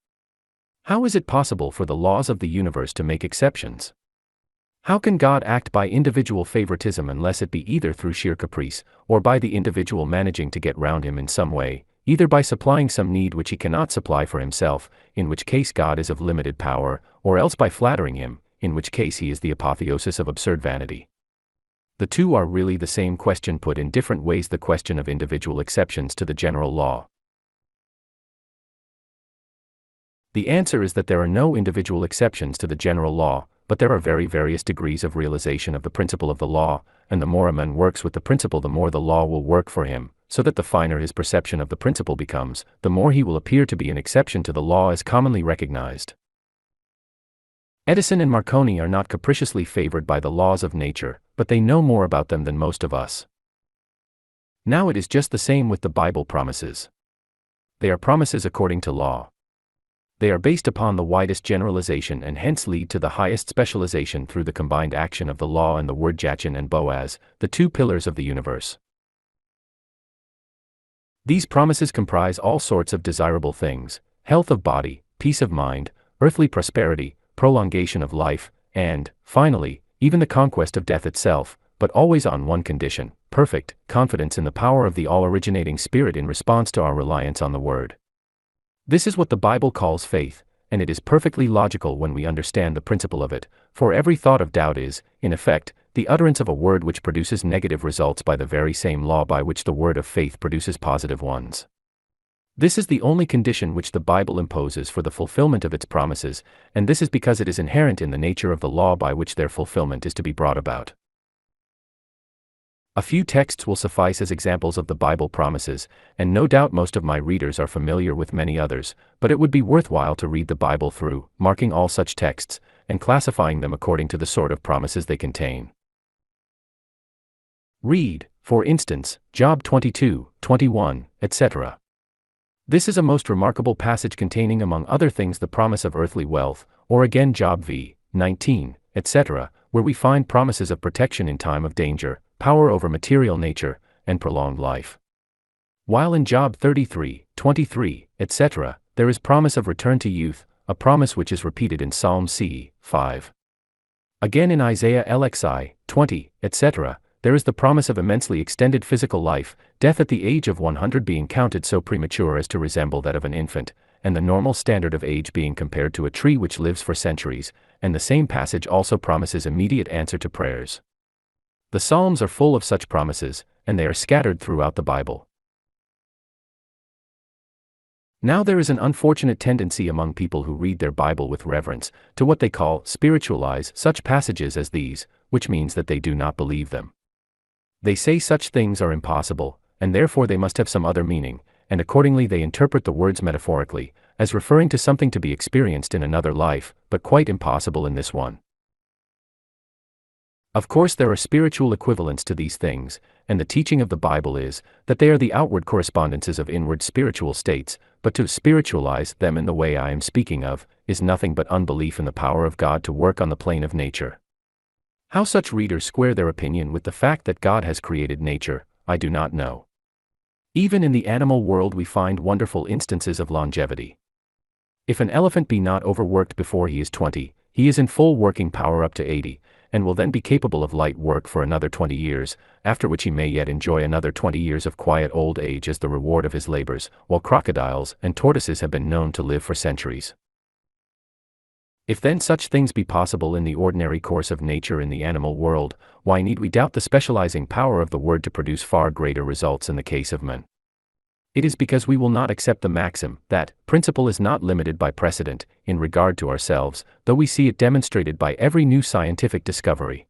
How is it possible for the laws of the universe to make exceptions? How can God act by individual favoritism unless it be either through sheer caprice, or by the individual managing to get round him in some way, either by supplying some need which he cannot supply for himself, in which case God is of limited power, or else by flattering him, in which case he is the apotheosis of absurd vanity? The two are really the same question put in different ways, the question of individual exceptions to the general law. The answer is that there are no individual exceptions to the general law, but there are very various degrees of realization of the principle of the law, and the more a man works with the principle the more the law will work for him, so that the finer his perception of the principle becomes, the more he will appear to be an exception to the law as commonly recognized. Edison and Marconi are not capriciously favored by the laws of nature, but they know more about them than most of us. Now it is just the same with the Bible promises. They are promises according to law. They are based upon the widest generalization and hence lead to the highest specialization through the combined action of the law and the word Jachin and Boaz, the two pillars of the universe. These promises comprise all sorts of desirable things: health of body, peace of mind, earthly prosperity, prolongation of life, and, finally, even the conquest of death itself, but always on one condition: perfect confidence in the power of the all-originating Spirit in response to our reliance on the Word. This is what the Bible calls faith, and it is perfectly logical when we understand the principle of it, for every thought of doubt is, in effect, the utterance of a word which produces negative results by the very same law by which the word of faith produces positive ones. This is the only condition which the Bible imposes for the fulfillment of its promises, and this is because it is inherent in the nature of the law by which their fulfillment is to be brought about. A few texts will suffice as examples of the Bible promises, and no doubt most of my readers are familiar with many others, but it would be worthwhile to read the Bible through, marking all such texts, and classifying them according to the sort of promises they contain. Read, for instance, Job 22:21, etc. This is a most remarkable passage containing among other things the promise of earthly wealth, or again Job v:19, etc., where we find promises of protection in time of danger, power over material nature, and prolonged life. While in Job 33:23, etc., there is promise of return to youth, a promise which is repeated in Psalm c. 5. Again in Isaiah LXI, 20, etc., there is the promise of immensely extended physical life, death at the age of 100 being counted so premature as to resemble that of an infant, and the normal standard of age being compared to a tree which lives for centuries, and the same passage also promises immediate answer to prayers. The Psalms are full of such promises, and they are scattered throughout the Bible. Now there is an unfortunate tendency among people who read their Bible with reverence, to what they call spiritualize such passages as these, which means that they do not believe them. They say such things are impossible, and therefore they must have some other meaning, and accordingly they interpret the words metaphorically, as referring to something to be experienced in another life, but quite impossible in this one. Of course there are spiritual equivalents to these things, and the teaching of the Bible is, that they are the outward correspondences of inward spiritual states, but to spiritualize them in the way I am speaking of, is nothing but unbelief in the power of God to work on the plane of nature. How such readers square their opinion with the fact that God has created nature, I do not know. Even in the animal world we find wonderful instances of longevity. If an elephant be not overworked before he is 20, he is in full working power up to 80, and will then be capable of light work for another 20 years, after which he may yet enjoy another 20 years of quiet old age as the reward of his labors, while crocodiles and tortoises have been known to live for centuries. If then such things be possible in the ordinary course of nature in the animal world, why need we doubt the specializing power of the word to produce far greater results in the case of men? It is because we will not accept the maxim, that principle is not limited by precedent, in regard to ourselves, though we see it demonstrated by every new scientific discovery.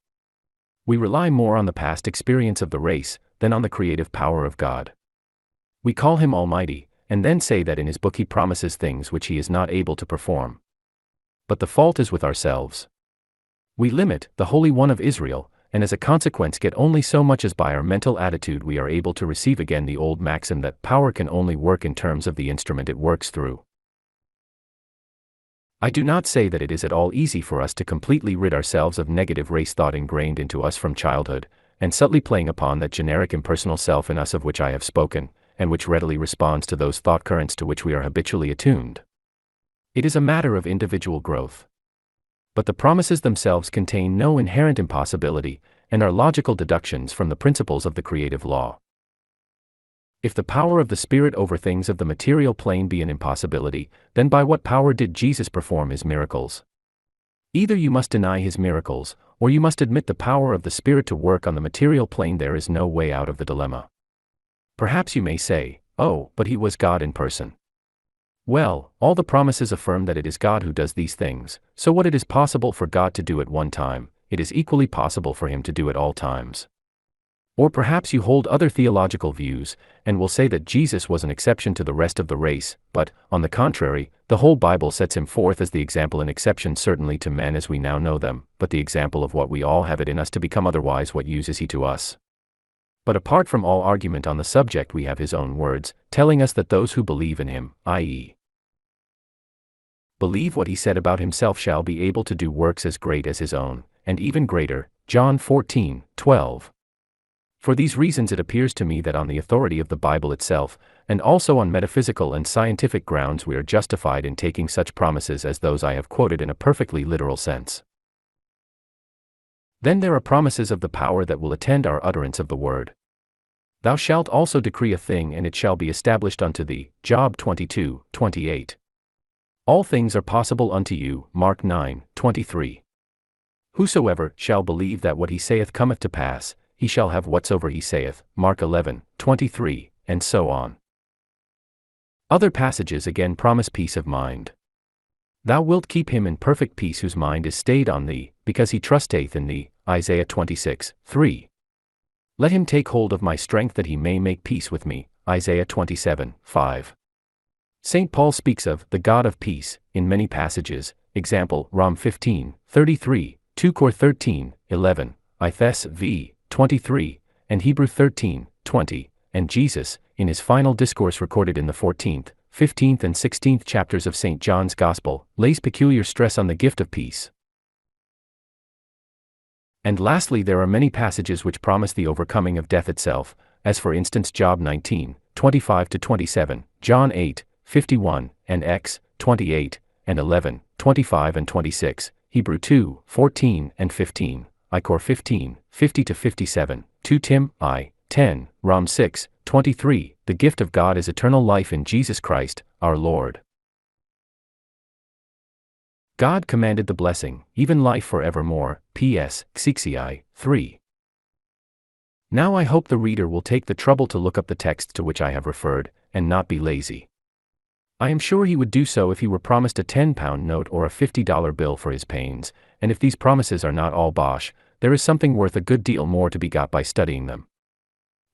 We rely more on the past experience of the race, than on the creative power of God. We call him Almighty, and then say that in his book he promises things which he is not able to perform. But the fault is with ourselves. We limit the Holy One of Israel, and as a consequence get only so much as by our mental attitude we are able to receive again the old maxim that power can only work in terms of the instrument it works through. I do not say that it is at all easy for us to completely rid ourselves of negative race thought ingrained into us from childhood, and subtly playing upon that generic impersonal self in us of which I have spoken, and which readily responds to those thought currents to which we are habitually attuned. It is a matter of individual growth. But the promises themselves contain no inherent impossibility, and are logical deductions from the principles of the creative law. If the power of the Spirit over things of the material plane be an impossibility, then by what power did Jesus perform his miracles? Either you must deny his miracles, or you must admit the power of the Spirit to work on the material plane. There is no way out of the dilemma. Perhaps you may say, oh, but he was God in person. Well, all the promises affirm that it is God who does these things, so what it is possible for God to do at one time, it is equally possible for him to do at all times. Or perhaps you hold other theological views, and will say that Jesus was an exception to the rest of the race, but, on the contrary, the whole Bible sets him forth as the example and exception certainly to men as we now know them, but the example of what we all have it in us to become, otherwise what use is he to us? But apart from all argument on the subject, we have his own words, telling us that those who believe in him, i.e., believe what he said about himself, shall be able to do works as great as his own, and even greater. John 14:12. For these reasons it appears to me that on the authority of the Bible itself, and also on metaphysical and scientific grounds, we are justified in taking such promises as those I have quoted in a perfectly literal sense. Then there are promises of the power that will attend our utterance of the word. Thou shalt also decree a thing, and it shall be established unto thee. Job 22:28. All things are possible unto you. Mark 9:23. Whosoever shall believe that what he saith cometh to pass, he shall have whatsoever he saith. Mark 11:23, and so on. Other passages again promise peace of mind. Thou wilt keep him in perfect peace whose mind is stayed on thee, because he trusteth in thee. Isaiah 26:3. Let him take hold of my strength that he may make peace with me. Isaiah 27:5. St. Paul speaks of the God of peace in many passages, example, Rom 15:33, 2 Cor 13:11, Ithes v. 23, and Hebrew 13:20, and Jesus, in his final discourse recorded in the 14th, 15th and 16th chapters of St. John's Gospel, lays peculiar stress on the gift of peace. And lastly, there are many passages which promise the overcoming of death itself, as for instance Job 19:25-27, John 8, 51, and X, 28, and 11, 25 and 26, Hebrew 2, 14 and 15, I-Cor 15, 50-57, 2 Tim, I, 10, Rom 6, 23, the gift of God is eternal life in Jesus Christ, our Lord. God commanded the blessing, even life forevermore, P.S., Xixii, 3. Now I hope the reader will take the trouble to look up the texts to which I have referred, and not be lazy. I am sure he would do so if he were promised a £10 note or a $50 bill for his pains, and if these promises are not all bosh, there is something worth a good deal more to be got by studying them.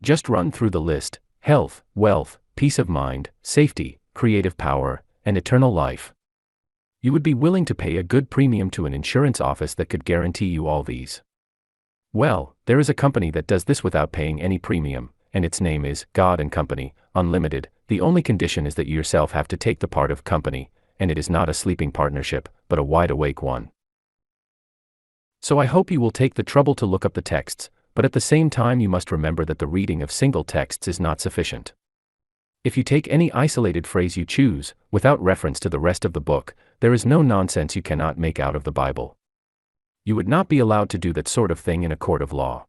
Just run through the list: health, wealth, peace of mind, safety, creative power, and eternal life. You would be willing to pay a good premium to an insurance office that could guarantee you all these. Well, there is a company that does this without paying any premium, and its name is God and Company, Unlimited. The only condition is that you yourself have to take the part of company, and it is not a sleeping partnership, but a wide-awake one. So I hope you will take the trouble to look up the texts, but at the same time you must remember that the reading of single texts is not sufficient. If you take any isolated phrase you choose, without reference to the rest of the book, there is no nonsense you cannot make out of the Bible. You would not be allowed to do that sort of thing in a court of law.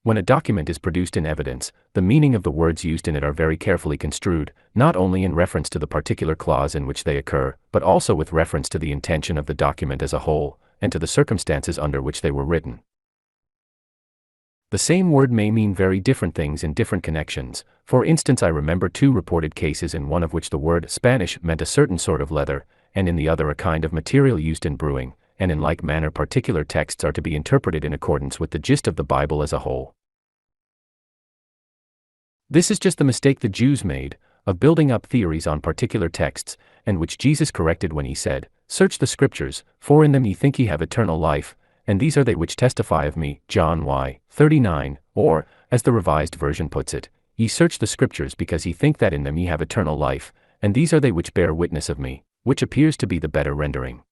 When a document is produced in evidence, the meaning of the words used in it are very carefully construed, not only in reference to the particular clause in which they occur, but also with reference to the intention of the document as a whole, and to the circumstances under which they were written. The same word may mean very different things in different connections. For instance, I remember 2 reported cases in one of which the word Spanish meant a certain sort of leather, and in the other a kind of material used in brewing, and in like manner particular texts are to be interpreted in accordance with the gist of the Bible as a whole. This is just the mistake the Jews made, of building up theories on particular texts, and which Jesus corrected when he said, "Search the Scriptures, for in them ye think ye have eternal life, and these are they which testify of me." John y. 39, or, as the Revised Version puts it, "Ye search the Scriptures because ye think that in them ye have eternal life, and these are they which bear witness of me," which appears to be the better rendering.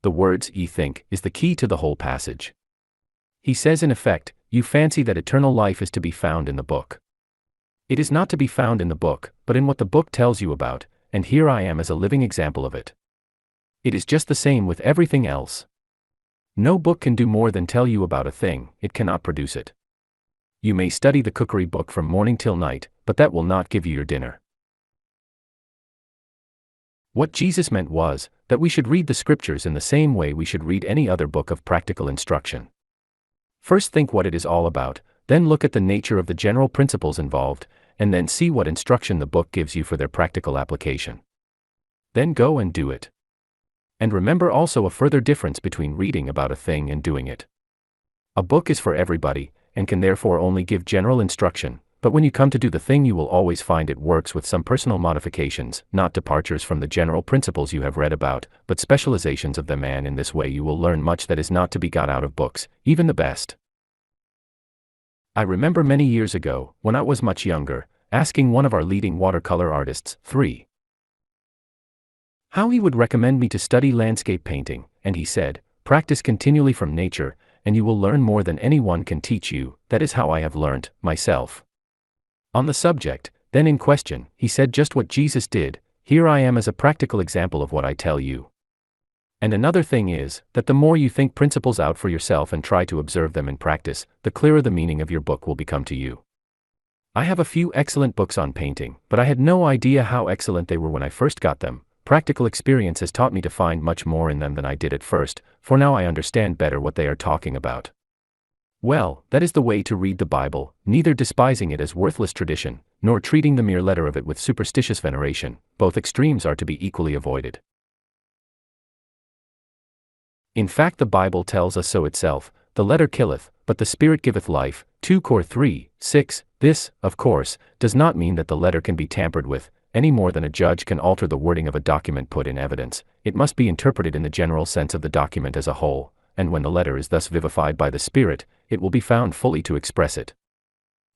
The words "ye think" is the key to the whole passage. He says in effect, you fancy that eternal life is to be found in the book. It is not to be found in the book, but in what the book tells you about, and here I am as a living example of it. It is just the same with everything else. No book can do more than tell you about a thing, it cannot produce it. You may study the cookery book from morning till night, but that will not give you your dinner. What Jesus meant was, that we should read the Scriptures in the same way we should read any other book of practical instruction. First think what it is all about, then look at the nature of the general principles involved, and then see what instruction the book gives you for their practical application. Then go and do it. And remember also a further difference between reading about a thing and doing it. A book is for everybody, and can therefore only give general instruction, but when you come to do the thing you will always find it works with some personal modifications, not departures from the general principles you have read about, but specializations of them, and in this way you will learn much that is not to be got out of books, even the best. I remember many years ago, when I was much younger, asking one of our leading watercolor artists, 3, how he would recommend me to study landscape painting, and he said, "Practice continually from nature, and you will learn more than anyone can teach you." That is how I have learnt, myself. On the subject, then in question, he said just what Jesus did: "Here I am as a practical example of what I tell you." And another thing is, that the more you think principles out for yourself and try to observe them in practice, the clearer the meaning of your book will become to you. I have a few excellent books on painting, but I had no idea how excellent they were when I first got them. Practical experience has taught me to find much more in them than I did at first, for now I understand better what they are talking about. Well, that is the way to read the Bible, neither despising it as worthless tradition, nor treating the mere letter of it with superstitious veneration. Both extremes are to be equally avoided. In fact, the Bible tells us so itself: "The letter killeth, but the Spirit giveth life." 2 Cor 3, 6. This, of course, does not mean that the letter can be tampered with, any more than a judge can alter the wording of a document put in evidence. It must be interpreted in the general sense of the document as a whole, and when the letter is thus vivified by the Spirit, it will be found fully to express it.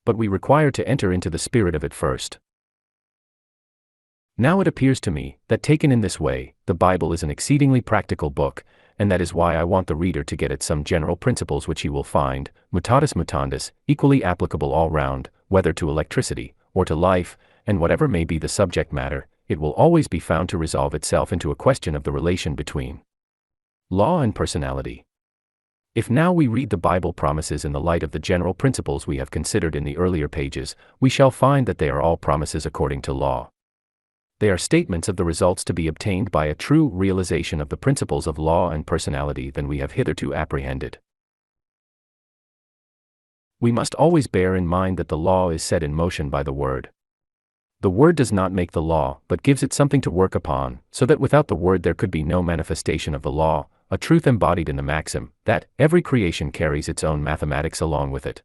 But we require to enter into the spirit of it first. Now it appears to me, that taken in this way, the Bible is an exceedingly practical book, and that is why I want the reader to get at some general principles which he will find, mutatis mutandis, equally applicable all round, whether to electricity, or to life, and whatever may be the subject matter, it will always be found to resolve itself into a question of the relation between law and personality. If now we read the Bible promises in the light of the general principles we have considered in the earlier pages, we shall find that they are all promises according to law. They are statements of the results to be obtained by a true realization of the principles of law and personality than we have hitherto apprehended. We must always bear in mind that the law is set in motion by the Word. The Word does not make the law, but gives it something to work upon, so that without the Word there could be no manifestation of the law, a truth embodied in the maxim that every creation carries its own mathematics along with it.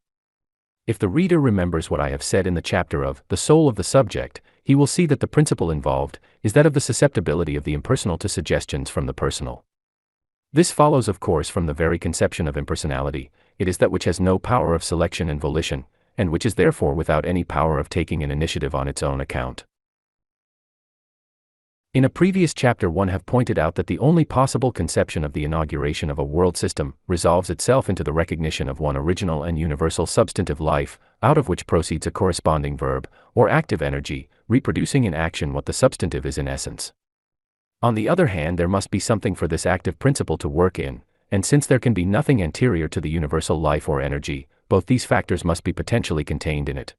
If the reader remembers what I have said in the chapter of the soul of the subject, he will see that the principle involved is that of the susceptibility of the impersonal to suggestions from the personal. This follows, of course, from the very conception of impersonality. It is that which has no power of selection and volition, and which is therefore without any power of taking an initiative on its own account. In a previous chapter, one have pointed out that the only possible conception of the inauguration of a world system resolves itself into the recognition of one original and universal substantive life, out of which proceeds a corresponding verb, or active energy, reproducing in action what the substantive is in essence. On the other hand, there must be something for this active principle to work in, and since there can be nothing anterior to the universal life or energy, both these factors must be potentially contained in it.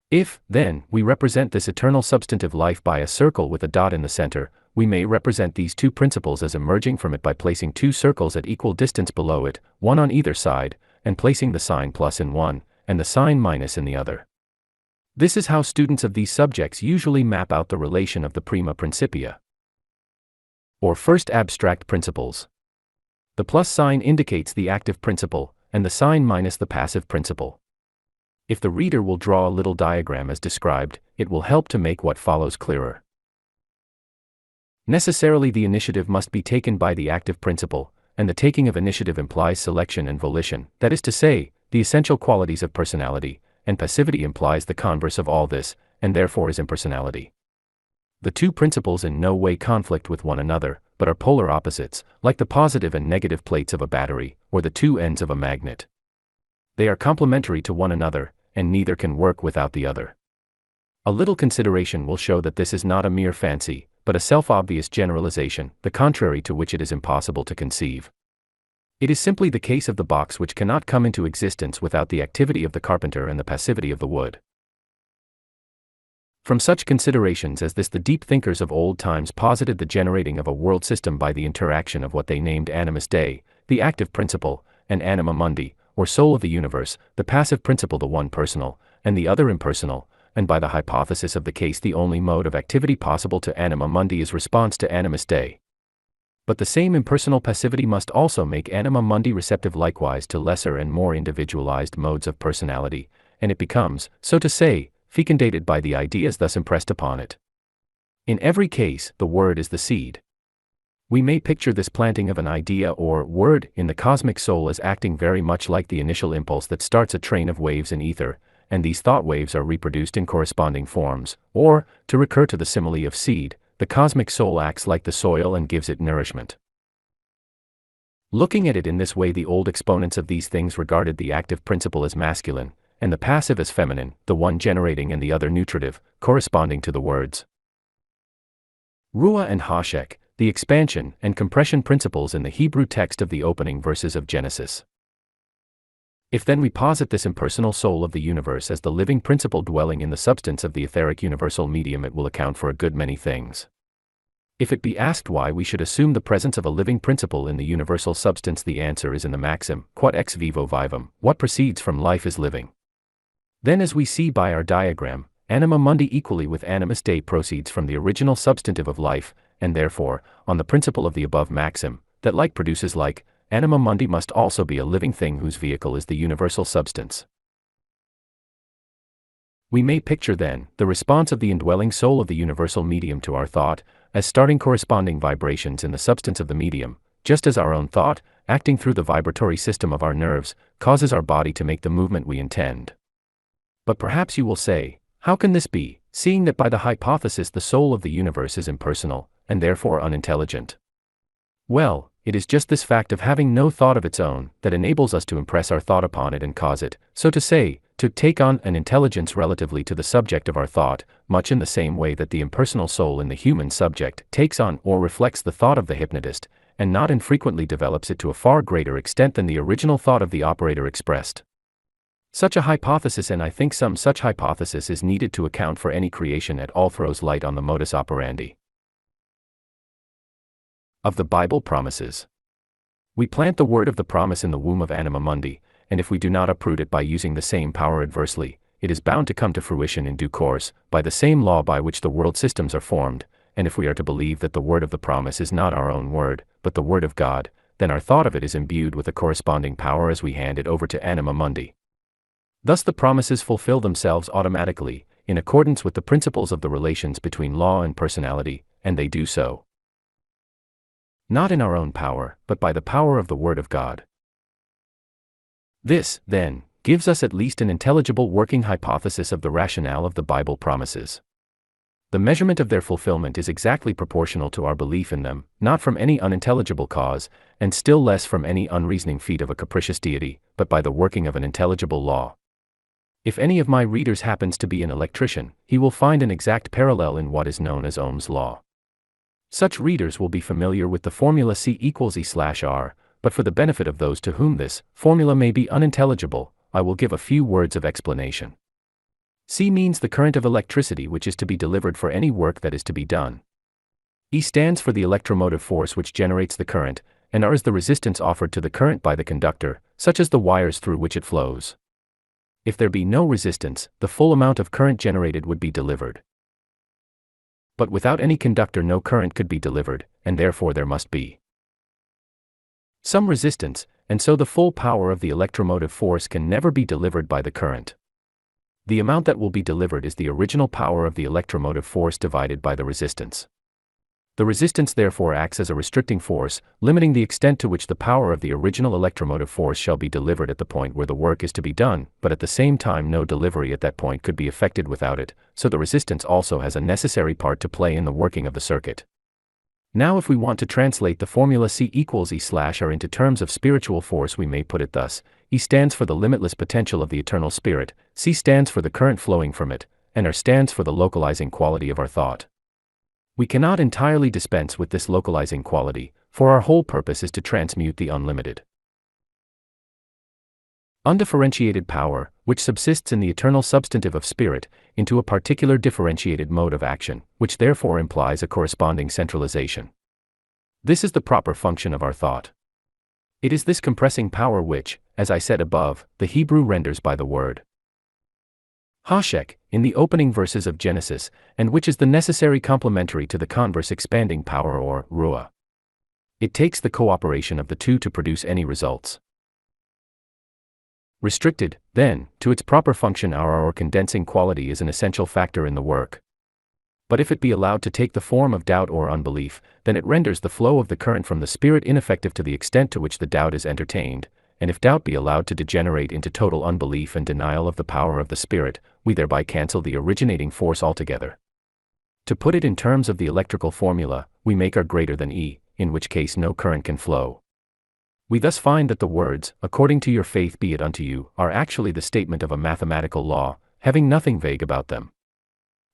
If, then, we represent this eternal substantive life by a circle with a dot in the center, we may represent these two principles as emerging from it by placing two circles at equal distance below it, one on either side, and placing the sign plus in one, and the sign minus in the other. This is how students of these subjects usually map out the relation of the prima principia, or first abstract principles. The plus sign indicates the active principle, and the sign minus the passive principle. If the reader will draw a little diagram as described, it will help to make what follows clearer. Necessarily the initiative must be taken by the active principle, and the taking of initiative implies selection and volition, that is to say, the essential qualities of personality, and passivity implies the converse of all this, and therefore is impersonality. The two principles in no way conflict with one another, but are polar opposites, like the positive and negative plates of a battery, or the two ends of a magnet. They are complementary to one another, and neither can work without the other. A little consideration will show that this is not a mere fancy, but a self-obvious generalization, the contrary to which it is impossible to conceive. It is simply the case of the box which cannot come into existence without the activity of the carpenter and the passivity of the wood. From such considerations as this, the deep thinkers of old times posited the generating of a world system by the interaction of what they named animus Dei, the active principle, and anima mundi, or soul of the universe, the passive principle, the one personal, and the other impersonal, and by the hypothesis of the case the only mode of activity possible to anima mundi is response to animus Dei. But the same impersonal passivity must also make anima mundi receptive likewise to lesser and more individualized modes of personality, and it becomes, so to say, fecundated by the ideas thus impressed upon it. In every case, the word is the seed. We may picture this planting of an idea or word in the cosmic soul as acting very much like the initial impulse that starts a train of waves in ether, and these thought waves are reproduced in corresponding forms, or, to recur to the simile of seed, the cosmic soul acts like the soil and gives it nourishment. Looking at it in this way, the old exponents of these things regarded the active principle as masculine, and the passive as feminine, the one generating and the other nutritive, corresponding to the words Ruah and Hashek, the expansion and compression principles in the Hebrew text of the opening verses of Genesis. If then we posit this impersonal soul of the universe as the living principle dwelling in the substance of the etheric universal medium, it will account for a good many things. If it be asked why we should assume the presence of a living principle in the universal substance, the answer is in the maxim, quod ex vivo vivum, what proceeds from life is living. Then, as we see by our diagram, anima mundi equally with animus Dei proceeds from the original substantive of life, and therefore, on the principle of the above maxim, that like produces like, anima mundi must also be a living thing whose vehicle is the universal substance. We may picture then, the response of the indwelling soul of the universal medium to our thought, as starting corresponding vibrations in the substance of the medium, just as our own thought, acting through the vibratory system of our nerves, causes our body to make the movement we intend. But perhaps you will say, how can this be, seeing that by the hypothesis the soul of the universe is impersonal, and therefore unintelligent? Well, it is just this fact of having no thought of its own that enables us to impress our thought upon it and cause it, so to say, to take on an intelligence relatively to the subject of our thought, much in the same way that the impersonal soul in the human subject takes on or reflects the thought of the hypnotist, and not infrequently develops it to a far greater extent than the original thought of the operator expressed. Such a hypothesis, and I think some such hypothesis, is needed to account for any creation at all, throws light on the modus operandi of the Bible promises. We plant the word of the promise in the womb of anima mundi, and if we do not uproot it by using the same power adversely, it is bound to come to fruition in due course, by the same law by which the world systems are formed. And if we are to believe that the word of the promise is not our own word, but the word of God, then our thought of it is imbued with a corresponding power as we hand it over to anima mundi. Thus the promises fulfill themselves automatically, in accordance with the principles of the relations between law and personality, and they do so not in our own power, but by the power of the word of God. This, then, gives us at least an intelligible working hypothesis of the rationale of the Bible promises. The measurement of their fulfillment is exactly proportional to our belief in them, not from any unintelligible cause, and still less from any unreasoning feat of a capricious deity, but by the working of an intelligible law. If any of my readers happens to be an electrician, he will find an exact parallel in what is known as Ohm's law. Such readers will be familiar with the formula C equals E/R, but for the benefit of those to whom this formula may be unintelligible, I will give a few words of explanation. C means the current of electricity which is to be delivered for any work that is to be done. E stands for the electromotive force which generates the current, and R is the resistance offered to the current by the conductor, such as the wires through which it flows. If there be no resistance, the full amount of current generated would be delivered. But without any conductor no current could be delivered, and therefore there must be some resistance, and so the full power of the electromotive force can never be delivered by the current. The amount that will be delivered is the original power of the electromotive force divided by the resistance. The resistance therefore acts as a restricting force, limiting the extent to which the power of the original electromotive force shall be delivered at the point where the work is to be done, but at the same time no delivery at that point could be effected without it, so the resistance also has a necessary part to play in the working of the circuit. Now if we want to translate the formula C equals E/R into terms of spiritual force, we may put it thus: E stands for the limitless potential of the eternal spirit, C stands for the current flowing from it, and R stands for the localizing quality of our thought. We cannot entirely dispense with this localizing quality, for our whole purpose is to transmute the unlimited, undifferentiated power, which subsists in the eternal substantive of spirit, into a particular differentiated mode of action, which therefore implies a corresponding centralization. This is the proper function of our thought. It is this compressing power which, as I said above, the Hebrew renders by the word Hashek, in the opening verses of Genesis, and which is the necessary complementary to the converse expanding power or Ruah. It takes the cooperation of the two to produce any results. Restricted, then, to its proper function, our or condensing quality is an essential factor in the work. But if it be allowed to take the form of doubt or unbelief, then it renders the flow of the current from the spirit ineffective to the extent to which the doubt is entertained, and if doubt be allowed to degenerate into total unbelief and denial of the power of the spirit, we thereby cancel the originating force altogether. To put it in terms of the electrical formula, we make R greater than E, in which case no current can flow. We thus find that the words, "according to your faith be it unto you," are actually the statement of a mathematical law, having nothing vague about them.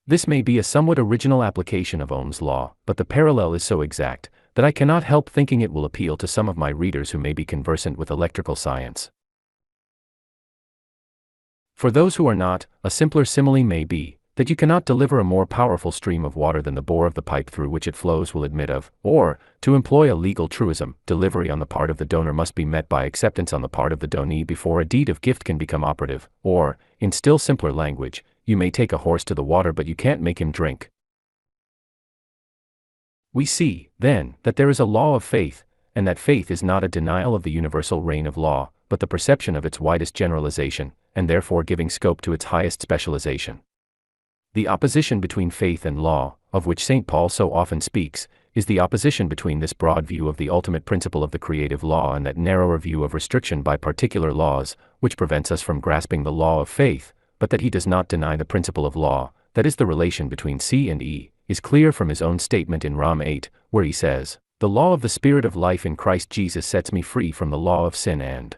This may be a somewhat original application of Ohm's law, but the parallel is so exact, that I cannot help thinking it will appeal to some of my readers who may be conversant with electrical science. For those who are not, a simpler simile may be, that you cannot deliver a more powerful stream of water than the bore of the pipe through which it flows will admit of, or, to employ a legal truism, delivery on the part of the donor must be met by acceptance on the part of the donee before a deed of gift can become operative, or, in still simpler language, you may take a horse to the water but you can't make him drink. We see, then, that there is a law of faith, and that faith is not a denial of the universal reign of law, but the perception of its widest generalization, and therefore giving scope to its highest specialization. The opposition between faith and law, of which St. Paul so often speaks, is the opposition between this broad view of the ultimate principle of the creative law and that narrower view of restriction by particular laws, which prevents us from grasping the law of faith, but that he does not deny the principle of law, that is the relation between C and E, is clear from his own statement in Rom 8, where he says, "The law of the Spirit of life in Christ Jesus sets me free from the law of sin and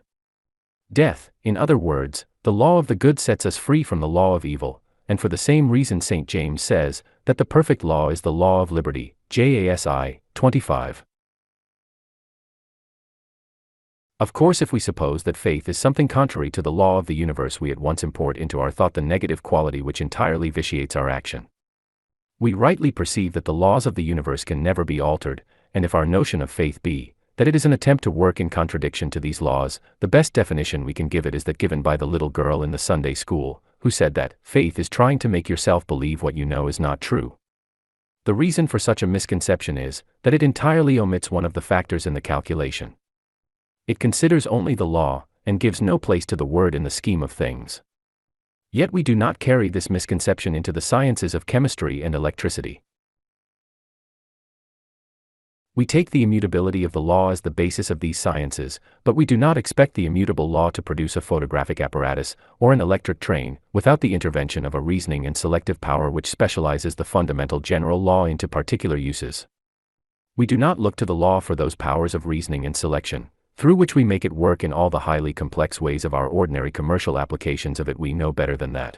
death." In other words, the law of the good sets us free from the law of evil, and for the same reason St. James says that the perfect law is the law of liberty, Jasi 25. Of course, if we suppose that faith is something contrary to the law of the universe, we at once import into our thought the negative quality which entirely vitiates our action. We rightly perceive that the laws of the universe can never be altered, and if our notion of faith be that it is an attempt to work in contradiction to these laws, the best definition we can give it is that given by the little girl in the Sunday school, who said that faith is trying to make yourself believe what you know is not true. The reason for such a misconception is that it entirely omits one of the factors in the calculation. It considers only the law, and gives no place to the word in the scheme of things. Yet we do not carry this misconception into the sciences of chemistry and electricity. We take the immutability of the law as the basis of these sciences, but we do not expect the immutable law to produce a photographic apparatus, or an electric train, without the intervention of a reasoning and selective power which specializes the fundamental general law into particular uses. We do not look to the law for those powers of reasoning and selection, through which we make it work in all the highly complex ways of our ordinary commercial applications of it. We know better than that.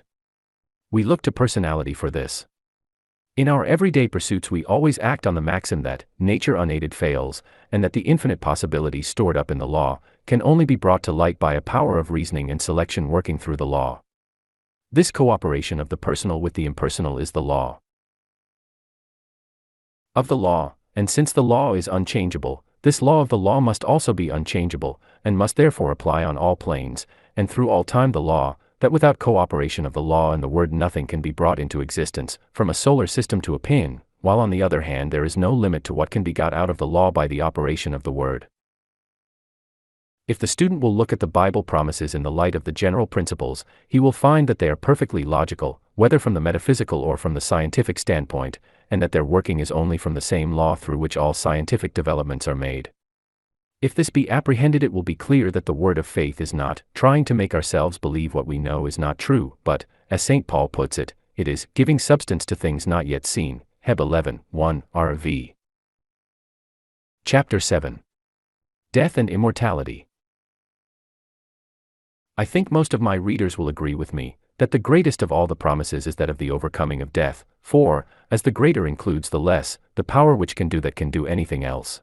We look to personality for this. In our everyday pursuits we always act on the maxim that nature unaided fails, and that the infinite possibilities stored up in the law can only be brought to light by a power of reasoning and selection working through the law. This cooperation of the personal with the impersonal is the law of the law, and since the law is unchangeable, this law of the law must also be unchangeable, and must therefore apply on all planes, and through all time. The law, that without cooperation of the law and the word nothing can be brought into existence, from a solar system to a pin, while on the other hand there is no limit to what can be got out of the law by the operation of the word. If the student will look at the Bible promises in the light of the general principles, he will find that they are perfectly logical, whether from the metaphysical or from the scientific standpoint, and that their working is only from the same law through which all scientific developments are made. If this be apprehended, it will be clear that the word of faith is not trying to make ourselves believe what we know is not true, but, as St. Paul puts it, it is giving substance to things not yet seen. Heb 11:1 RV. Chapter 7. Death and Immortality. I think most of my readers will agree with me that the greatest of all the promises is that of the overcoming of death, for, as the greater includes the less, the power which can do anything else.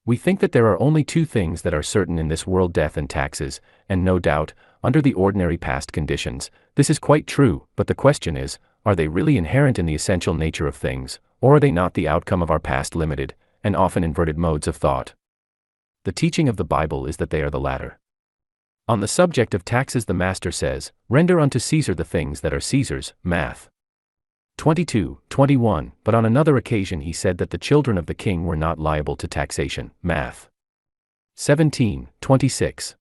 We think that there are only two things that are certain in this world: death and taxes, and no doubt, under the ordinary past conditions, this is quite true, but the question is, are they really inherent in the essential nature of things, or are they not the outcome of our past limited, and often inverted modes of thought? The teaching of the Bible is that they are the latter. On the subject of taxes the Master says, "Render unto Caesar the things that are Caesar's," Math. 22:21, but on another occasion he said that the children of the king were not liable to taxation, Math. 17:26.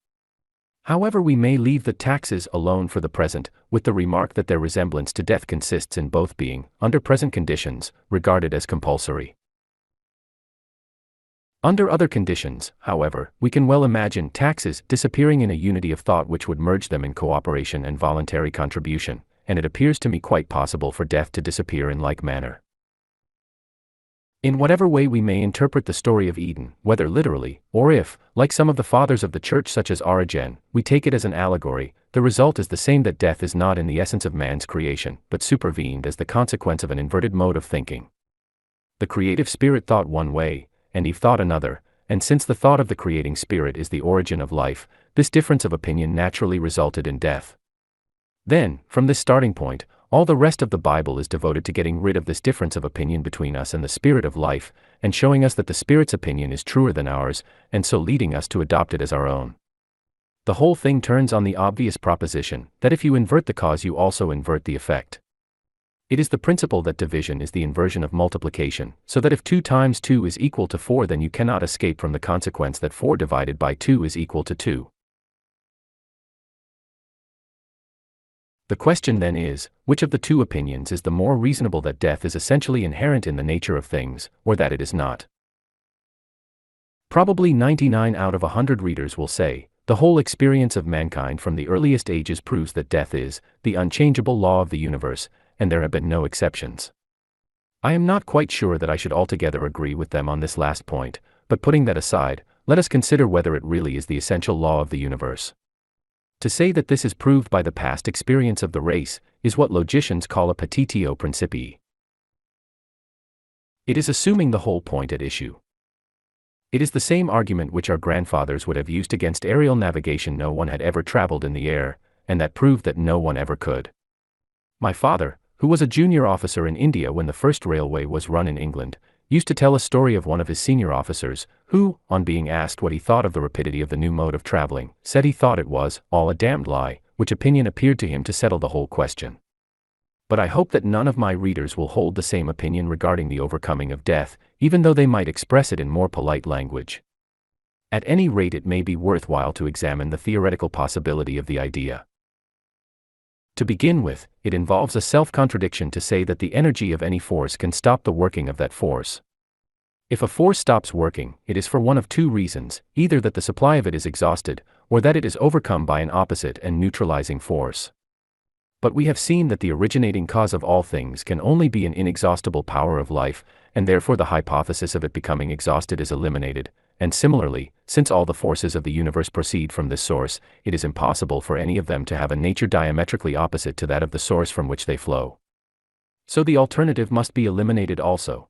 However, we may leave the taxes alone for the present, with the remark that their resemblance to death consists in both being, under present conditions, regarded as compulsory. Under other conditions, however, we can well imagine taxes disappearing in a unity of thought which would merge them in cooperation and voluntary contribution, and it appears to me quite possible for death to disappear in like manner. In whatever way we may interpret the story of Eden, whether literally, or if, like some of the fathers of the Church such as Origen, we take it as an allegory, the result is the same: that death is not in the essence of man's creation, but supervened as the consequence of an inverted mode of thinking. The creative spirit thought one way, and Eve thought another, and since the thought of the creating spirit is the origin of life, this difference of opinion naturally resulted in death. Then, from this starting point, all the rest of the Bible is devoted to getting rid of this difference of opinion between us and the spirit of life, and showing us that the spirit's opinion is truer than ours, and so leading us to adopt it as our own. The whole thing turns on the obvious proposition that if you invert the cause you also invert the effect. It is the principle that division is the inversion of multiplication, so that if 2 times 2 is equal to 4, then you cannot escape from the consequence that 4 divided by 2 is equal to 2. The question then is, which of the two opinions is the more reasonable: that death is essentially inherent in the nature of things, or that it is not? Probably 99 out of 100 readers will say, the whole experience of mankind from the earliest ages proves that death is the unchangeable law of the universe, and there have been no exceptions. I am not quite sure that I should altogether agree with them on this last point, but putting that aside, let us consider whether it really is the essential law of the universe. To say that this is proved by the past experience of the race is what logicians call a petitio principii. It is assuming the whole point at issue. It is the same argument which our grandfathers would have used against aerial navigation. No one had ever traveled in the air, and that proved that no one ever could. My father, who was a junior officer in India when the first railway was run in England, used to tell a story of one of his senior officers, who, on being asked what he thought of the rapidity of the new mode of traveling, said he thought it was all a damned lie, which opinion appeared to him to settle the whole question. But I hope that none of my readers will hold the same opinion regarding the overcoming of death, even though they might express it in more polite language. At any rate, it may be worthwhile to examine the theoretical possibility of the idea. To begin with, it involves a self-contradiction to say that the energy of any force can stop the working of that force. If a force stops working, it is for one of two reasons, either that the supply of it is exhausted, or that it is overcome by an opposite and neutralizing force. But we have seen that the originating cause of all things can only be an inexhaustible power of life, and therefore the hypothesis of it becoming exhausted is eliminated. And similarly, since all the forces of the universe proceed from this source, it is impossible for any of them to have a nature diametrically opposite to that of the source from which they flow. So the alternative must be eliminated also.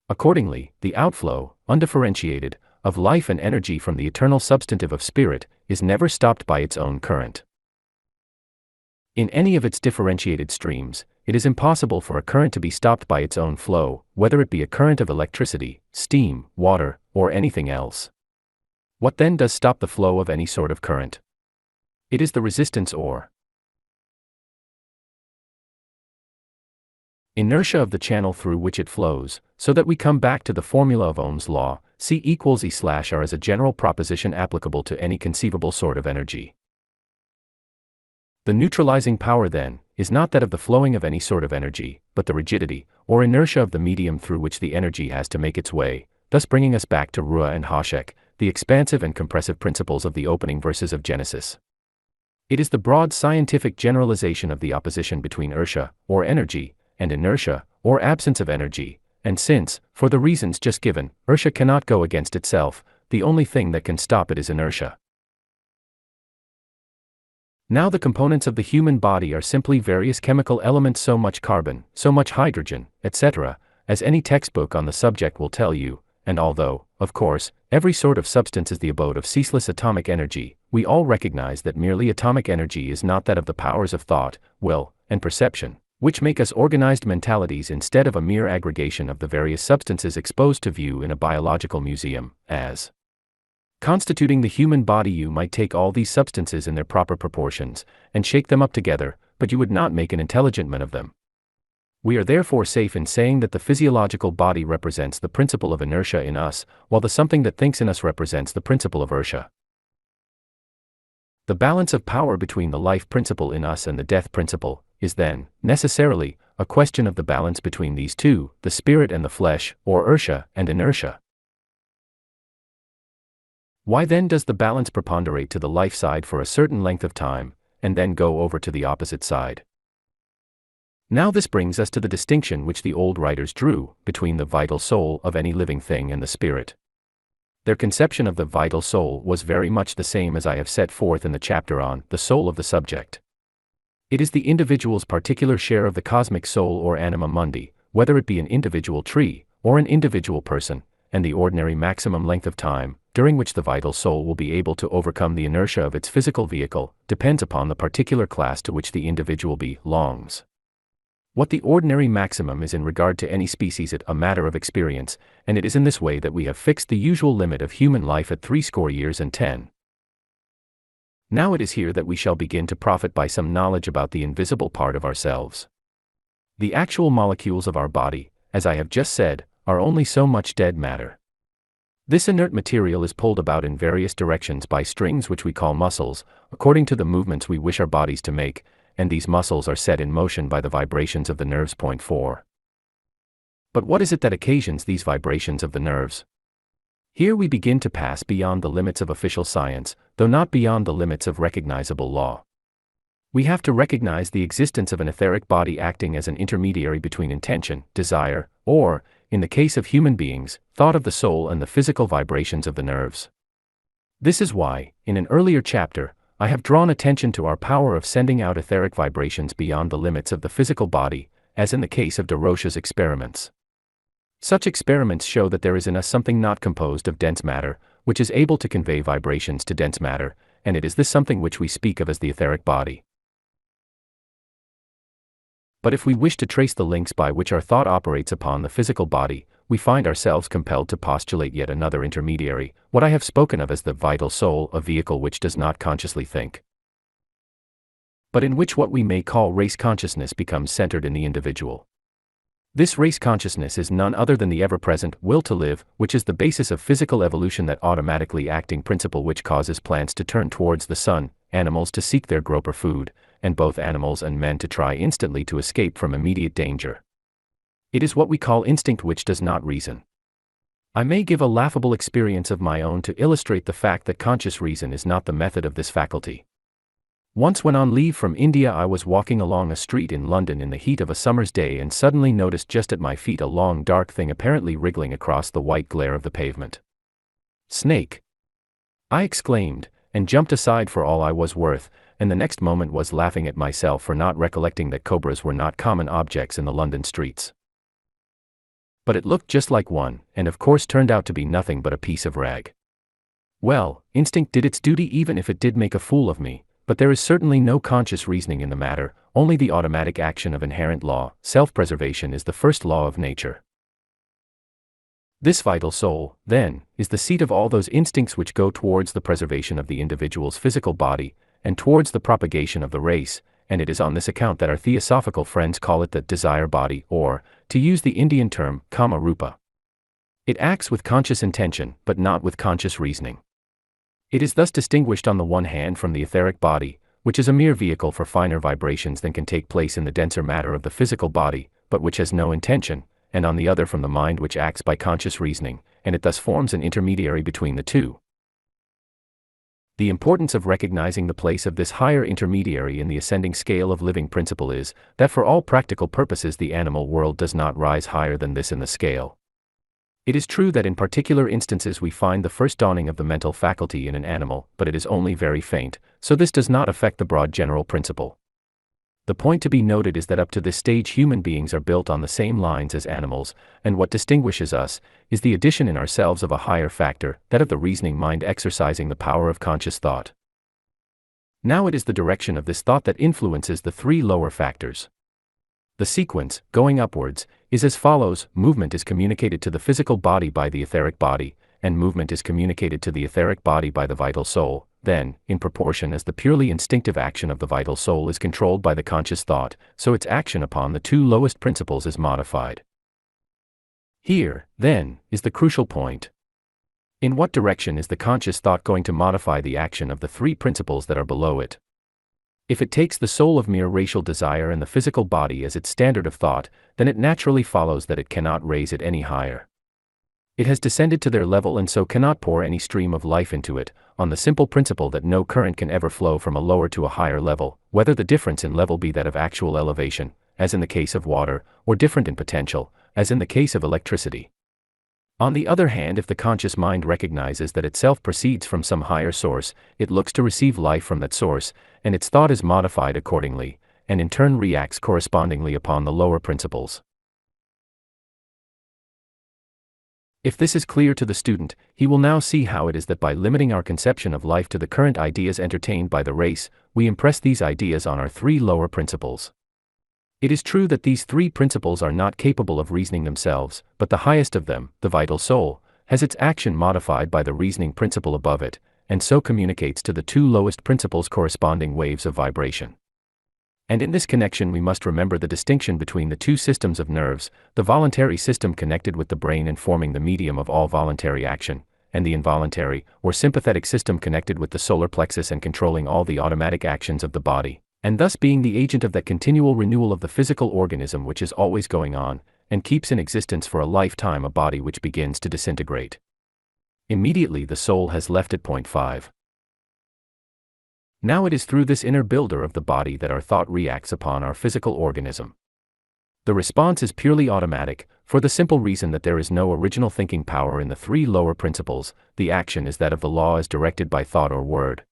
Accordingly, the outflow, undifferentiated, of life and energy from the eternal substantive of spirit, is never stopped by its own current. In any of its differentiated streams, it is impossible for a current to be stopped by its own flow, whether it be a current of electricity, steam, water, or anything else. What then does stop the flow of any sort of current? It is the resistance or inertia of the channel through which it flows, so that we come back to the formula of Ohm's law, C equals E/R as a general proposition applicable to any conceivable sort of energy. The neutralizing power, then, is not that of the flowing of any sort of energy, but the rigidity, or inertia of the medium through which the energy has to make its way, thus bringing us back to Ruah and Hashek, the expansive and compressive principles of the opening verses of Genesis. It is the broad scientific generalization of the opposition between inertia, or energy, and inertia, or absence of energy, and since, for the reasons just given, inertia cannot go against itself, the only thing that can stop it is inertia. Now the components of the human body are simply various chemical elements, so much carbon, so much hydrogen, etc., as any textbook on the subject will tell you, and although, of course, every sort of substance is the abode of ceaseless atomic energy, we all recognize that merely atomic energy is not that of the powers of thought, will, and perception, which make us organized mentalities instead of a mere aggregation of the various substances exposed to view in a biological museum, as constituting the human body. You might take all these substances in their proper proportions, and shake them up together, but you would not make an intelligent man of them. We are therefore safe in saying that the physiological body represents the principle of inertia in us, while the something that thinks in us represents the principle of inertia. The balance of power between the life principle in us and the death principle is then, necessarily, a question of the balance between these two, the spirit and the flesh, or inertia and inertia. Why then does the balance preponderate to the life side for a certain length of time, and then go over to the opposite side? Now this brings us to the distinction which the old writers drew between the vital soul of any living thing and the spirit. Their conception of the vital soul was very much the same as I have set forth in the chapter on the soul of the subject. It is the individual's particular share of the cosmic soul or anima mundi, whether it be an individual tree, or an individual person, and the ordinary maximum length of time, during which the vital soul will be able to overcome the inertia of its physical vehicle, depends upon the particular class to which the individual belongs. What the ordinary maximum is in regard to any species is a matter of experience, and it is in this way that we have fixed the usual limit of human life at 60 years and 10. Now it is here that we shall begin to profit by some knowledge about the invisible part of ourselves. The actual molecules of our body, as I have just said, are only so much dead matter. This inert material is pulled about in various directions by strings which we call muscles, according to the movements we wish our bodies to make, and these muscles are set in motion by the vibrations of the nerves. Point 4. But what is it that occasions these vibrations of the nerves? Here we begin to pass beyond the limits of official science, though not beyond the limits of recognizable law. We have to recognize the existence of an etheric body acting as an intermediary between intention, desire, or, in the case of human beings, thought of the soul and the physical vibrations of the nerves. This is why, in an earlier chapter, I have drawn attention to our power of sending out etheric vibrations beyond the limits of the physical body, as in the case of Desroches' experiments. Such experiments show that there is in us something not composed of dense matter, which is able to convey vibrations to dense matter, and it is this something which we speak of as the etheric body. But if we wish to trace the links by which our thought operates upon the physical body, we find ourselves compelled to postulate yet another intermediary, what I have spoken of as the vital soul, a vehicle which does not consciously think, but in which what we may call race consciousness becomes centered in the individual. This race consciousness is none other than the ever-present will to live, which is the basis of physical evolution, that automatically acting principle which causes plants to turn towards the sun, animals to seek their groper food, and both animals and men to try instantly to escape from immediate danger. It is what we call instinct which does not reason. I may give a laughable experience of my own to illustrate the fact that conscious reason is not the method of this faculty. Once when on leave from India, I was walking along a street in London in the heat of a summer's day and suddenly noticed just at my feet a long dark thing apparently wriggling across the white glare of the pavement. "Snake!" I exclaimed, and jumped aside for all I was worth, and the next moment was laughing at myself for not recollecting that cobras were not common objects in the London streets. But it looked just like one, and of course turned out to be nothing but a piece of rag. Well, instinct did its duty even if it did make a fool of me, but there is certainly no conscious reasoning in the matter, only the automatic action of inherent law. Self-preservation is the first law of nature. This vital soul, then, is the seat of all those instincts which go towards the preservation of the individual's physical body, and towards the propagation of the race, and it is on this account that our theosophical friends call it the desire body, or, to use the Indian term, kama rupa. It acts with conscious intention, but not with conscious reasoning. It is thus distinguished on the one hand from the etheric body, which is a mere vehicle for finer vibrations than can take place in the denser matter of the physical body, but which has no intention, and on the other from the mind which acts by conscious reasoning, and it thus forms an intermediary between the two. The importance of recognizing the place of this higher intermediary in the ascending scale of living principle is, that for all practical purposes the animal world does not rise higher than this in the scale. It is true that in particular instances we find the first dawning of the mental faculty in an animal, but it is only very faint, so this does not affect the broad general principle. The point to be noted is that up to this stage human beings are built on the same lines as animals, and what distinguishes us is the addition in ourselves of a higher factor, that of the reasoning mind exercising the power of conscious thought. Now it is the direction of this thought that influences the three lower factors. The sequence, going upwards, is as follows: movement is communicated to the physical body by the etheric body, and movement is communicated to the etheric body by the vital soul. Then, in proportion as the purely instinctive action of the vital soul is controlled by the conscious thought, so its action upon the two lowest principles is modified. Here, then, is the crucial point. In what direction is the conscious thought going to modify the action of the three principles that are below it? If it takes the soul of mere racial desire and the physical body as its standard of thought, then it naturally follows that it cannot raise it any higher. It has descended to their level and so cannot pour any stream of life into it, on the simple principle that no current can ever flow from a lower to a higher level, whether the difference in level be that of actual elevation, as in the case of water, or different in potential, as in the case of electricity. On the other hand, if the conscious mind recognizes that itself proceeds from some higher source, it looks to receive life from that source, and its thought is modified accordingly, and in turn reacts correspondingly upon the lower principles. If this is clear to the student, he will now see how it is that by limiting our conception of life to the current ideas entertained by the race, we impress these ideas on our three lower principles. It is true that these three principles are not capable of reasoning themselves, but the highest of them, the vital soul, has its action modified by the reasoning principle above it, and so communicates to the two lowest principles corresponding waves of vibration. And in this connection we must remember the distinction between the two systems of nerves, the voluntary system connected with the brain and forming the medium of all voluntary action, and the involuntary, or sympathetic system connected with the solar plexus and controlling all the automatic actions of the body, and thus being the agent of that continual renewal of the physical organism which is always going on, and keeps in existence for a lifetime a body which begins to disintegrate. Immediately the soul has left it. Point 5. Now it is through this inner builder of the body that our thought reacts upon our physical organism. The response is purely automatic, for the simple reason that there is no original thinking power in the three lower principles. The action is that of the law as directed by thought or word.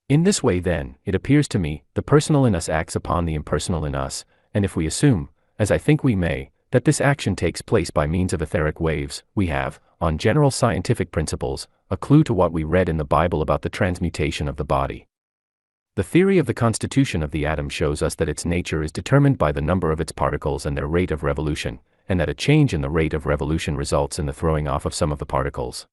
In this way then, it appears to me, the personal in us acts upon the impersonal in us, and if we assume, as I think we may, that this action takes place by means of etheric waves, we have, on general scientific principles, a clue to what we read in the Bible about the transmutation of the body. The theory of the constitution of the atom shows us that its nature is determined by the number of its particles and their rate of revolution, and that a change in the rate of revolution results in the throwing off of some of the particles.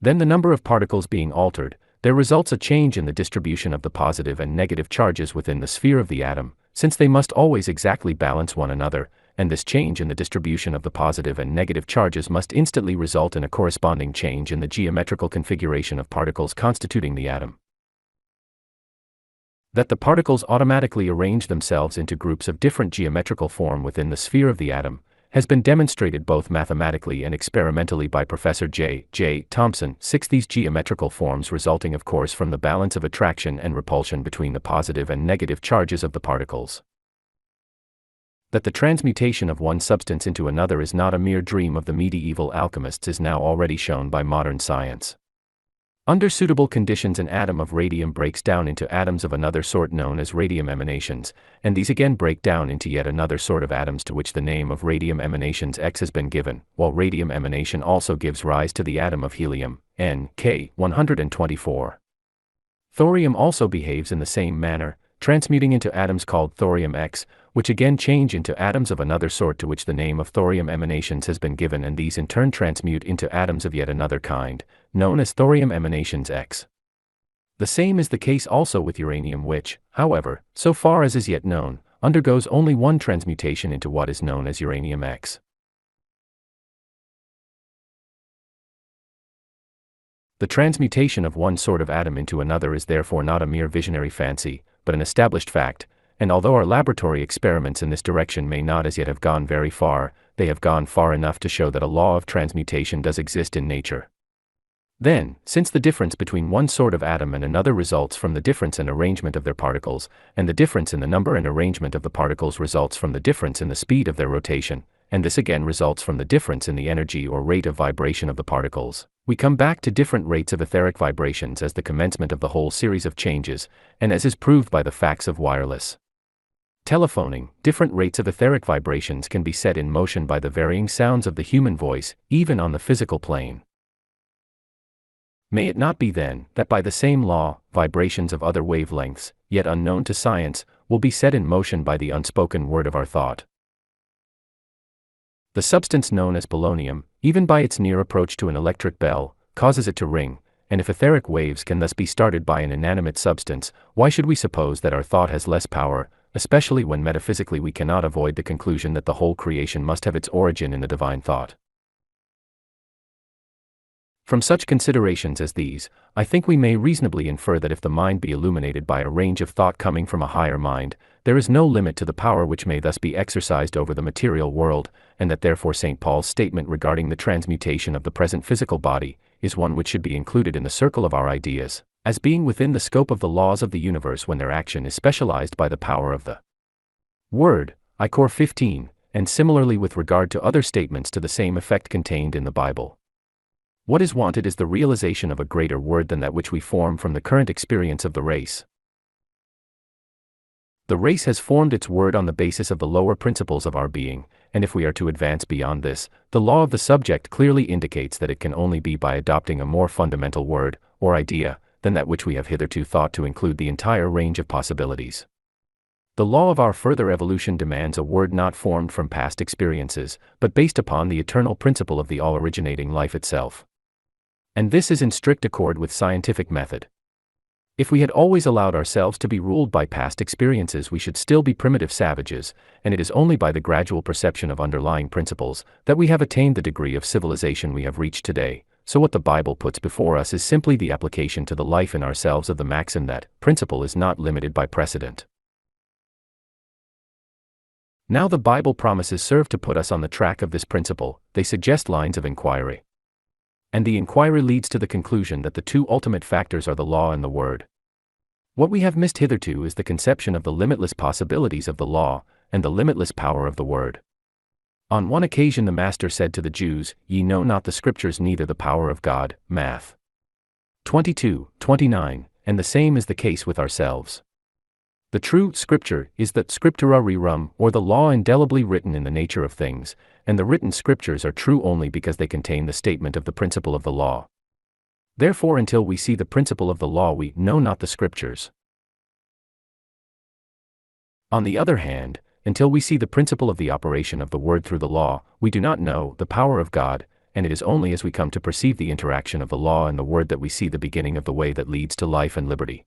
Then the number of particles being altered, there results a change in the distribution of the positive and negative charges within the sphere of the atom, since they must always exactly balance one another, and this change in the distribution of the positive and negative charges must instantly result in a corresponding change in the geometrical configuration of particles constituting the atom. That the particles automatically arrange themselves into groups of different geometrical form within the sphere of the atom has been demonstrated both mathematically and experimentally by Professor J. Thomson. 6. These geometrical forms resulting of course from the balance of attraction and repulsion between the positive and negative charges of the particles. That the transmutation of one substance into another is not a mere dream of the medieval alchemists is now already shown by modern science. Under suitable conditions, an atom of radium breaks down into atoms of another sort known as radium emanations, and these again break down into yet another sort of atoms to which the name of radium emanations X has been given, while radium emanation also gives rise to the atom of helium, K 124. Thorium also behaves in the same manner, transmuting into atoms called thorium X, which again change into atoms of another sort to which the name of thorium emanations has been given, and these in turn transmute into atoms of yet another kind, known as thorium emanations X. The same is the case also with uranium, which, however, so far as is yet known, undergoes only one transmutation into what is known as uranium X. The transmutation of one sort of atom into another is therefore not a mere visionary fancy, but an established fact, and although our laboratory experiments in this direction may not as yet have gone very far, they have gone far enough to show that a law of transmutation does exist in nature. Then, since the difference between one sort of atom and another results from the difference in arrangement of their particles, and the difference in the number and arrangement of the particles results from the difference in the speed of their rotation, and this again results from the difference in the energy or rate of vibration of the particles, we come back to different rates of etheric vibrations as the commencement of the whole series of changes, and as is proved by the facts of wireless telephoning, different rates of etheric vibrations can be set in motion by the varying sounds of the human voice, even on the physical plane. May it not be then, that by the same law, vibrations of other wavelengths, yet unknown to science, will be set in motion by the unspoken word of our thought? The substance known as polonium, even by its near approach to an electric bell, causes it to ring, and if etheric waves can thus be started by an inanimate substance, why should we suppose that our thought has less power, especially when metaphysically we cannot avoid the conclusion that the whole creation must have its origin in the divine thought? From such considerations as these, I think we may reasonably infer that if the mind be illuminated by a range of thought coming from a higher mind, there is no limit to the power which may thus be exercised over the material world, and that therefore St. Paul's statement regarding the transmutation of the present physical body is one which should be included in the circle of our ideas, as being within the scope of the laws of the universe when their action is specialized by the power of the Word, I Cor 15, and similarly with regard to other statements to the same effect contained in the Bible. What is wanted is the realization of a greater word than that which we form from the current experience of the race. The race has formed its word on the basis of the lower principles of our being, and if we are to advance beyond this, the law of the subject clearly indicates that it can only be by adopting a more fundamental word, or idea, than that which we have hitherto thought to include the entire range of possibilities. The law of our further evolution demands a word not formed from past experiences, but based upon the eternal principle of the all-originating life itself. And this is in strict accord with scientific method. If we had always allowed ourselves to be ruled by past experiences, we should still be primitive savages, and it is only by the gradual perception of underlying principles that we have attained the degree of civilization we have reached today. So what the Bible puts before us is simply the application to the life in ourselves of the maxim that principle is not limited by precedent. Now the Bible promises serve to put us on the track of this principle. They suggest lines of inquiry. And the inquiry leads to the conclusion that the two ultimate factors are the law and the word. What we have missed hitherto is the conception of the limitless possibilities of the law, and the limitless power of the word. On one occasion the Master said to the Jews, "Ye know not the Scriptures, neither the power of God." Math. 22:29, and the same is the case with ourselves. The true scripture is the scriptura rerum, or the law indelibly written in the nature of things, and the written scriptures are true only because they contain the statement of the principle of the law. Therefore, until we see the principle of the law, we know not the scriptures. On the other hand, until we see the principle of the operation of the word through the law, we do not know the power of God, and it is only as we come to perceive the interaction of the law and the word that we see the beginning of the way that leads to life and liberty.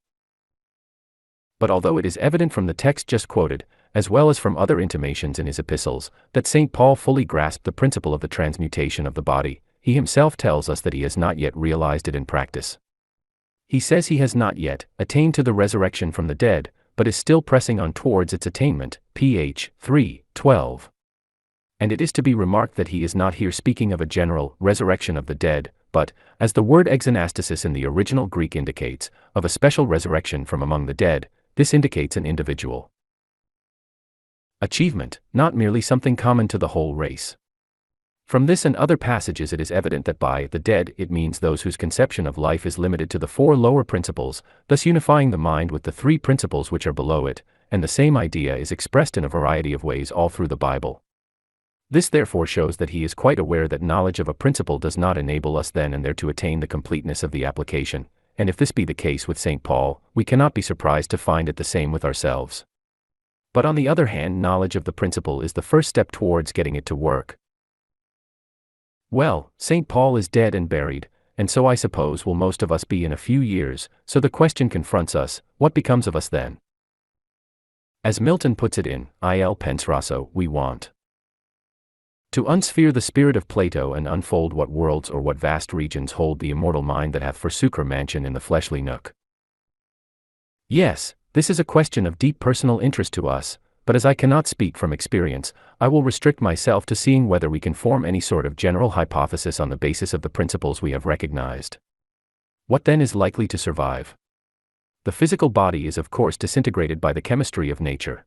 But although it is evident from the text just quoted, as well as from other intimations in his epistles, that St. Paul fully grasped the principle of the transmutation of the body, he himself tells us that he has not yet realized it in practice. He says he has not yet attained to the resurrection from the dead, but is still pressing on towards its attainment, ph. 3:12. And it is to be remarked that he is not here speaking of a general resurrection of the dead, but, as the word exanastasis in the original Greek indicates, of a special resurrection from among the dead. This indicates an individual achievement, not merely something common to the whole race. From this and other passages it is evident that by the dead it means those whose conception of life is limited to the four lower principles, thus unifying the mind with the three principles which are below it, and the same idea is expressed in a variety of ways all through the Bible. This therefore shows that he is quite aware that knowledge of a principle does not enable us then and there to attain the completeness of the application. And if this be the case with St. Paul, we cannot be surprised to find it the same with ourselves. But on the other hand, knowledge of the principle is the first step towards getting it to work. Well, St. Paul is dead and buried, and so I suppose will most of us be in a few years, so the question confronts us, what becomes of us then? As Milton puts it in Il Penseroso, we want to unsphere the spirit of Plato and unfold what worlds or what vast regions hold the immortal mind that hath forsook her mansion in the fleshly nook. Yes, this is a question of deep personal interest to us, but as I cannot speak from experience, I will restrict myself to seeing whether we can form any sort of general hypothesis on the basis of the principles we have recognized. What then is likely to survive? The physical body is of course disintegrated by the chemistry of nature.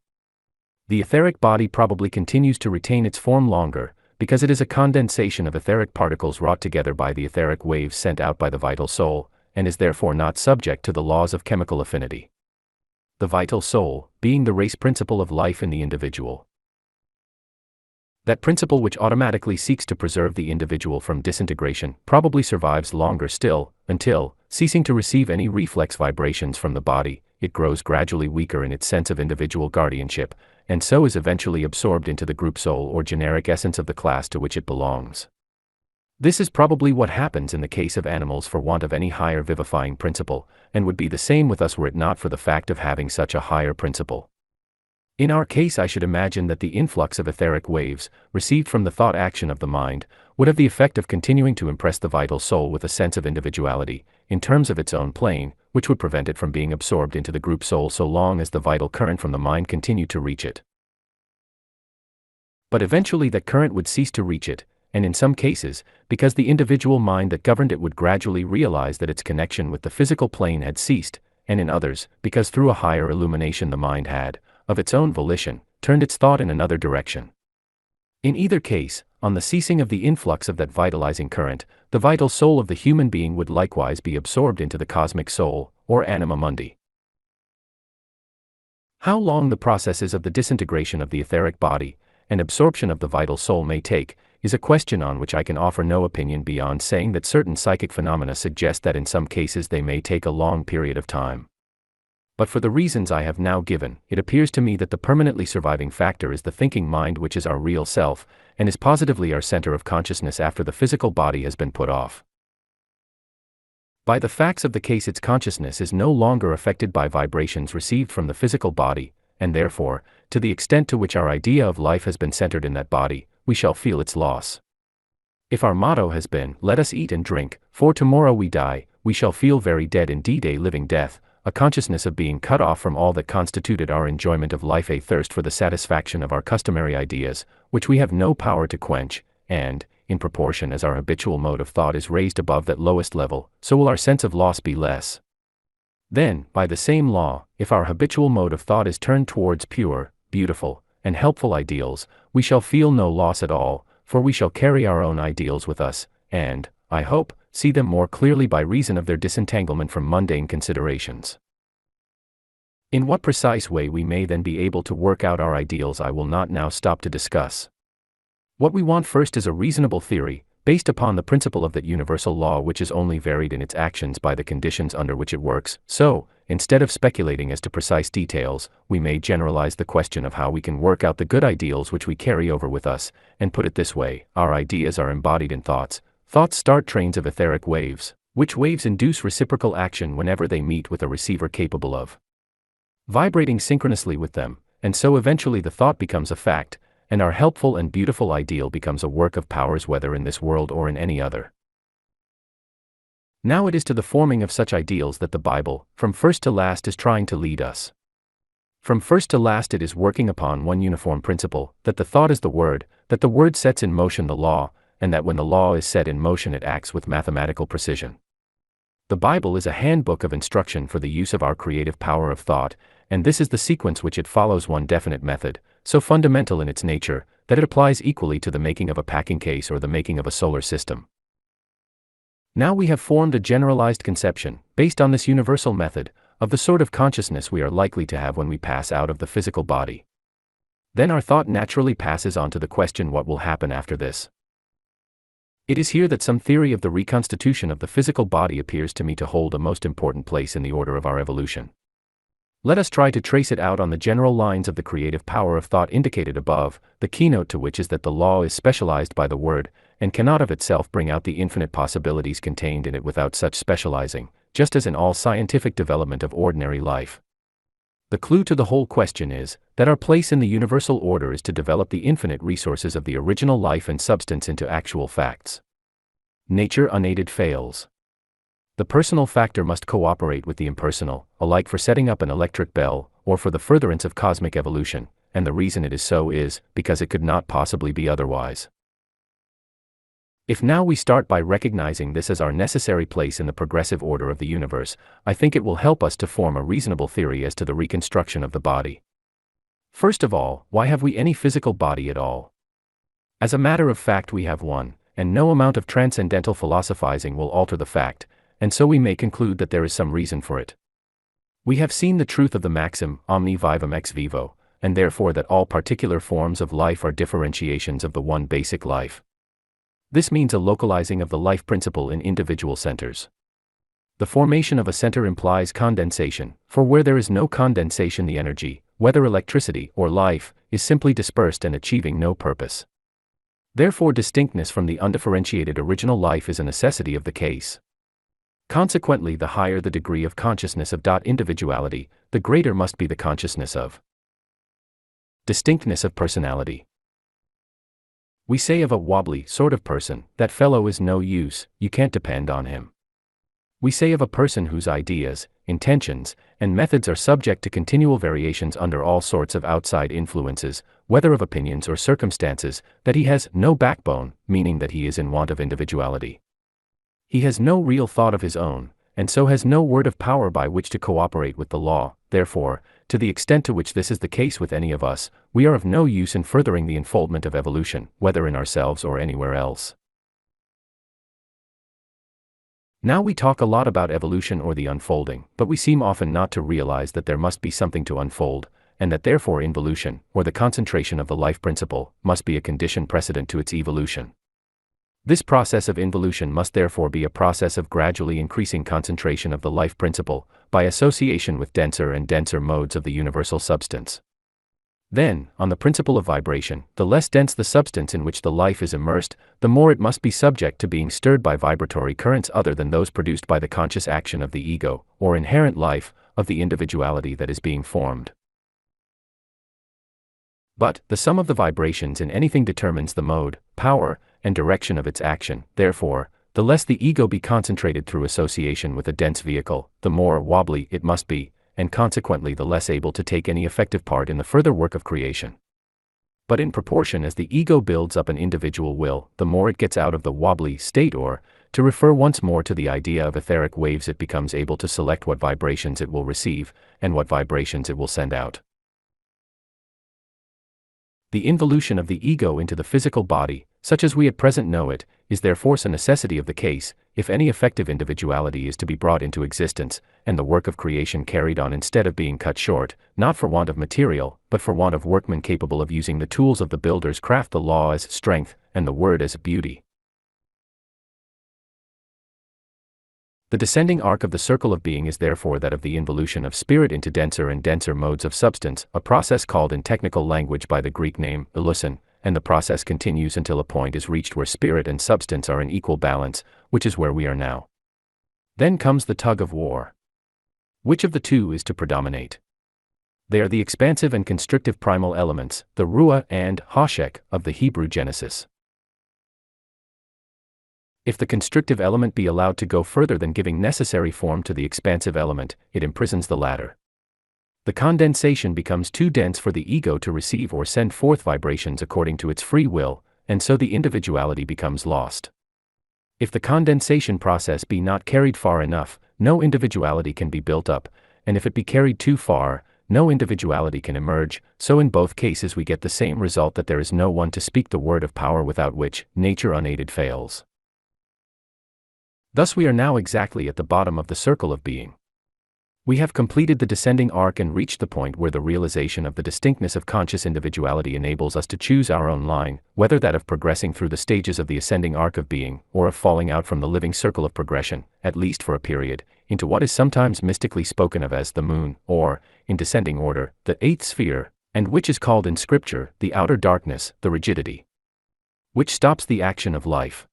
The etheric body probably continues to retain its form longer, because it is a condensation of etheric particles wrought together by the etheric waves sent out by the vital soul, and is therefore not subject to the laws of chemical affinity. The vital soul, being the race principle of life in the individual. That principle which automatically seeks to preserve the individual from disintegration probably survives longer still, until, ceasing to receive any reflex vibrations from the body, it grows gradually weaker in its sense of individual guardianship, and so is eventually absorbed into the group soul or generic essence of the class to which it belongs. This is probably what happens in the case of animals for want of any higher vivifying principle, and would be the same with us were it not for the fact of having such a higher principle. In our case, I should imagine that the influx of etheric waves, received from the thought action of the mind, would have the effect of continuing to impress the vital soul with a sense of individuality, in terms of its own plane, which would prevent it from being absorbed into the group soul so long as the vital current from the mind continued to reach it. But eventually that current would cease to reach it, and in some cases, because the individual mind that governed it would gradually realize that its connection with the physical plane had ceased, and in others, because through a higher illumination the mind had, of its own volition, turned its thought in another direction. In either case, on the ceasing of the influx of that vitalizing current, the vital soul of the human being would likewise be absorbed into the cosmic soul, or anima mundi. How long the processes of the disintegration of the etheric body, and absorption of the vital soul may take, is a question on which I can offer no opinion beyond saying that certain psychic phenomena suggest that in some cases they may take a long period of time. But for the reasons I have now given, it appears to me that the permanently surviving factor is the thinking mind, which is our real self, and is positively our center of consciousness after the physical body has been put off. By the facts of the case, its consciousness is no longer affected by vibrations received from the physical body, and therefore, to the extent to which our idea of life has been centered in that body, we shall feel its loss. If our motto has been, "Let us eat and drink, for tomorrow we die," we shall feel very dead indeed, a living death, a consciousness of being cut off from all that constituted our enjoyment of life, a thirst for the satisfaction of our customary ideas, which we have no power to quench, and, in proportion as our habitual mode of thought is raised above that lowest level, so will our sense of loss be less. Then, by the same law, if our habitual mode of thought is turned towards pure, beautiful, and helpful ideals, we shall feel no loss at all, for we shall carry our own ideals with us, and, I hope, see them more clearly by reason of their disentanglement from mundane considerations. In what precise way we may then be able to work out our ideals I will not now stop to discuss. What we want first is a reasonable theory, based upon the principle of that universal law which is only varied in its actions by the conditions under which it works. So, instead of speculating as to precise details, we may generalize the question of how we can work out the good ideals which we carry over with us, and put it this way: our ideas are embodied in thoughts. Thoughts start trains of etheric waves, which waves induce reciprocal action whenever they meet with a receiver capable of vibrating synchronously with them, and so eventually the thought becomes a fact, and our helpful and beautiful ideal becomes a work of powers whether in this world or in any other. Now it is to the forming of such ideals that the Bible, from first to last, is trying to lead us. From first to last it is working upon one uniform principle, that the thought is the word, that the word sets in motion the law, and that when the law is set in motion it acts with mathematical precision. The Bible is a handbook of instruction for the use of our creative power of thought, and this is the sequence which it follows, one definite method, so fundamental in its nature, that it applies equally to the making of a packing case or the making of a solar system. Now we have formed a generalized conception, based on this universal method, of the sort of consciousness we are likely to have when we pass out of the physical body. Then our thought naturally passes on to the question, what will happen after this? It is here that some theory of the reconstitution of the physical body appears to me to hold a most important place in the order of our evolution. Let us try to trace it out on the general lines of the creative power of thought indicated above, the keynote to which is that the law is specialized by the word, and cannot of itself bring out the infinite possibilities contained in it without such specializing, just as in all scientific development of ordinary life. The clue to the whole question is, that our place in the universal order is to develop the infinite resources of the original life and substance into actual facts. Nature unaided fails. The personal factor must cooperate with the impersonal, alike for setting up an electric bell, or for the furtherance of cosmic evolution, and the reason it is so is, because it could not possibly be otherwise. If now we start by recognizing this as our necessary place in the progressive order of the universe, I think it will help us to form a reasonable theory as to the reconstruction of the body. First of all, why have we any physical body at all? As a matter of fact we have one, and no amount of transcendental philosophizing will alter the fact, and so we may conclude that there is some reason for it. We have seen the truth of the maxim, omni vivum ex vivo, and therefore that all particular forms of life are differentiations of the one basic life. This means a localizing of the life principle in individual centers. The formation of a center implies condensation, for where there is no condensation the energy, whether electricity or life, is simply dispersed and achieving no purpose. Therefore distinctness from the undifferentiated original life is a necessity of the case. Consequently, the higher the degree of consciousness of individuality, the greater must be the consciousness of distinctness of personality. We say of a wobbly sort of person, that fellow is no use, you can't depend on him. We say of a person whose ideas, intentions, and methods are subject to continual variations under all sorts of outside influences, whether of opinions or circumstances, that he has no backbone, meaning that he is in want of individuality. He has no real thought of his own, and so has no word of power by which to cooperate with the law. Therefore, to the extent to which this is the case with any of us, we are of no use in furthering the unfoldment of evolution, whether in ourselves or anywhere else. Now we talk a lot about evolution or the unfolding, but we seem often not to realize that there must be something to unfold, and that therefore involution, or the concentration of the life principle, must be a condition precedent to its evolution. This process of involution must therefore be a process of gradually increasing concentration of the life principle, by association with denser and denser modes of the universal substance. Then, on the principle of vibration, the less dense the substance in which the life is immersed, the more it must be subject to being stirred by vibratory currents other than those produced by the conscious action of the ego, or inherent life, of the individuality that is being formed. But, the sum of the vibrations in anything determines the mode, power, and direction of its action. Therefore, the less the ego be concentrated through association with a dense vehicle, the more wobbly it must be, and consequently the less able to take any effective part in the further work of creation. But in proportion as the ego builds up an individual will, the more it gets out of the wobbly state, or, to refer once more to the idea of etheric waves, it becomes able to select what vibrations it will receive, and what vibrations it will send out. The involution of the ego into the physical body, such as we at present know it, is therefore a necessity of the case, if any effective individuality is to be brought into existence, and the work of creation carried on instead of being cut short, not for want of material, but for want of workmen capable of using the tools of the builder's craft, the law as strength, and the word as beauty. The descending arc of the circle of being is therefore that of the involution of spirit into denser and denser modes of substance, a process called in technical language by the Greek name elusin, and the process continues until a point is reached where spirit and substance are in equal balance, which is where we are now. Then comes the tug of war. Which of the two is to predominate? They are the expansive and constrictive primal elements, the ruah and hashek of the Hebrew Genesis. If the constrictive element be allowed to go further than giving necessary form to the expansive element, it imprisons the latter. The condensation becomes too dense for the ego to receive or send forth vibrations according to its free will, and so the individuality becomes lost. If the condensation process be not carried far enough, no individuality can be built up, and if it be carried too far, no individuality can emerge, so in both cases we get the same result, that there is no one to speak the word of power without which nature unaided fails. Thus we are now exactly at the bottom of the circle of being. We have completed the descending arc and reached the point where the realization of the distinctness of conscious individuality enables us to choose our own line, whether that of progressing through the stages of the ascending arc of being, or of falling out from the living circle of progression, at least for a period, into what is sometimes mystically spoken of as the moon, or, in descending order, the eighth sphere, and which is called in Scripture the outer darkness, the rigidity, which stops the action of life.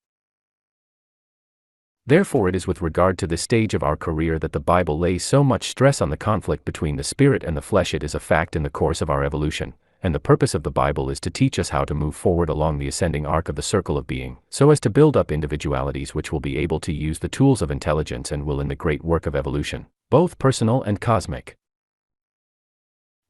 Therefore it is with regard to this stage of our career that the Bible lays so much stress on the conflict between the spirit and the flesh. It is a fact in the course of our evolution, and the purpose of the Bible is to teach us how to move forward along the ascending arc of the circle of being, so as to build up individualities which will be able to use the tools of intelligence and will in the great work of evolution, both personal and cosmic.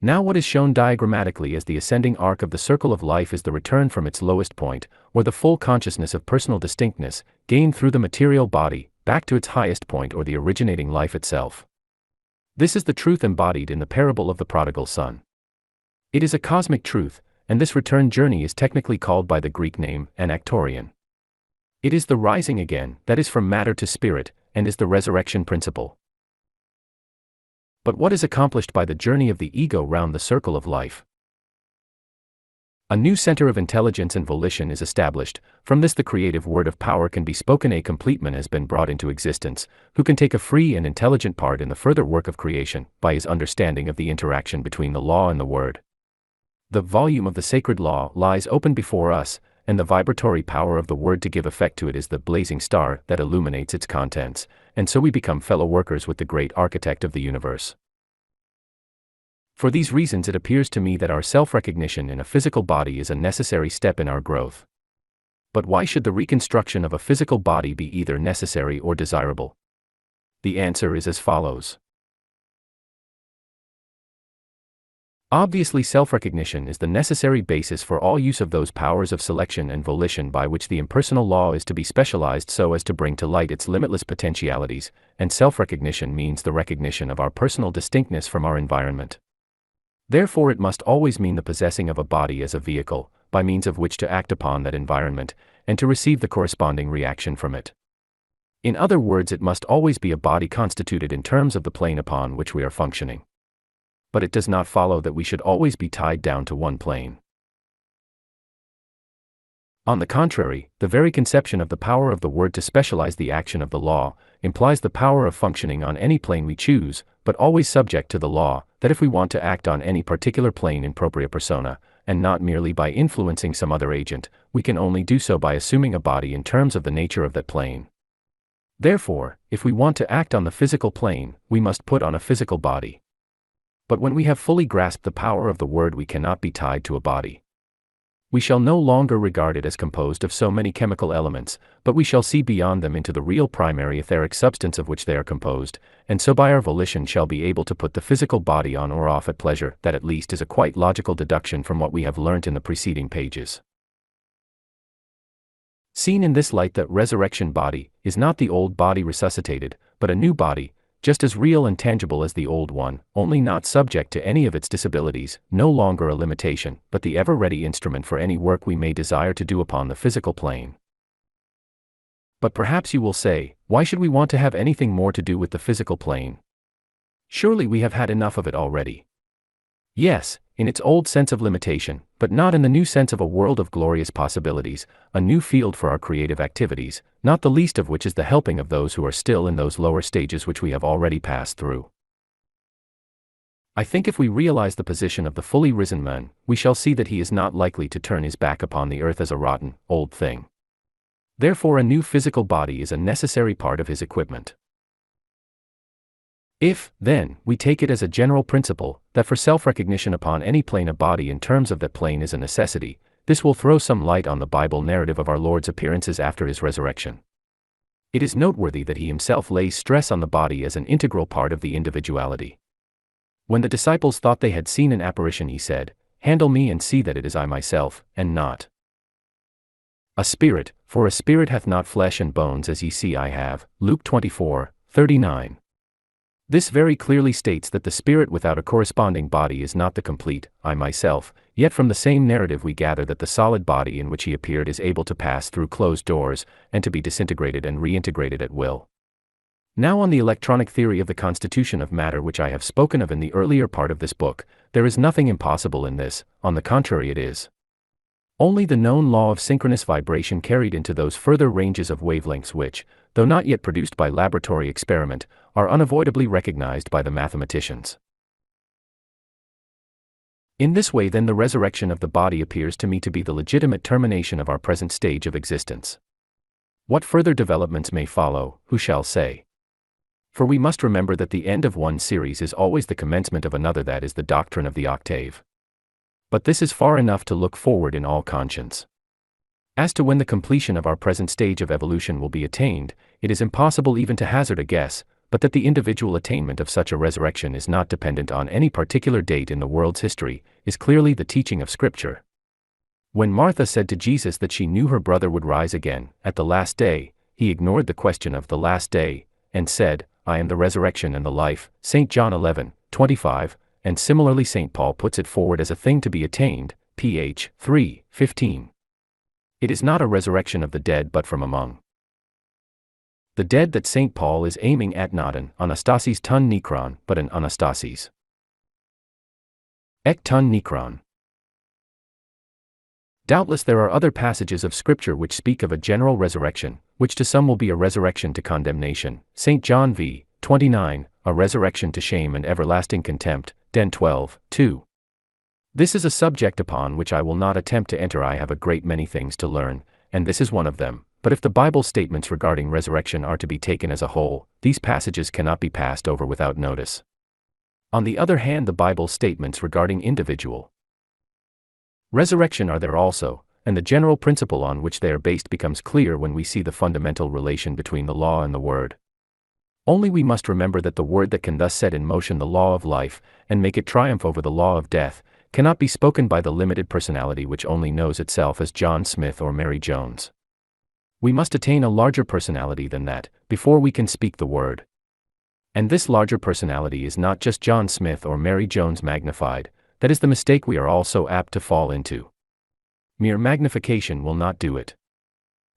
Now what is shown diagrammatically as the ascending arc of the circle of life is the return from its lowest point, or the full consciousness of personal distinctness, gained through the material body, back to its highest point, or the originating life itself. This is the truth embodied in the parable of the prodigal son. It is a cosmic truth, and this return journey is technically called by the Greek name anactorion. It is the rising again, that is from matter to spirit, and is the resurrection principle. But what is accomplished by the journey of the ego round the circle of life? A new center of intelligence and volition is established. From this the creative word of power can be spoken. A complete man has been brought into existence, who can take a free and intelligent part in the further work of creation, by his understanding of the interaction between the law and the word. The volume of the sacred law lies open before us, and the vibratory power of the word to give effect to it is the blazing star that illuminates its contents, and so we become fellow workers with the great architect of the universe. For these reasons it appears to me that our self-recognition in a physical body is a necessary step in our growth. But why should the reconstruction of a physical body be either necessary or desirable? The answer is as follows. Obviously, self-recognition is the necessary basis for all use of those powers of selection and volition by which the impersonal law is to be specialized so as to bring to light its limitless potentialities, and self-recognition means the recognition of our personal distinctness from our environment. Therefore it must always mean the possessing of a body as a vehicle, by means of which to act upon that environment, and to receive the corresponding reaction from it. In other words, it must always be a body constituted in terms of the plane upon which we are functioning. But it does not follow that we should always be tied down to one plane. On the contrary, the very conception of the power of the word to specialize the action of the law, implies the power of functioning on any plane we choose, but always subject to the law, that if we want to act on any particular plane in propria persona, and not merely by influencing some other agent, we can only do so by assuming a body in terms of the nature of that plane. Therefore, if we want to act on the physical plane, we must put on a physical body. But when we have fully grasped the power of the word, we cannot be tied to a body. We shall no longer regard it as composed of so many chemical elements, but we shall see beyond them into the real primary etheric substance of which they are composed, and so by our volition shall be able to put the physical body on or off at pleasure. That at least is a quite logical deduction from what we have learnt in the preceding pages. Seen in this light, the resurrection body is not the old body resuscitated, but a new body, just as real and tangible as the old one, only not subject to any of its disabilities, no longer a limitation, but the ever-ready instrument for any work we may desire to do upon the physical plane. But perhaps you will say, why should we want to have anything more to do with the physical plane? Surely we have had enough of it already. Yes, in its old sense of limitation, but not in the new sense of a world of glorious possibilities, a new field for our creative activities, not the least of which is the helping of those who are still in those lower stages which we have already passed through. I think if we realize the position of the fully risen man, we shall see that he is not likely to turn his back upon the earth as a rotten, old thing. Therefore a new physical body is a necessary part of his equipment. If, then, we take it as a general principle, that for self-recognition upon any plane a body in terms of that plane is a necessity, this will throw some light on the Bible narrative of our Lord's appearances after his resurrection. It is noteworthy that he himself lays stress on the body as an integral part of the individuality. When the disciples thought they had seen an apparition, he said, "Handle me and see that it is I myself, and not a spirit, for a spirit hath not flesh and bones as ye see I have." Luke 24:39. This very clearly states that the spirit without a corresponding body is not the complete I myself, yet from the same narrative we gather that the solid body in which he appeared is able to pass through closed doors, and to be disintegrated and reintegrated at will. Now on the electronic theory of the constitution of matter which I have spoken of in the earlier part of this book, there is nothing impossible in this, on the contrary it is only the known law of synchronous vibration carried into those further ranges of wavelengths which, though not yet produced by laboratory experiment, are unavoidably recognized by the mathematicians. In this way then the resurrection of the body appears to me to be the legitimate termination of our present stage of existence. What further developments may follow, who shall say? For we must remember that the end of one series is always the commencement of another, that is the doctrine of the octave. But this is far enough to look forward in all conscience. As to when the completion of our present stage of evolution will be attained, it is impossible even to hazard a guess, but that the individual attainment of such a resurrection is not dependent on any particular date in the world's history, is clearly the teaching of Scripture. When Martha said to Jesus that she knew her brother would rise again, at the last day, he ignored the question of the last day, and said, "I am the resurrection and the life," St. John 11:25, and similarly St. Paul puts it forward as a thing to be attained, ph. 3:15. It is not a resurrection of the dead but from among the dead that St. Paul is aiming at, not an anastasis ton nikron, but an anastasis ek ton nikron. Doubtless there are other passages of Scripture which speak of a general resurrection, which to some will be a resurrection to condemnation, St. John v. 29, a resurrection to shame and everlasting contempt, Den 12:2. This is a subject upon which I will not attempt to enter. I have a great many things to learn, and this is one of them, but if the Bible statements regarding resurrection are to be taken as a whole, these passages cannot be passed over without notice. On the other hand, the Bible statements regarding individual resurrection are there also, and the general principle on which they are based becomes clear when we see the fundamental relation between the law and the Word. Only we must remember that the Word that can thus set in motion the law of life, and make it triumph over the law of death, cannot be spoken by the limited personality which only knows itself as John Smith or Mary Jones. We must attain a larger personality than that, before we can speak the Word. And this larger personality is not just John Smith or Mary Jones magnified. That is the mistake we are all so apt to fall into. Mere magnification will not do it.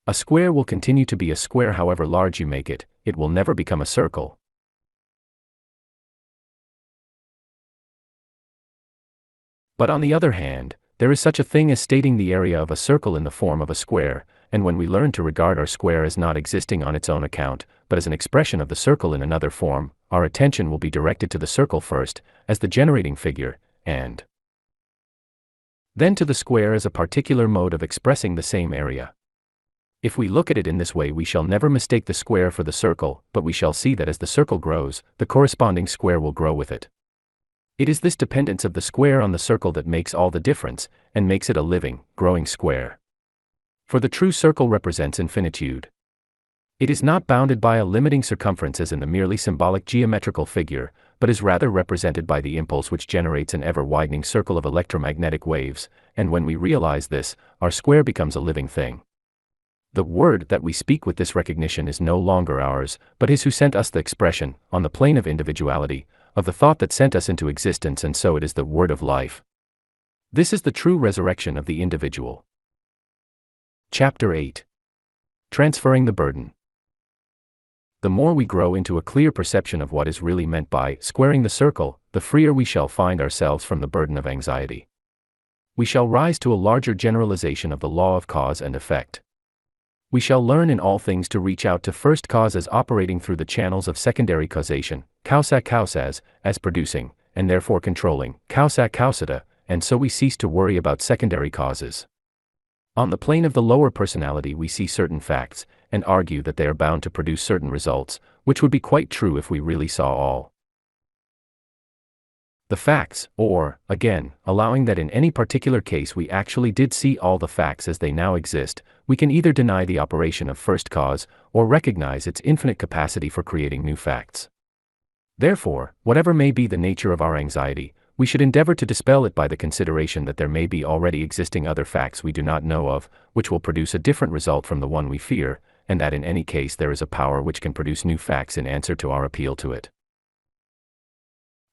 A square will continue to be a square however large you make it, it will never become a circle. But on the other hand, there is such a thing as stating the area of a circle in the form of a square, and when we learn to regard our square as not existing on its own account, but as an expression of the circle in another form, our attention will be directed to the circle first, as the generating figure, and then to the square as a particular mode of expressing the same area. If we look at it in this way, we shall never mistake the square for the circle, but we shall see that as the circle grows, the corresponding square will grow with it. It is this dependence of the square on the circle that makes all the difference, and makes it a living, growing square. For the true circle represents infinitude. It is not bounded by a limiting circumference as in the merely symbolic geometrical figure, but is rather represented by the impulse which generates an ever-widening circle of electromagnetic waves, and when we realize this, our square becomes a living thing. The word that we speak with this recognition is no longer ours, but his who sent us the expression, on the plane of individuality, of the thought that sent us into existence, and so it is the word of life. This is the true resurrection of the individual. Chapter 8. Transferring the burden. The more we grow into a clear perception of what is really meant by squaring the circle, the freer we shall find ourselves from the burden of anxiety. We shall rise to a larger generalization of the law of cause and effect. We shall learn in all things to reach out to first cause as operating through the channels of secondary causation, causa causas, as producing, and therefore controlling, causa causata, and so we cease to worry about secondary causes. On the plane of the lower personality we see certain facts, and argue that they are bound to produce certain results, which would be quite true if we really saw all the facts, or, again, allowing that in any particular case we actually did see all the facts as they now exist, we can either deny the operation of first cause, or recognize its infinite capacity for creating new facts. Therefore, whatever may be the nature of our anxiety, we should endeavor to dispel it by the consideration that there may be already existing other facts we do not know of, which will produce a different result from the one we fear, and that in any case there is a power which can produce new facts in answer to our appeal to it.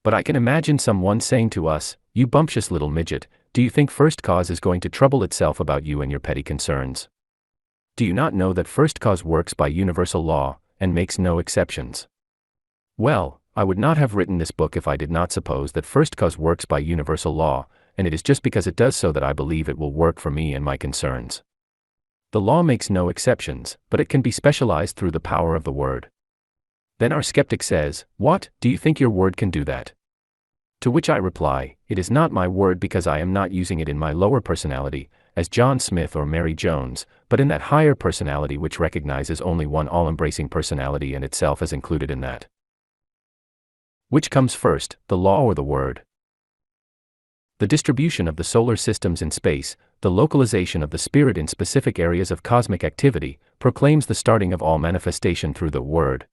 But I can imagine someone saying to us, "You bumptious little midget, do you think first cause is going to trouble itself about you and your petty concerns? Do you not know that first cause works by universal law, and makes no exceptions?" Well, I would not have written this book if I did not suppose that first cause works by universal law, and it is just because it does so that I believe it will work for me and my concerns. The law makes no exceptions, but it can be specialized through the power of the word. Then our skeptic says, "What, do you think your word can do that?" To which I reply, it is not my word because I am not using it in my lower personality, as John Smith or Mary Jones, but in that higher personality which recognizes only one all-embracing personality and itself as included in that. Which comes first, the law or the word? The distribution of the solar systems in space, the localization of the spirit in specific areas of cosmic activity, proclaims the starting of all manifestation through the word.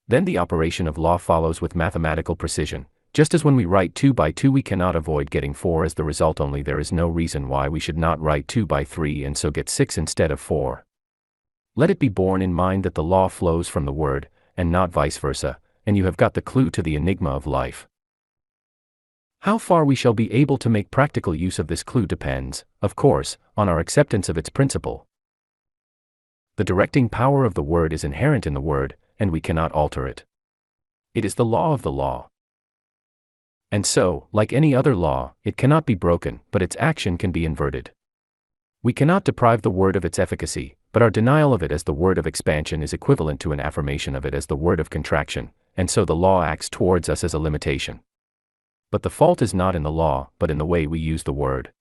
Then the operation of law follows with mathematical precision. Just as when we write 2 by 2 we cannot avoid getting 4 as the result, only there is no reason why we should not write 2 by 3 and so get 6 instead of 4. Let it be borne in mind that the law flows from the word, and not vice versa, and you have got the clue to the enigma of life. How far we shall be able to make practical use of this clue depends, of course, on our acceptance of its principle. The directing power of the word is inherent in the word, and we cannot alter it. It is the law of the law. And so, like any other law, it cannot be broken, but its action can be inverted. We cannot deprive the word of its efficacy, but our denial of it as the word of expansion is equivalent to an affirmation of it as the word of contraction, and so the law acts towards us as a limitation. But the fault is not in the law, but in the way we use the word.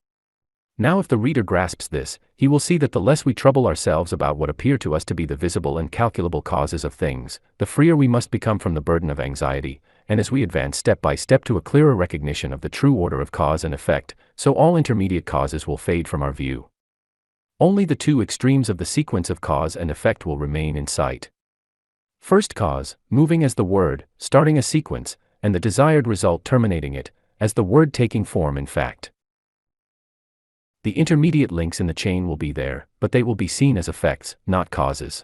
Now if the reader grasps this, he will see that the less we trouble ourselves about what appear to us to be the visible and calculable causes of things, the freer we must become from the burden of anxiety, and as we advance step by step to a clearer recognition of the true order of cause and effect, so all intermediate causes will fade from our view. Only the two extremes of the sequence of cause and effect will remain in sight. First cause, moving as the word, starting a sequence, and the desired result terminating it, as the word taking form in fact. The intermediate links in the chain will be there, but they will be seen as effects, not causes.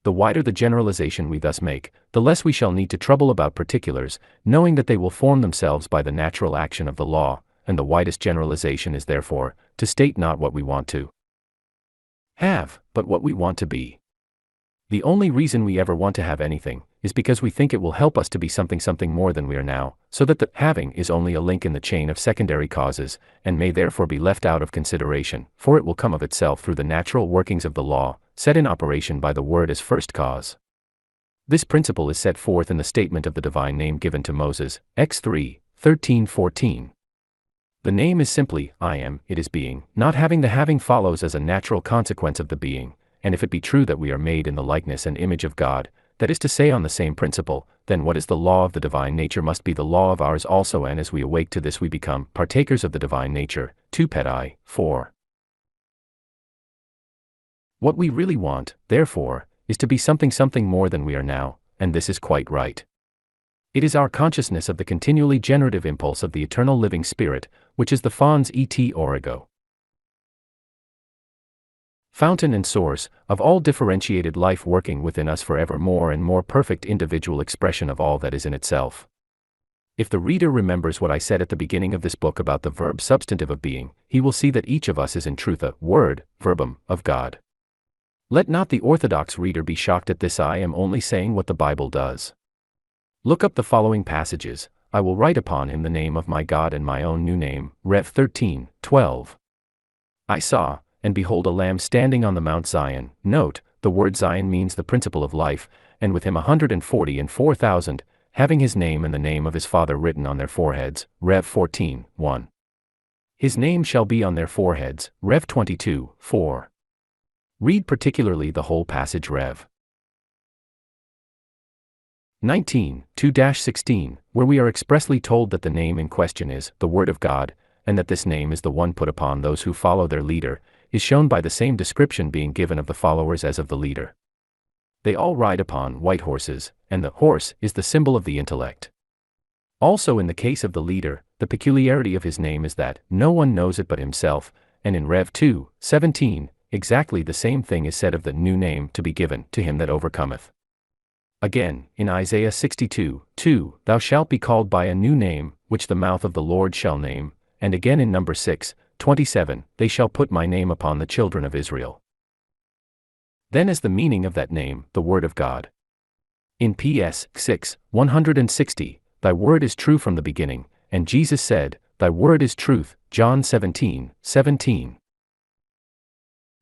The wider the generalization we thus make, the less we shall need to trouble about particulars, knowing that they will form themselves by the natural action of the law, and the widest generalization is therefore, to state not what we want to have, but what we want to be. The only reason we ever want to have anything, is because we think it will help us to be something more than we are now, so that the having is only a link in the chain of secondary causes, and may therefore be left out of consideration, for it will come of itself through the natural workings of the law, set in operation by the word as first cause. This principle is set forth in the statement of the divine name given to Moses, X 3:13-14. The name is simply, I am, it is being, not having. The having follows as a natural consequence of the being, and if it be true that we are made in the likeness and image of God, that is to say on the same principle, then what is the law of the divine nature must be the law of ours also, and as we awake to this we become partakers of the divine nature. 2 Pet 4. What we really want, therefore, is to be something more than we are now, and this is quite right. It is our consciousness of the continually generative impulse of the eternal living spirit, which is the fons et origo. fountain and source, of all differentiated life working within us forever more and more perfect individual expression of all that is in itself. If the reader remembers what I said at the beginning of this book about the verb substantive of being, he will see that each of us is in truth a word, verbum, of God. Let not the orthodox reader be shocked at this. I am only saying what the Bible does. Look up the following passages. I will write upon him the name of my God and my own new name, Rev 13:12. I saw, and behold a Lamb standing on the Mount Zion. Note, the word Zion means the principle of life, and with him 144,000, having his name and the name of his Father written on their foreheads, Rev 14:1. His name shall be on their foreheads, Rev 22:4. Read particularly the whole passage Rev 19:2-16, where we are expressly told that the name in question is the Word of God, and that this name is the one put upon those who follow their leader, is shown by the same description being given of the followers as of the leader. They all ride upon white horses, and the horse is the symbol of the intellect. Also in the case of the leader, the peculiarity of his name is that no one knows it but himself, and in Rev 2:17, exactly the same thing is said of the new name to be given to him that overcometh. Again, in Isaiah 62:2, thou shalt be called by a new name, which the mouth of the Lord shall name, and again in Numbers 6:27, they shall put my name upon the children of Israel. Then is the meaning of that name, the Word of God. In PS 6:160, thy word is true from the beginning, and Jesus said, thy word is truth, John 17:17.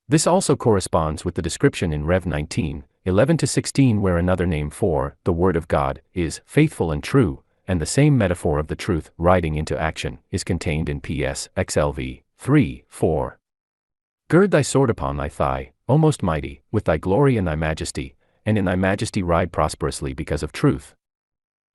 This also corresponds with the description in Rev 19:11-16 where another name for the Word of God is faithful and true, and the same metaphor of the truth riding into action is contained in PS XLV 3:4. Gird thy sword upon thy thigh, O most mighty, with thy glory and thy majesty, and in thy majesty ride prosperously because of truth.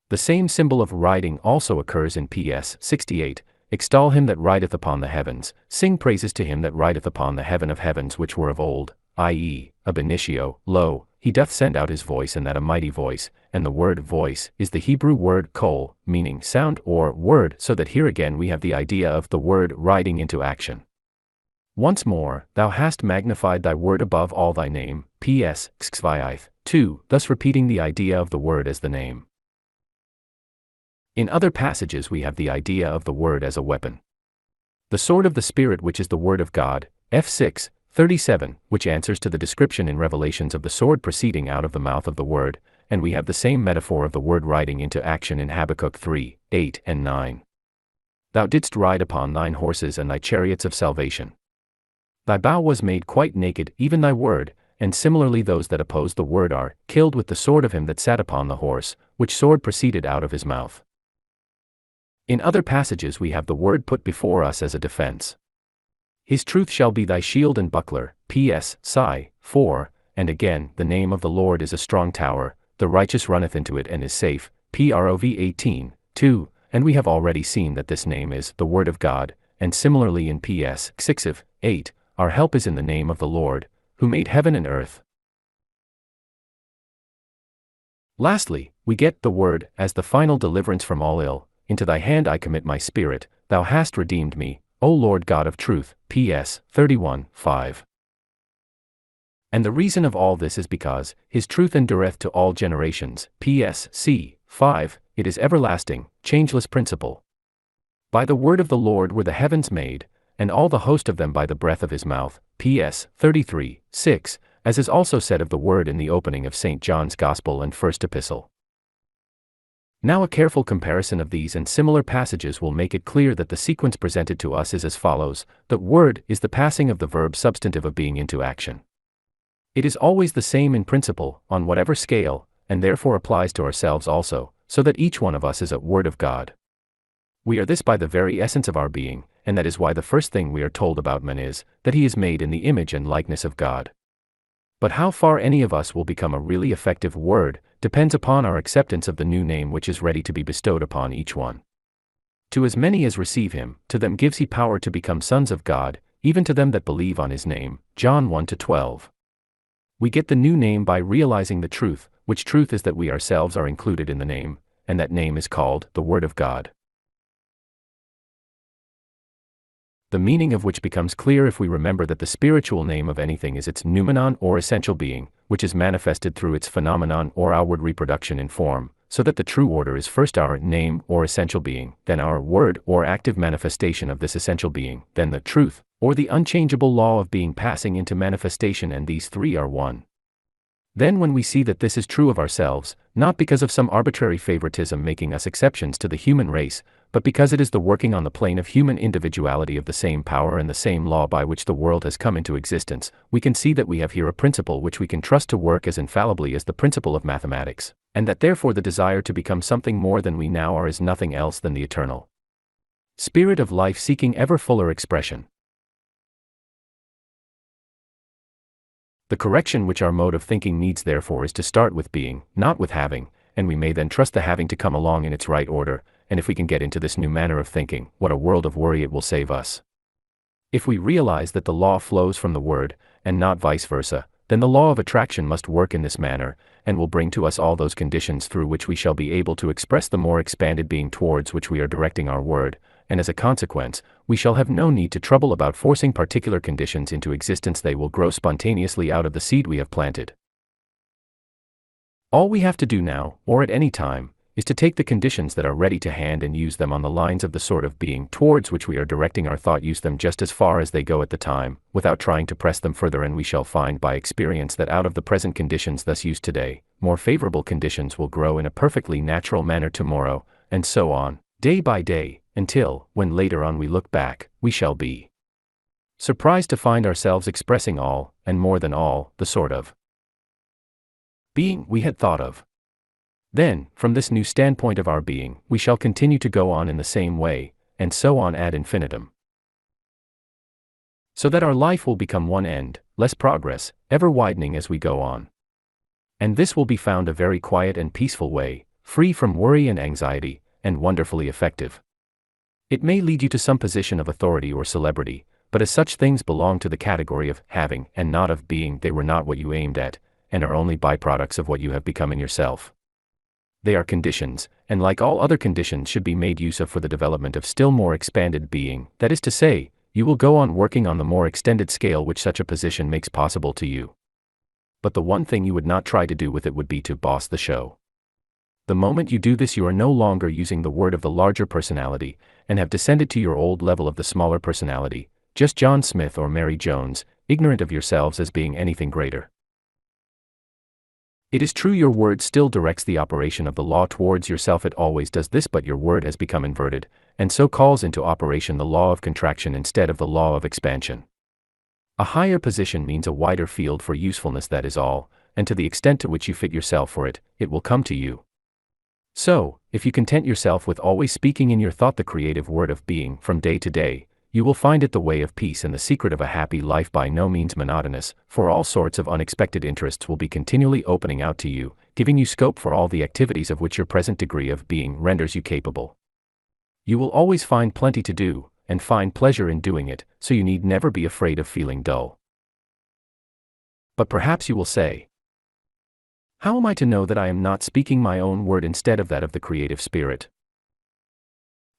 The same symbol of riding also occurs in PS 68. Extol him that rideth upon the heavens, sing praises to him that rideth upon the heaven of heavens which were of old, i.e., ab initio, lo, he doth send out his voice and that a mighty voice, and the word voice is the Hebrew word kol, meaning sound or word, so that here again we have the idea of the word riding into action. Once more, thou hast magnified thy word above all thy name, PS 2, thus repeating the idea of the word as the name. In other passages we have the idea of the word as a weapon. The sword of the Spirit which is the word of God, F 6:37, which answers to the description in Revelations of the sword proceeding out of the mouth of the word, and we have the same metaphor of the word riding into action in Habakkuk 3:8 and 9. Thou didst ride upon thine horses and thy chariots of salvation. Thy bow was made quite naked, even thy word, and similarly those that oppose the word are killed with the sword of him that sat upon the horse, which sword proceeded out of his mouth. In other passages we have the word put before us as a defense. His truth shall be thy shield and buckler, PS Psi 4, and again, the name of the Lord is a strong tower, the righteous runneth into it and is safe, Prov 18:2, and we have already seen that this name is the Word of God, and similarly in PS 6:8, our help is in the name of the Lord, who made heaven and earth. Lastly, we get the word as the final deliverance from all ill. Into thy hand I commit my spirit, thou hast redeemed me, O Lord God of truth, PS 31:5. And the reason of all this is because his truth endureth to all generations, PS C 5, it is everlasting, changeless principle. By the word of the Lord were the heavens made, and all the host of them by the breath of his mouth, PS 33:6, as is also said of the word in the opening of St. John's Gospel and First Epistle. Now a careful comparison of these and similar passages will make it clear that the sequence presented to us is as follows. The word is the passing of the verb substantive of being into action. It is always the same in principle, on whatever scale, and therefore applies to ourselves also, so that each one of us is a word of God. We are this by the very essence of our being, and that is why the first thing we are told about man is, that he is made in the image and likeness of God. But how far any of us will become a really effective word, depends upon our acceptance of the new name which is ready to be bestowed upon each one. To as many as receive him, to them gives he power to become sons of God, even to them that believe on his name, John 1-12. We get the new name by realizing the truth, which truth is that we ourselves are included in the name, and that name is called the Word of God. the meaning of which becomes clear if we remember that the spiritual name of anything is its noumenon or essential being, which is manifested through its phenomenon or outward reproduction in form, so that the true order is first our name or essential being, then our word or active manifestation of this essential being, then the truth, or the unchangeable law of being passing into manifestation, and these three are one. Then when we see that this is true of ourselves, not because of some arbitrary favoritism making us exceptions to the human race, but because it is the working on the plane of human individuality of the same power and the same law by which the world has come into existence, we can see that we have here a principle which we can trust to work as infallibly as the principle of mathematics, and that therefore the desire to become something more than we now are is nothing else than the eternal spirit of life seeking ever fuller expression. The correction which our mode of thinking needs therefore is to start with being, not with having, and we may then trust the having to come along in its right order, and if we can get into this new manner of thinking, what a world of worry it will save us. If we realize that the law flows from the word, and not vice versa, then the law of attraction must work in this manner, and will bring to us all those conditions through which we shall be able to express the more expanded being towards which we are directing our word, and as a consequence, we shall have no need to trouble about forcing particular conditions into existence. They will grow spontaneously out of the seed we have planted. All we have to do now, or at any time, is to take the conditions that are ready to hand and use them on the lines of the sort of being towards which we are directing our thought. Use them just as far as they go at the time, without trying to press them further, and we shall find by experience that out of the present conditions thus used today, more favorable conditions will grow in a perfectly natural manner tomorrow, and so on, day by day, until, when later on we look back, we shall be surprised to find ourselves expressing all, and more than all, the sort of being we had thought of. Then, from this new standpoint of our being, we shall continue to go on in the same way, and so on ad infinitum. So that our life will become one end, less progress, ever widening as we go on. And this will be found a very quiet and peaceful way, free from worry and anxiety, and wonderfully effective. It may lead you to some position of authority or celebrity, but as such things belong to the category of having and not of being, they were not what you aimed at, and are only byproducts of what you have become in yourself. They are conditions, and like all other conditions should be made use of for the development of still more expanded being, that is to say, you will go on working on the more extended scale which such a position makes possible to you. But the one thing you would not try to do with it would be to boss the show. The moment you do this, you are no longer using the word of the larger personality, and have descended to your old level of the smaller personality, just John Smith or Mary Jones, ignorant of yourselves as being anything greater. It is true your word still directs the operation of the law towards yourself, it always does this, but your word has become inverted, and so calls into operation the law of contraction instead of the law of expansion. A higher position means a wider field for usefulness, that is all, and to the extent to which you fit yourself for it, it will come to you. So, if you content yourself with always speaking in your thought the creative word of being from day to day, you will find it the way of peace and the secret of a happy life, by no means monotonous, for all sorts of unexpected interests will be continually opening out to you, giving you scope for all the activities of which your present degree of being renders you capable. You will always find plenty to do, and find pleasure in doing it, so you need never be afraid of feeling dull. But perhaps you will say, how am I to know that I am not speaking my own word instead of that of the creative spirit?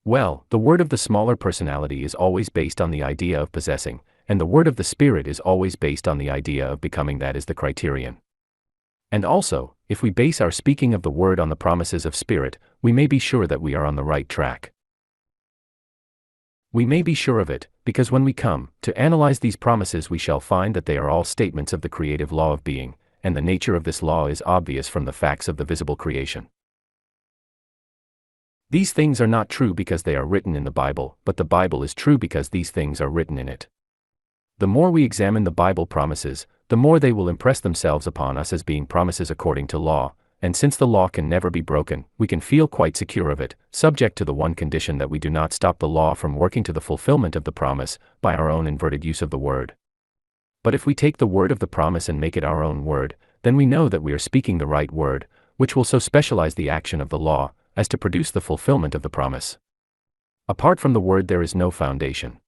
Well, the word of the smaller personality is always based on the idea of possessing, and the word of the spirit is always based on the idea of becoming. That is the criterion. And also, if we base our speaking of the word on the promises of spirit, we may be sure that we are on the right track. We may be sure of it, because when we come to analyze these promises, we shall find that they are all statements of the creative law of being, and the nature of this law is obvious from the facts of the visible creation. These things are not true because they are written in the Bible, but the Bible is true because these things are written in it. The more we examine the Bible promises, the more they will impress themselves upon us as being promises according to law, and since the law can never be broken, we can feel quite secure of it, subject to the one condition that we do not stop the law from working to the fulfillment of the promise, by our own inverted use of the word. But if we take the word of the promise and make it our own word, then we know that we are speaking the right word, which will so specialize the action of the law, as to produce the fulfillment of the promise. Apart from the word there is no foundation.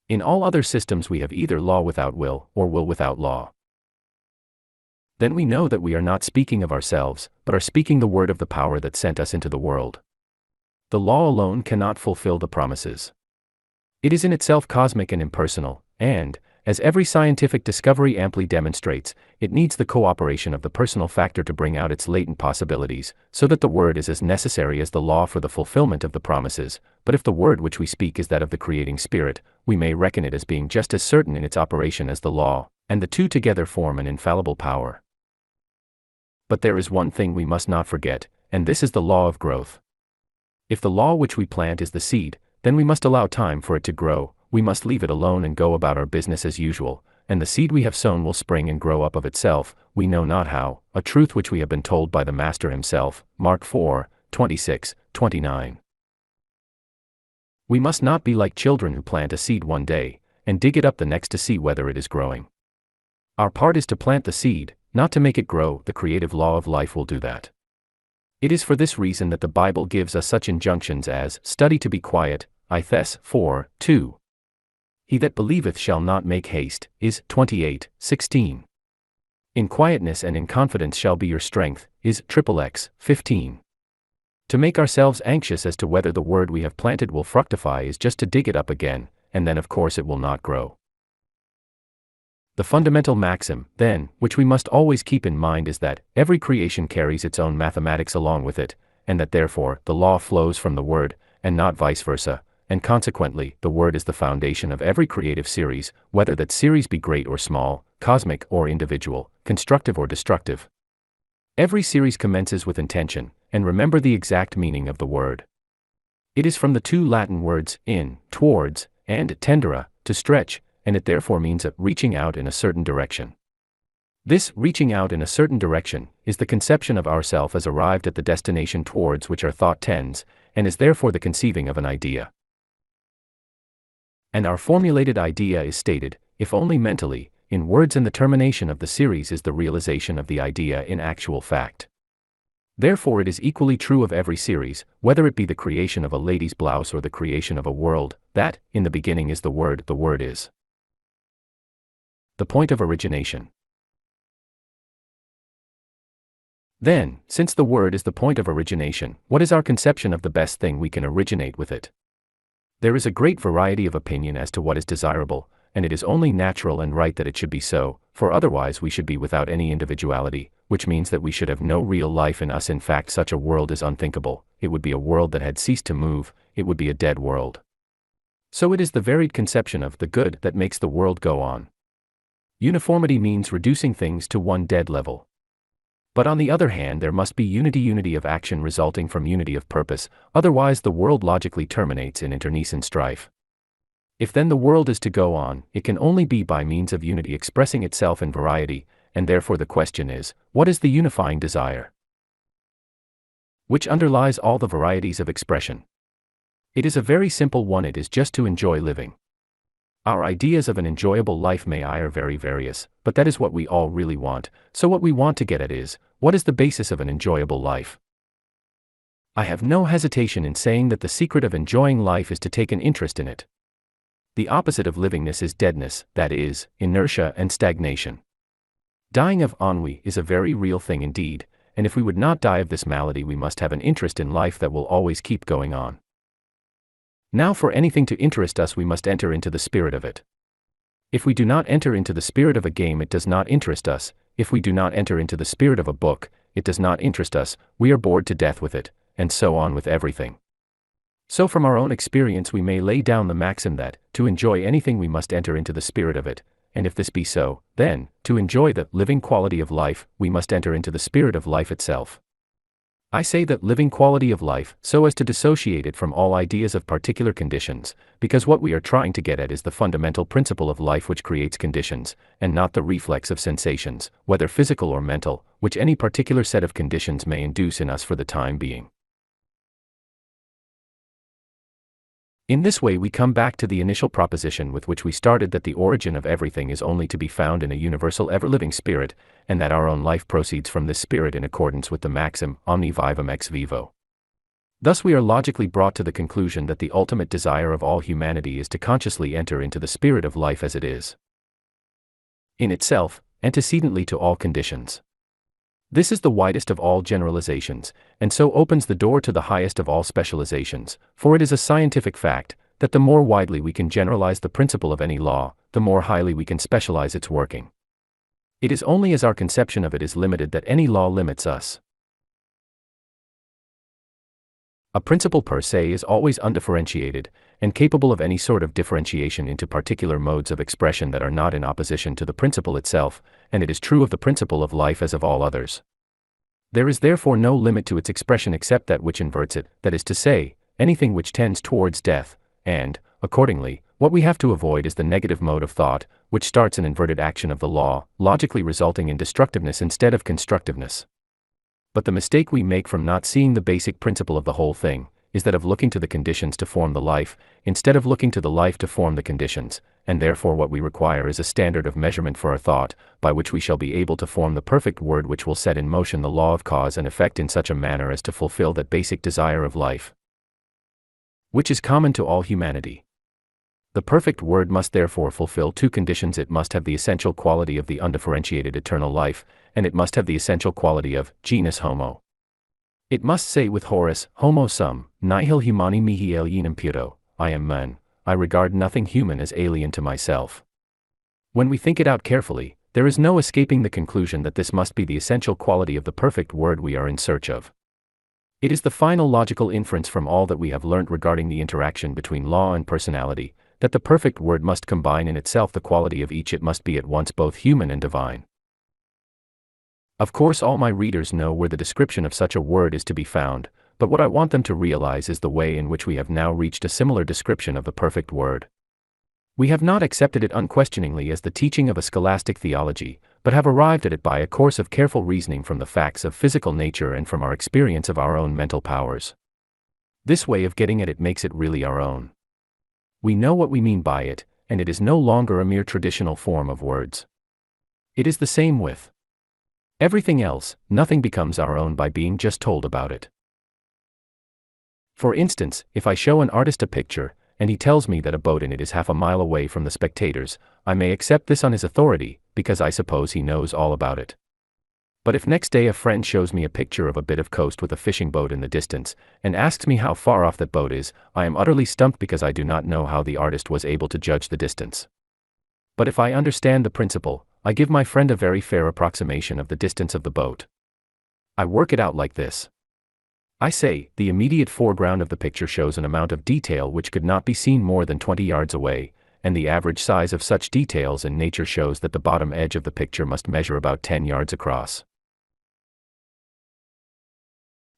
In all other systems we have either law without will, or will without law. Then we know that we are not speaking of ourselves, but are speaking the word of the power that sent us into the world. The law alone cannot fulfill the promises. It is in itself cosmic and impersonal, and, as every scientific discovery amply demonstrates, it needs the cooperation of the personal factor to bring out its latent possibilities, so that the word is as necessary as the law for the fulfillment of the promises. But if the word which we speak is that of the creating spirit, we may reckon it as being just as certain in its operation as the law, and the two together form an infallible power. But there is one thing we must not forget, and this is the law of growth. If the law which we plant is the seed, then we must allow time for it to grow. We must leave it alone and go about our business as usual, and the seed we have sown will spring and grow up of itself, we know not how, a truth which we have been told by the Master himself, Mark 4:26-29. We must not be like children who plant a seed one day, and dig it up the next to see whether it is growing. Our part is to plant the seed, not to make it grow. The creative law of life will do that. It is for this reason that the Bible gives us such injunctions as, study to be quiet, Thes 4:2. He that believeth shall not make haste, is 28:16. In quietness and in confidence shall be your strength, is XXX 15. To make ourselves anxious as to whether the word we have planted will fructify is just to dig it up again, and then of course it will not grow. The fundamental maxim, then, which we must always keep in mind is that every creation carries its own mathematics along with it, and that therefore the law flows from the word, and not vice versa, and consequently the word is the foundation of every creative series, whether that series be great or small, cosmic or individual, constructive or destructive. Every series commences with intention, and remember the exact meaning of the word. It is from the two Latin words in, towards, and tendere, to stretch, and it therefore means a reaching out in a certain direction. This reaching out in a certain direction is the conception of ourself as arrived at the destination towards which our thought tends, and is therefore the conceiving of an idea. And our formulated idea is stated, if only mentally, in words, and the termination of the series is the realization of the idea in actual fact. Therefore it is equally true of every series, whether it be the creation of a lady's blouse or the creation of a world, that, in the beginning is the word is. The point of origination. Then, since the word is the point of origination, what is our conception of the best thing we can originate with it? There is a great variety of opinion as to what is desirable, and it is only natural and right that it should be so, for otherwise we should be without any individuality, which means that we should have no real life in us. In fact, such a world is unthinkable. It would be a world that had ceased to move, it would be a dead world. So it is the varied conception of the good that makes the world go on. Uniformity means reducing things to one dead level. But on the other hand, there must be unity of action resulting from unity of purpose, otherwise the world logically terminates in internecine strife. If then the world is to go on, it can only be by means of unity expressing itself in variety, and therefore the question is, what is the unifying desire which underlies all the varieties of expression? It is a very simple one. It is just to enjoy living. Our ideas of an enjoyable life may are very various, but that is what we all really want. So what we want to get at is, what is the basis of an enjoyable life? I have no hesitation in saying that the secret of enjoying life is to take an interest in it. The opposite of livingness is deadness, that is, inertia and stagnation. Dying of ennui is a very real thing indeed, and if we would not die of this malady we must have an interest in life that will always keep going on. Now for anything to interest us we must enter into the spirit of it. If we do not enter into the spirit of a game it does not interest us, if we do not enter into the spirit of a book, it does not interest us, we are bored to death with it, and so on with everything. So from our own experience we may lay down the maxim that, to enjoy anything we must enter into the spirit of it, and if this be so, then, to enjoy the living quality of life, we must enter into the spirit of life itself. I say that living quality of life, so as to dissociate it from all ideas of particular conditions, because what we are trying to get at is the fundamental principle of life which creates conditions, and not the reflex of sensations, whether physical or mental, which any particular set of conditions may induce in us for the time being. In this way we come back to the initial proposition with which we started, that the origin of everything is only to be found in a universal ever-living spirit, and that our own life proceeds from this spirit in accordance with the maxim, omni vivum ex vivo. Thus we are logically brought to the conclusion that the ultimate desire of all humanity is to consciously enter into the spirit of life as it is, in itself, antecedently to all conditions. This is the widest of all generalizations, and so opens the door to the highest of all specializations, for it is a scientific fact, that the more widely we can generalize the principle of any law, the more highly we can specialize its working. It is only as our conception of it is limited that any law limits us. A principle per se is always undifferentiated, and capable of any sort of differentiation into particular modes of expression that are not in opposition to the principle itself, and it is true of the principle of life as of all others. There is therefore no limit to its expression except that which inverts it, that is to say, anything which tends towards death, and, accordingly, what we have to avoid is the negative mode of thought, which starts an inverted action of the law, logically resulting in destructiveness instead of constructiveness. But the mistake we make from not seeing the basic principle of the whole thing, is that of looking to the conditions to form the life, instead of looking to the life to form the conditions, and therefore what we require is a standard of measurement for our thought, by which we shall be able to form the perfect word which will set in motion the law of cause and effect in such a manner as to fulfill that basic desire of life, which is common to all humanity. The perfect word must therefore fulfill two conditions. It must have the essential quality of the undifferentiated eternal life, and it must have the essential quality of genus homo. It must say with Horace, homo sum, nihil humani mihi alienum puro, I am man, I regard nothing human as alien to myself. When we think it out carefully, there is no escaping the conclusion that this must be the essential quality of the perfect word we are in search of. It is the final logical inference from all that we have learnt regarding the interaction between law and personality, that the perfect word must combine in itself the quality of each. It must be at once both human and divine. Of course, all my readers know where the description of such a word is to be found, but what I want them to realize is the way in which we have now reached a similar description of the perfect word. We have not accepted it unquestioningly as the teaching of a scholastic theology, but have arrived at it by a course of careful reasoning from the facts of physical nature and from our experience of our own mental powers. This way of getting at it makes it really our own. We know what we mean by it, and it is no longer a mere traditional form of words. It is the same with everything else. Nothing becomes our own by being just told about it. For instance, if I show an artist a picture, and he tells me that a boat in it is half a mile away from the spectators, I may accept this on his authority, because I suppose he knows all about it. But if next day a friend shows me a picture of a bit of coast with a fishing boat in the distance, and asks me how far off that boat is, I am utterly stumped because I do not know how the artist was able to judge the distance. But if I understand the principle, I give my friend a very fair approximation of the distance of the boat. I work it out like this. I say, the immediate foreground of the picture shows an amount of detail which could not be seen more than 20 yards away, and the average size of such details in nature shows that the bottom edge of the picture must measure about 10 yards across.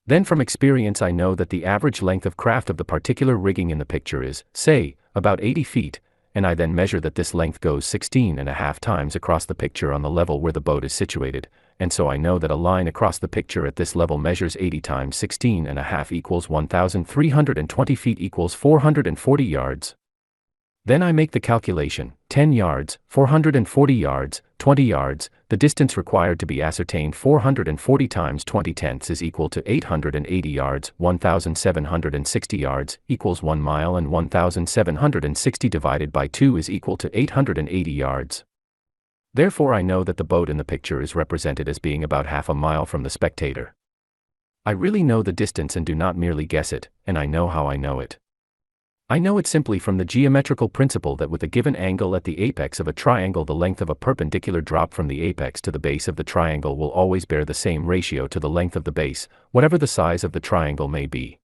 Then from experience I know that the average length of craft of the particular rigging in the picture is, say, about 80 feet, and I then measure that this length goes 16.5 times across the picture on the level where the boat is situated, and so I know that a line across the picture at this level measures 80 times 16.5 equals 1,320 feet equals 440 yards. Then I make the calculation, 10 yards, 440 yards, 20 yards, the distance required to be ascertained 440 times 20 tenths is equal to 880 yards, 1,760 yards, equals 1 mile, and 1,760 divided by 2 is equal to 880 yards. Therefore I know that the boat in the picture is represented as being about half a mile from the spectator. I really know the distance and do not merely guess it, and I know how I know it. I know it simply from the geometrical principle that with a given angle at the apex of a triangle, the length of a perpendicular drop from the apex to the base of the triangle will always bear the same ratio to the length of the base, whatever the size of the triangle may be.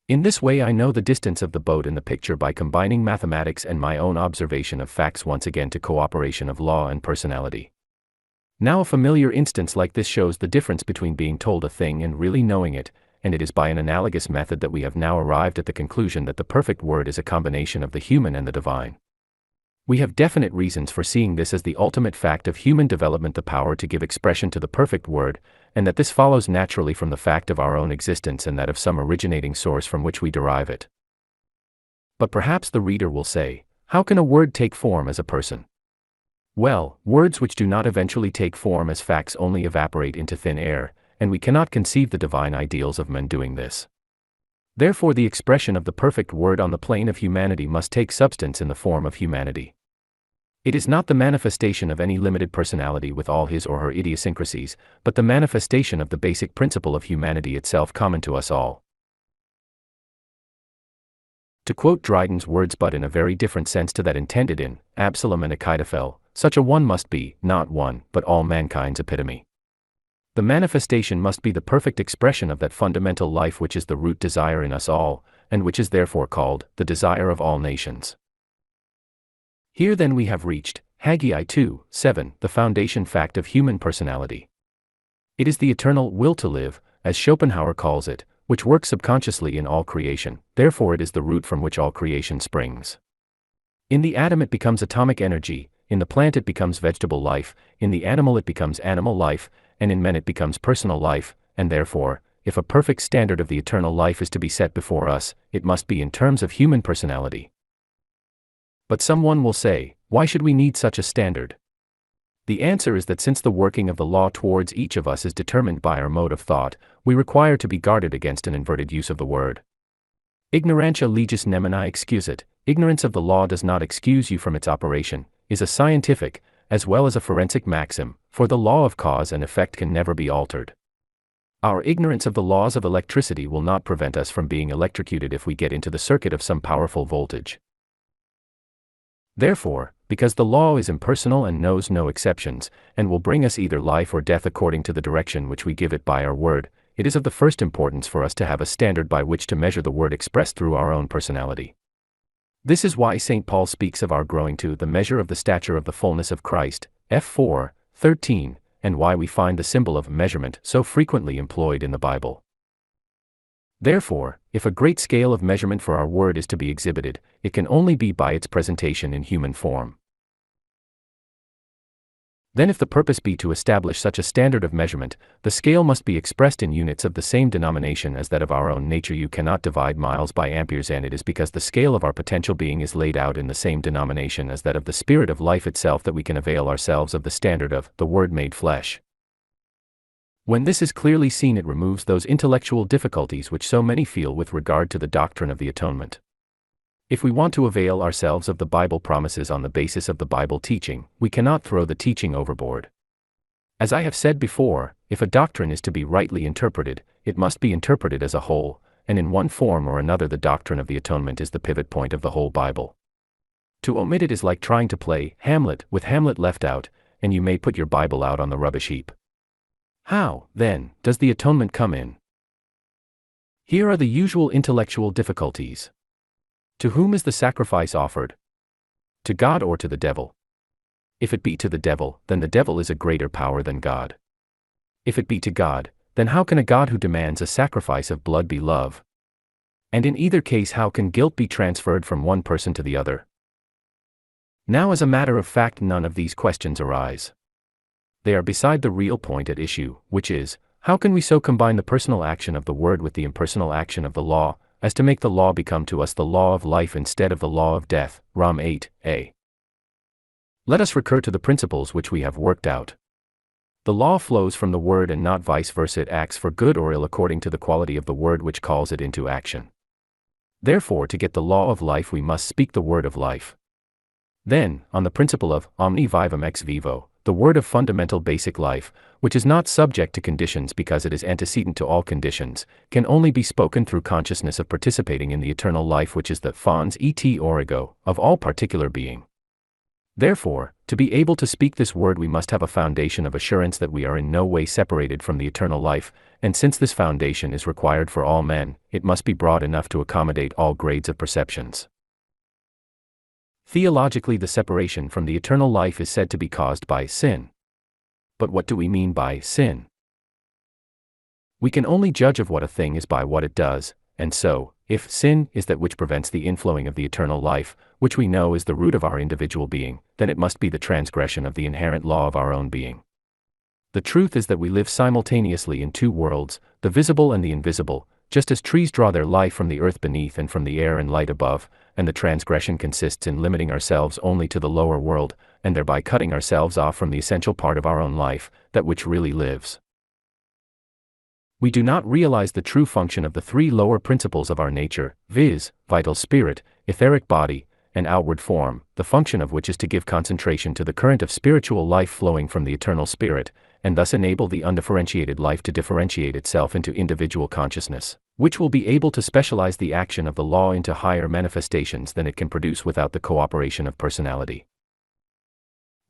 In this way I know the distance of the boat in the picture by combining mathematics and my own observation of facts once again to cooperation of law and personality. Now a familiar instance like this shows the difference between being told a thing and really knowing it, and it is by an analogous method that we have now arrived at the conclusion that the perfect word is a combination of the human and the divine. We have definite reasons for seeing this as the ultimate fact of human development, the power to give expression to the perfect word, and that this follows naturally from the fact of our own existence and that of some originating source from which we derive it. But perhaps the reader will say, how can a word take form as a person? Well, words which do not eventually take form as facts only evaporate into thin air, and we cannot conceive the divine ideals of men doing this. Therefore the expression of the perfect word on the plane of humanity must take substance in the form of humanity. It is not the manifestation of any limited personality with all his or her idiosyncrasies, but the manifestation of the basic principle of humanity itself common to us all. To quote Dryden's words, but in a very different sense to that intended in Absalom and Achitophel, such a one must be, not one, but all mankind's epitome. The manifestation must be the perfect expression of that fundamental life which is the root desire in us all, and which is therefore called the desire of all nations. Here then we have reached, Haggai 2:7, the foundation fact of human personality. It is the eternal will to live, as Schopenhauer calls it, which works subconsciously in all creation, therefore it is the root from which all creation springs. In the atom it becomes atomic energy, in the plant it becomes vegetable life, in the animal it becomes animal life, and in men it becomes personal life, and therefore, if a perfect standard of the eternal life is to be set before us, it must be in terms of human personality. But someone will say, why should we need such a standard? The answer is that since the working of the law towards each of us is determined by our mode of thought, we require to be guarded against an inverted use of the word. Ignorantia legis nemini excusat, ignorance of the law does not excuse you from its operation, is a scientific, as well as a forensic maxim, for the law of cause and effect can never be altered. Our ignorance of the laws of electricity will not prevent us from being electrocuted if we get into the circuit of some powerful voltage. Therefore, because the law is impersonal and knows no exceptions, and will bring us either life or death according to the direction which we give it by our word, it is of the first importance for us to have a standard by which to measure the word expressed through our own personality. This is why St. Paul speaks of our growing to the measure of the stature of the fullness of Christ, F 4:13, and why we find the symbol of measurement so frequently employed in the Bible. Therefore, if a great scale of measurement for our word is to be exhibited, it can only be by its presentation in human form. Then if the purpose be to establish such a standard of measurement, the scale must be expressed in units of the same denomination as that of our own nature. You cannot divide miles by amperes, and it is because the scale of our potential being is laid out in the same denomination as that of the spirit of life itself that we can avail ourselves of the standard of the Word made flesh. When this is clearly seen, it removes those intellectual difficulties which so many feel with regard to the doctrine of the atonement. If we want to avail ourselves of the Bible promises on the basis of the Bible teaching, we cannot throw the teaching overboard. As I have said before, if a doctrine is to be rightly interpreted, it must be interpreted as a whole, and in one form or another the doctrine of the atonement is the pivot point of the whole Bible. To omit it is like trying to play Hamlet with Hamlet left out, and you may put your Bible out on the rubbish heap. How, then, does the atonement come in? Here are the usual intellectual difficulties. To whom is the sacrifice offered? To God or to the devil? If it be to the devil, then the devil is a greater power than God. If it be to God, then how can a God who demands a sacrifice of blood be love? And in either case, how can guilt be transferred from one person to the other? Now, as a matter of fact, none of these questions arise. They are beside the real point at issue, which is, how can we so combine the personal action of the Word with the impersonal action of the law, as to make the law become to us the law of life instead of the law of death, Rom 8a. Let us recur to the principles which we have worked out. The law flows from the Word and not vice versa. It acts for good or ill according to the quality of the Word which calls it into action. Therefore, to get the law of life we must speak the word of life. Then, on the principle of omni vivum ex vivo, the word of fundamental basic life, which is not subject to conditions because it is antecedent to all conditions, can only be spoken through consciousness of participating in the eternal life which is the fons et origo of all particular being. Therefore, to be able to speak this word we must have a foundation of assurance that we are in no way separated from the eternal life, and since this foundation is required for all men, it must be broad enough to accommodate all grades of perceptions. Theologically, the separation from the eternal life is said to be caused by sin. But what do we mean by sin? We can only judge of what a thing is by what it does, and so, if sin is that which prevents the inflowing of the eternal life, which we know is the root of our individual being, then it must be the transgression of the inherent law of our own being. The truth is that we live simultaneously in two worlds, the visible and the invisible, just as trees draw their life from the earth beneath and from the air and light above, and the transgression consists in limiting ourselves only to the lower world, and thereby cutting ourselves off from the essential part of our own life, that which really lives. We do not realize the true function of the three lower principles of our nature, viz., vital spirit, etheric body, and outward form, the function of which is to give concentration to the current of spiritual life flowing from the eternal spirit, and thus enable the undifferentiated life to differentiate itself into individual consciousness, which will be able to specialize the action of the law into higher manifestations than it can produce without the cooperation of personality.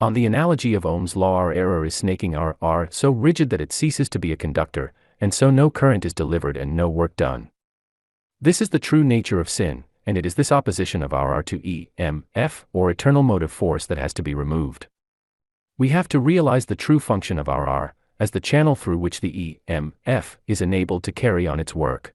On the analogy of Ohm's law, our error is snaking our R so rigid that it ceases to be a conductor, and so no current is delivered and no work done. This is the true nature of sin, and it is this opposition of our R to E, M, F, or eternal motive force that has to be removed. We have to realize the true function of our R, as the channel through which the E, M, F is enabled to carry on its work.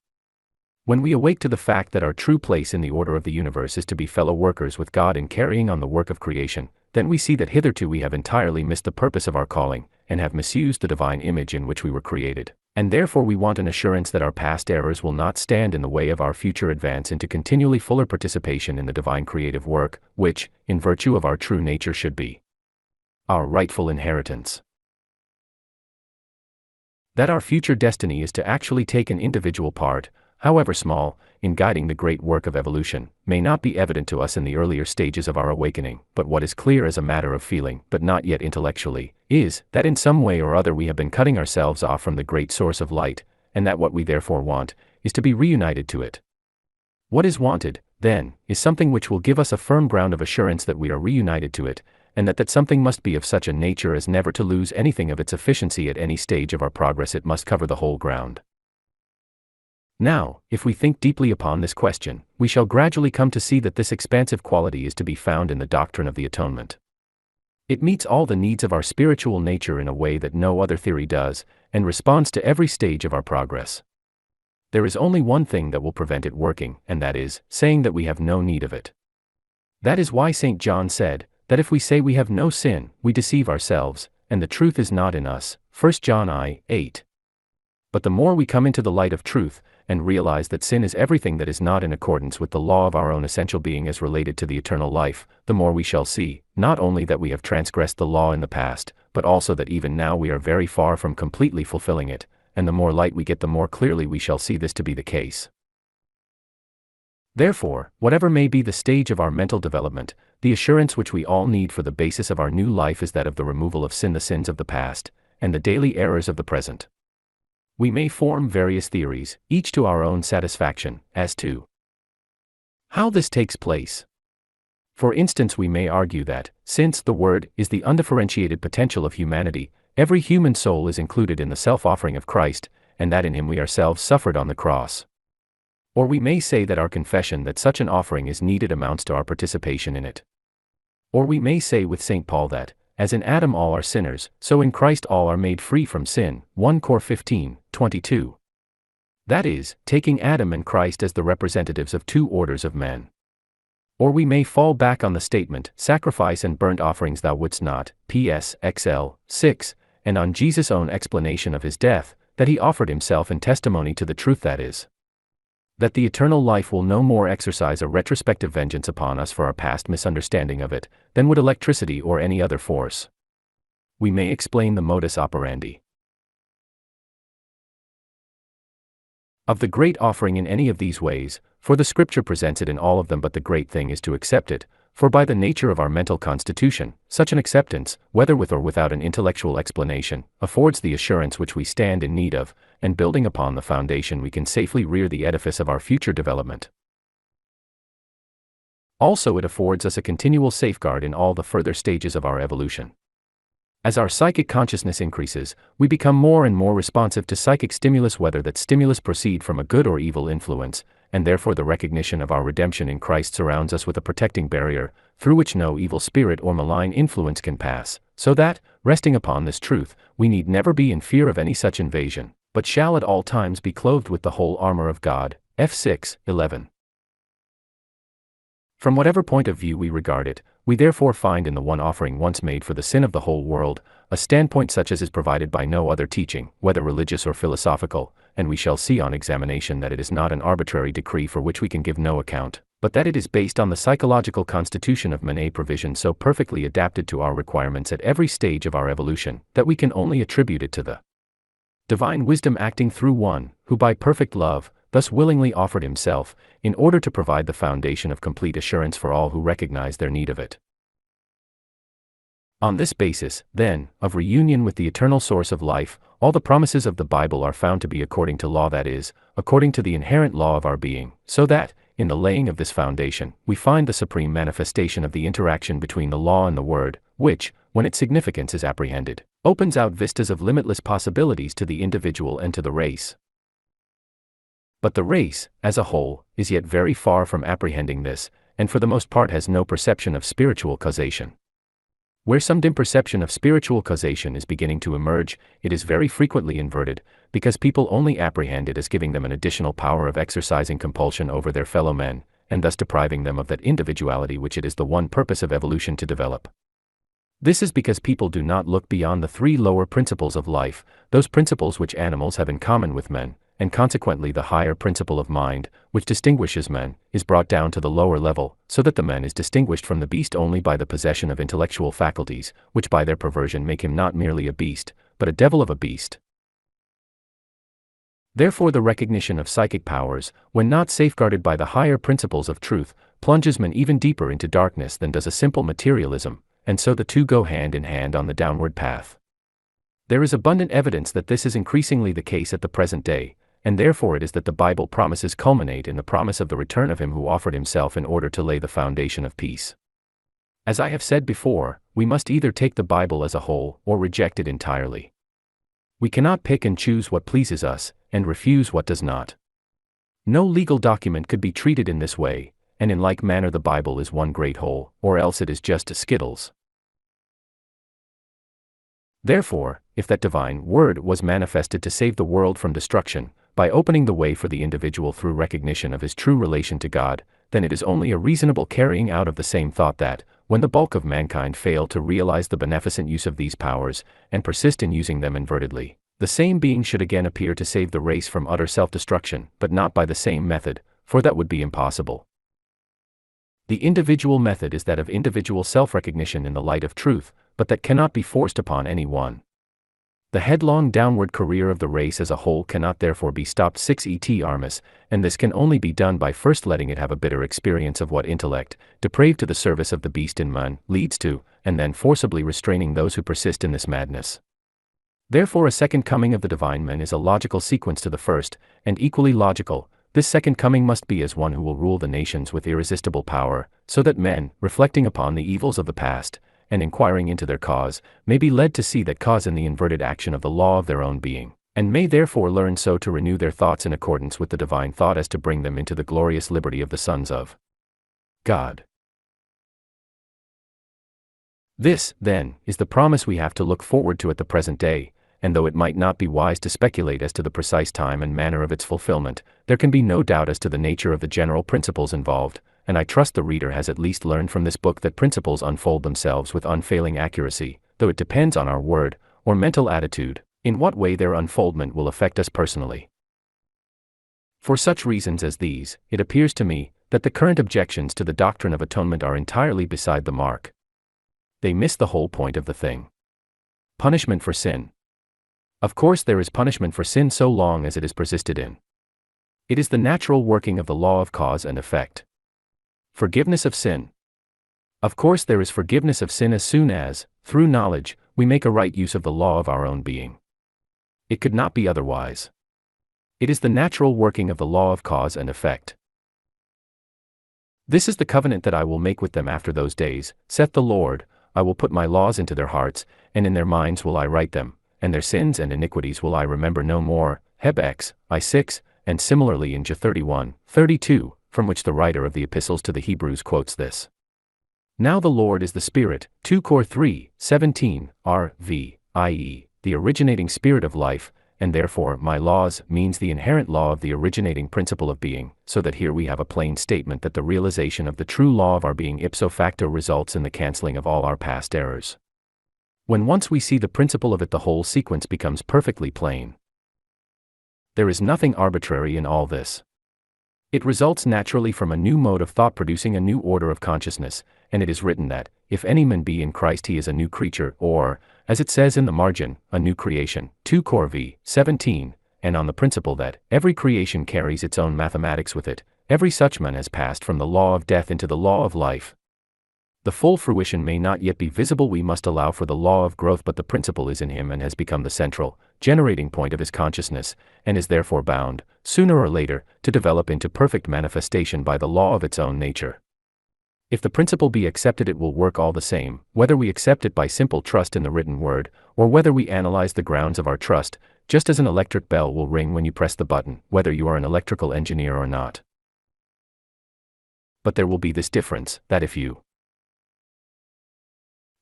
When we awake to the fact that our true place in the order of the universe is to be fellow workers with God in carrying on the work of creation, then we see that hitherto we have entirely missed the purpose of our calling, and have misused the divine image in which we were created, and therefore we want an assurance that our past errors will not stand in the way of our future advance into continually fuller participation in the divine creative work, which, in virtue of our true nature, should be our rightful inheritance. That our future destiny is to actually take an individual part, however small, in guiding the great work of evolution, may not be evident to us in the earlier stages of our awakening, but what is clear as a matter of feeling, but not yet intellectually, is, that in some way or other we have been cutting ourselves off from the great source of light, and that what we therefore want, is to be reunited to it. What is wanted, then, is something which will give us a firm ground of assurance that we are reunited to it, and that something must be of such a nature as never to lose anything of its efficiency at any stage of our progress. It must cover the whole ground. Now, if we think deeply upon this question, we shall gradually come to see that this expansive quality is to be found in the doctrine of the atonement. It meets all the needs of our spiritual nature in a way that no other theory does, and responds to every stage of our progress. There is only one thing that will prevent it working, and that is, saying that we have no need of it. That is why St. John said, that if we say we have no sin, we deceive ourselves, and the truth is not in us, 1 John 8. But the more we come into the light of truth, and realize that sin is everything that is not in accordance with the law of our own essential being as related to the eternal life, the more we shall see, not only that we have transgressed the law in the past, but also that even now we are very far from completely fulfilling it, and the more light we get, the more clearly we shall see this to be the case. Therefore, whatever may be the stage of our mental development, the assurance which we all need for the basis of our new life is that of the removal of sin, the sins of the past, and the daily errors of the present. We may form various theories, each to our own satisfaction, as to how this takes place. For instance, we may argue that, since the Word is the undifferentiated potential of humanity, every human soul is included in the self-offering of Christ, and that in Him we ourselves suffered on the cross. Or we may say that our confession that such an offering is needed amounts to our participation in it. Or we may say with St. Paul that, as in Adam all are sinners, so in Christ all are made free from sin, 1 Cor 15:22. That is, taking Adam and Christ as the representatives of two orders of men. Or we may fall back on the statement, sacrifice and burnt offerings thou wouldst not, PS XL 6, and on Jesus' own explanation of his death, that he offered himself in testimony to the truth, that is, that the eternal life will no more exercise a retrospective vengeance upon us for our past misunderstanding of it, than would electricity or any other force. We may explain the modus operandi of the great offering in any of these ways, for the Scripture presents it in all of them, but the great thing is to accept it, for by the nature of our mental constitution, such an acceptance, whether with or without an intellectual explanation, affords the assurance which we stand in need of, and building upon the foundation we can safely rear the edifice of our future development. Also it affords us a continual safeguard in all the further stages of our evolution. As our psychic consciousness increases, we become more and more responsive to psychic stimulus, whether that stimulus proceed from a good or evil influence, and therefore the recognition of our redemption in Christ surrounds us with a protecting barrier, through which no evil spirit or malign influence can pass, so that, resting upon this truth, we need never be in fear of any such invasion, but shall at all times be clothed with the whole armor of God, F 6:11. From whatever point of view we regard it, we therefore find in the one offering once made for the sin of the whole world, a standpoint such as is provided by no other teaching, whether religious or philosophical, and we shall see on examination that it is not an arbitrary decree for which we can give no account, but that it is based on the psychological constitution of man, a provision so perfectly adapted to our requirements at every stage of our evolution, that we can only attribute it to the divine wisdom acting through one, who by perfect love, thus willingly offered himself, in order to provide the foundation of complete assurance for all who recognize their need of it. On this basis, then, of reunion with the eternal source of life, all the promises of the Bible are found to be according to law, that is, according to the inherent law of our being, so that, in the laying of this foundation, we find the supreme manifestation of the interaction between the law and the word, which, when its significance is apprehended, opens out vistas of limitless possibilities to the individual and to the race. But the race, as a whole, is yet very far from apprehending this, and for the most part has no perception of spiritual causation. Where some dim perception of spiritual causation is beginning to emerge, it is very frequently inverted, because people only apprehend it as giving them an additional power of exercising compulsion over their fellow men, and thus depriving them of that individuality which it is the one purpose of evolution to develop. This is because people do not look beyond the three lower principles of life, those principles which animals have in common with men, and consequently the higher principle of mind, which distinguishes men, is brought down to the lower level, so that the man is distinguished from the beast only by the possession of intellectual faculties, which by their perversion make him not merely a beast, but a devil of a beast. Therefore the recognition of psychic powers, when not safeguarded by the higher principles of truth, plunges men even deeper into darkness than does a simple materialism, and so the two go hand in hand on the downward path. There is abundant evidence that this is increasingly the case at the present day, and therefore it is that the Bible promises culminate in the promise of the return of him who offered himself in order to lay the foundation of peace. As I have said before, we must either take the Bible as a whole or reject it entirely. We cannot pick and choose what pleases us, and refuse what does not. No legal document could be treated in this way, and in like manner the Bible is one great whole, or else it is just a skittles. Therefore, if that divine word was manifested to save the world from destruction, by opening the way for the individual through recognition of his true relation to God, then it is only a reasonable carrying out of the same thought that, when the bulk of mankind fail to realize the beneficent use of these powers, and persist in using them invertedly, the same being should again appear to save the race from utter self-destruction, but not by the same method, for that would be impossible. The individual method is that of individual self-recognition in the light of truth, but that cannot be forced upon any one. The headlong downward career of the race as a whole cannot therefore be stopped 6 armis, and this can only be done by first letting it have a bitter experience of what intellect, depraved to the service of the beast in man, leads to, and then forcibly restraining those who persist in this madness. Therefore a second coming of the divine man is a logical sequence to the first, and equally logical. This second coming must be as one who will rule the nations with irresistible power, so that men, reflecting upon the evils of the past, and inquiring into their cause, may be led to see that cause in the inverted action of the law of their own being, and may therefore learn so to renew their thoughts in accordance with the divine thought as to bring them into the glorious liberty of the sons of God. This, then, is the promise we have to look forward to at the present day, and though it might not be wise to speculate as to the precise time and manner of its fulfillment, there can be no doubt as to the nature of the general principles involved, and I trust the reader has at least learned from this book that principles unfold themselves with unfailing accuracy, though it depends on our word, or mental attitude, in what way their unfoldment will affect us personally. For such reasons as these, it appears to me, that the current objections to the doctrine of atonement are entirely beside the mark. They miss the whole point of the thing. Punishment for sin. Of course there is punishment for sin so long as it is persisted in. It is the natural working of the law of cause and effect. Forgiveness of sin. Of course there is forgiveness of sin as soon as, through knowledge, we make a right use of the law of our own being. It could not be otherwise. It is the natural working of the law of cause and effect. This is the covenant that I will make with them after those days, saith the Lord. I will put my laws into their hearts, and in their minds will I write them, and their sins and iniquities will I remember no more. Heb X, I 6, and similarly in Jah 31:32. From which the writer of the epistles to the Hebrews quotes this. Now the Lord is the Spirit, 2 Cor 3:17, RV, i.e., the originating spirit of life, and therefore my laws means the inherent law of the originating principle of being, so that here we have a plain statement that the realization of the true law of our being ipso facto results in the cancelling of all our past errors. When once we see the principle of it, the whole sequence becomes perfectly plain. There is nothing arbitrary in all this. It results naturally from a new mode of thought producing a new order of consciousness, and it is written that, if any man be in Christ he is a new creature, or, as it says in the margin, a new creation, 2 Cor 17, and on the principle that, every creation carries its own mathematics with it, every such man has passed from the law of death into the law of life. The full fruition may not yet be visible. We must allow for the law of growth, but the principle is in him and has become the central, generating point of his consciousness, and is therefore bound, sooner or later, to develop into perfect manifestation by the law of its own nature. If the principle be accepted, it will work all the same, whether we accept it by simple trust in the written word, or whether we analyze the grounds of our trust, just as an electric bell will ring when you press the button, whether you are an electrical engineer or not. But there will be this difference, that if you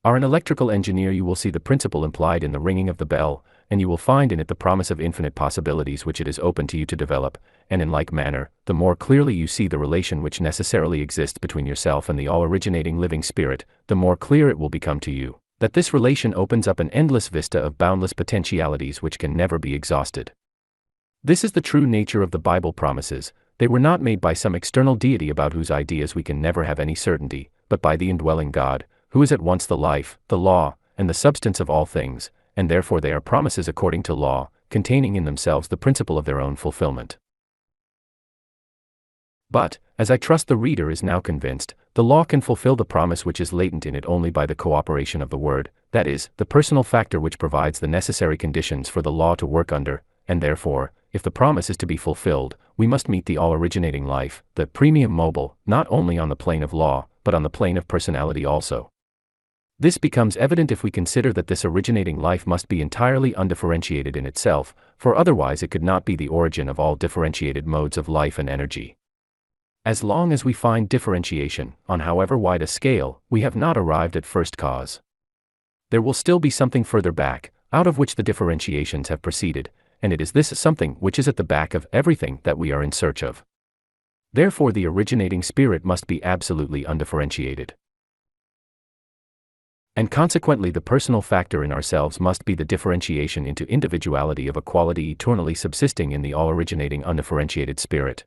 are an electrical engineer, you will see the principle implied in the ringing of the bell, and you will find in it the promise of infinite possibilities which it is open to you to develop, and in like manner, the more clearly you see the relation which necessarily exists between yourself and the all-originating living spirit, the more clear it will become to you that this relation opens up an endless vista of boundless potentialities which can never be exhausted. This is the true nature of the Bible promises. They were not made by some external deity about whose ideas we can never have any certainty, but by the indwelling God, who is at once the life, the law, and the substance of all things, and therefore they are promises according to law, containing in themselves the principle of their own fulfillment. But, as I trust the reader is now convinced, the law can fulfill the promise which is latent in it only by the cooperation of the Word, that is, the personal factor which provides the necessary conditions for the law to work under, and therefore, if the promise is to be fulfilled, we must meet the all-originating life, the premium mobile, not only on the plane of law, but on the plane of personality also. This becomes evident if we consider that this originating life must be entirely undifferentiated in itself, for otherwise it could not be the origin of all differentiated modes of life and energy. As long as we find differentiation, on however wide a scale, we have not arrived at first cause. There will still be something further back, out of which the differentiations have proceeded, and it is this something which is at the back of everything that we are in search of. Therefore the originating spirit must be absolutely undifferentiated. And consequently the personal factor in ourselves must be the differentiation into individuality of a quality eternally subsisting in the all-originating undifferentiated spirit.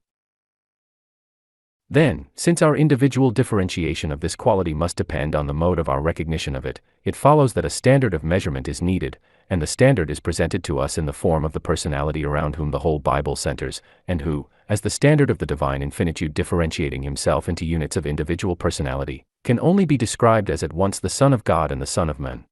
Then, since our individual differentiation of this quality must depend on the mode of our recognition of it, it follows that a standard of measurement is needed, and the standard is presented to us in the form of the personality around whom the whole Bible centers, and who, as the standard of the divine infinitude differentiating himself into units of individual personality, can only be described as at once the Son of God and the Son of Man.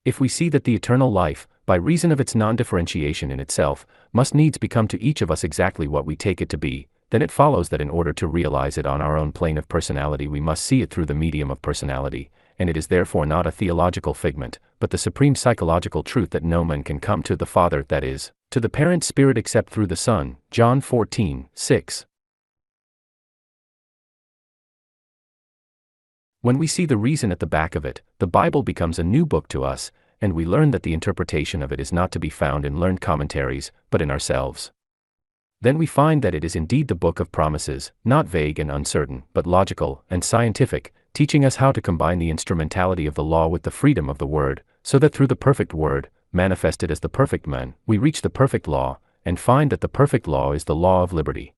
If we see that the eternal life, by reason of its non-differentiation in itself, must needs become to each of us exactly what we take it to be, then it follows that in order to realize it on our own plane of personality we must see it through the medium of personality, and it is therefore not a theological figment, but the supreme psychological truth that no man can come to the Father, that is, to the parent Spirit except through the Son. John 14:6. When we see the reason at the back of it, the Bible becomes a new book to us, and we learn that the interpretation of it is not to be found in learned commentaries, but in ourselves. Then we find that it is indeed the book of promises, not vague and uncertain, but logical and scientific, teaching us how to combine the instrumentality of the law with the freedom of the Word, so that through the perfect Word, manifested as the perfect man, we reach the perfect law, and find that the perfect law is the law of liberty.